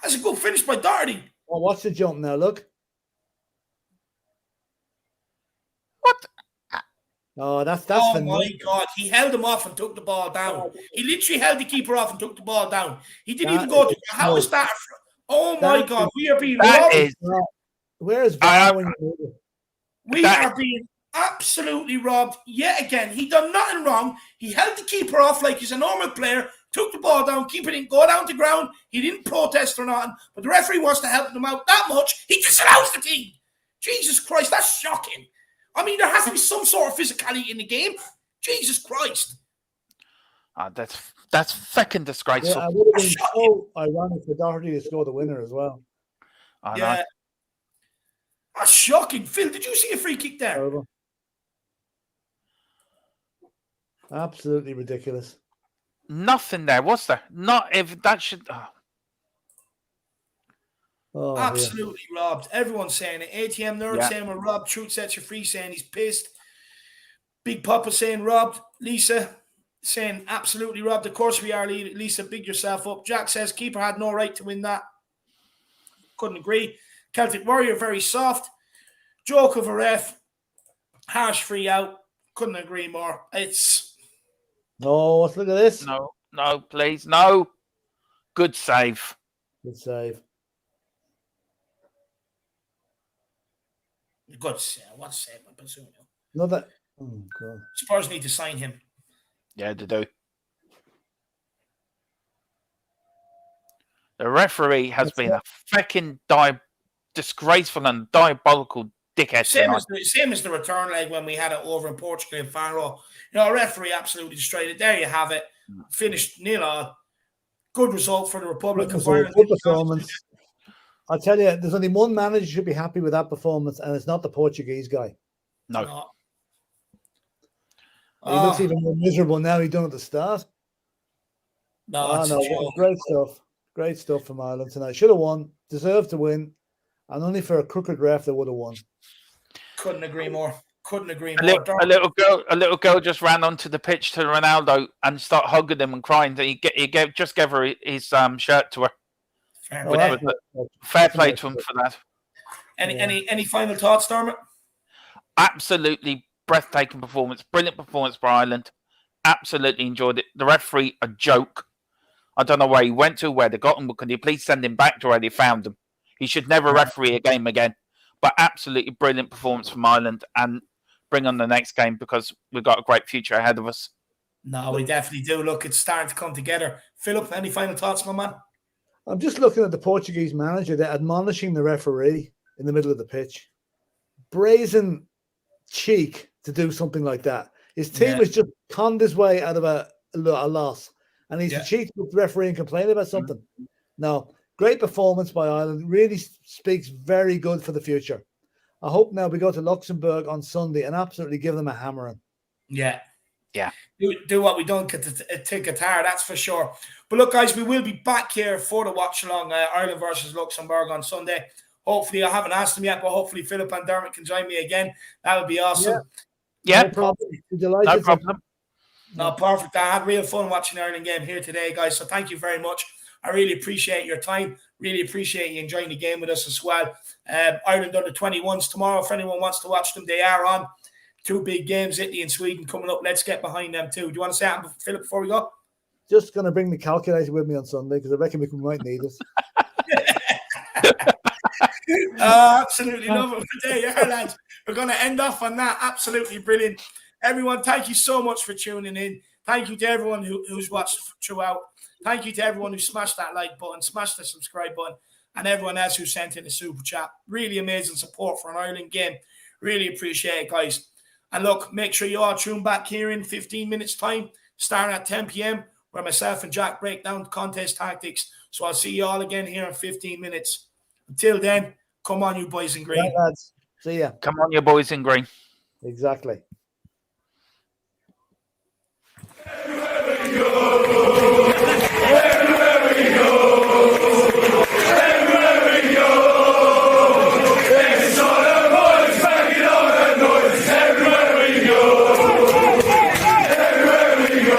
That's a good finish by Doherty. Oh, watch the jump now. Look. What? Oh, that's oh my God. He held him off and took the ball down. He literally held the keeper off and took the ball down. He didn't even go to. How is that? Oh my God. We are being robbed. Where is VAR? We are being absolutely robbed yet again. He done nothing wrong. He held the keeper off like he's a normal player, took the ball down, keep it in, go down to ground. He didn't protest or nothing, but the referee wants to help him out that much. He disallows the team. Jesus Christ, that's shocking. I mean, there has to be some sort of physicality in the game. Jesus Christ. That's fucking disgraceful. Yeah, it would have been so ironic for Doherty to score the winner as well. Yeah. That's shocking. Phil, did you see a free kick there? Terrible. Absolutely ridiculous. Nothing there, was there? Not if that should. Oh, absolutely robbed. Everyone's saying it. ATM Nerd saying we're robbed. Truth Sets You Free saying he's pissed. Big Papa saying robbed. Lisa saying absolutely robbed. Of course we are, Lisa. Big yourself up. Jack says keeper had no right to win that. Couldn't agree. Celtic Warrior very soft. Joke of a ref. Harsh free out. Couldn't agree more. It's. No, let's look at this. No, please. No. Good save. Good save. Good save. What save? No, that. Oh, God. Spurs need to sign him. Yeah, they do. The referee has been a fucking disgraceful and diabolical dickhead. Same as the return leg when we had it over in Portugal and Faro. You know, a referee absolutely destroyed it. There you have it. Finished 0-0. Good result for the Republic of Ireland. Good performance. I tell you, there's only one manager who should be happy with that performance, and it's not the Portuguese guy. No. He looks even more miserable now. He done at the start. Great stuff. Great stuff from Ireland tonight. Should have won. Deserved to win. And only for a crooked ref they would have won. Couldn't agree more. A little girl just ran onto the pitch to Ronaldo and started hugging him and crying. He just gave her his shirt to her. Fair play to him for that. Any final thoughts, Dermot? Absolutely breathtaking performance. Brilliant performance for Ireland. Absolutely enjoyed it. The referee, a joke. I don't know where he went to, where they got him, but can you please send him back to where they found him? He should never referee a game again. But absolutely brilliant performance from Ireland, and bring on the next game because we've got a great future ahead of us. No, we definitely do. Look, it's starting to come together. Philip, any final thoughts, my man? I'm just looking at the Portuguese manager. They're admonishing the referee in the middle of the pitch. Brazen cheek to do something like that. His team has just conned his way out of a loss. And he's the cheek to the referee and complain about something. No, great performance by Ireland. Really speaks very good for the future. I hope now we go to Luxembourg on Sunday and absolutely give them a hammering. Yeah. Yeah. Do what we don't get to Qatar, that's for sure. But look, guys, we will be back here for the watch along Ireland versus Luxembourg on Sunday. Hopefully, I haven't asked them yet, but hopefully Philip and Dermot can join me again. That would be awesome. Yeah. No problem. No problem. No, perfect. I had real fun watching the Ireland game here today, guys. So thank you very much. I really appreciate your time. Really appreciate you enjoying the game with us as well. Ireland under 21s tomorrow. If anyone wants to watch them, they are on. 2 big games, Italy and Sweden coming up. Let's get behind them too. Do you want to say something, Philip, before we go? Just going to bring the calculator with me on Sunday because I reckon we might need it. Absolutely love it. There you are, lads. We're going to end off on that. Absolutely brilliant. Everyone, thank you so much for tuning in. Thank you to everyone who's watched throughout. Thank you to everyone who smashed that like button, smashed the subscribe button, and everyone else who sent in a super chat. Really amazing support for an Ireland game. Really appreciate it, guys. And look, make sure you all tune back here in 15 minutes' time, starting at 10 p.m., where myself and Jack break down contest tactics. So I'll see you all again here in 15 minutes. Until then, come on, you boys in green. Right, lads. See ya. Come on, you boys in green. Exactly.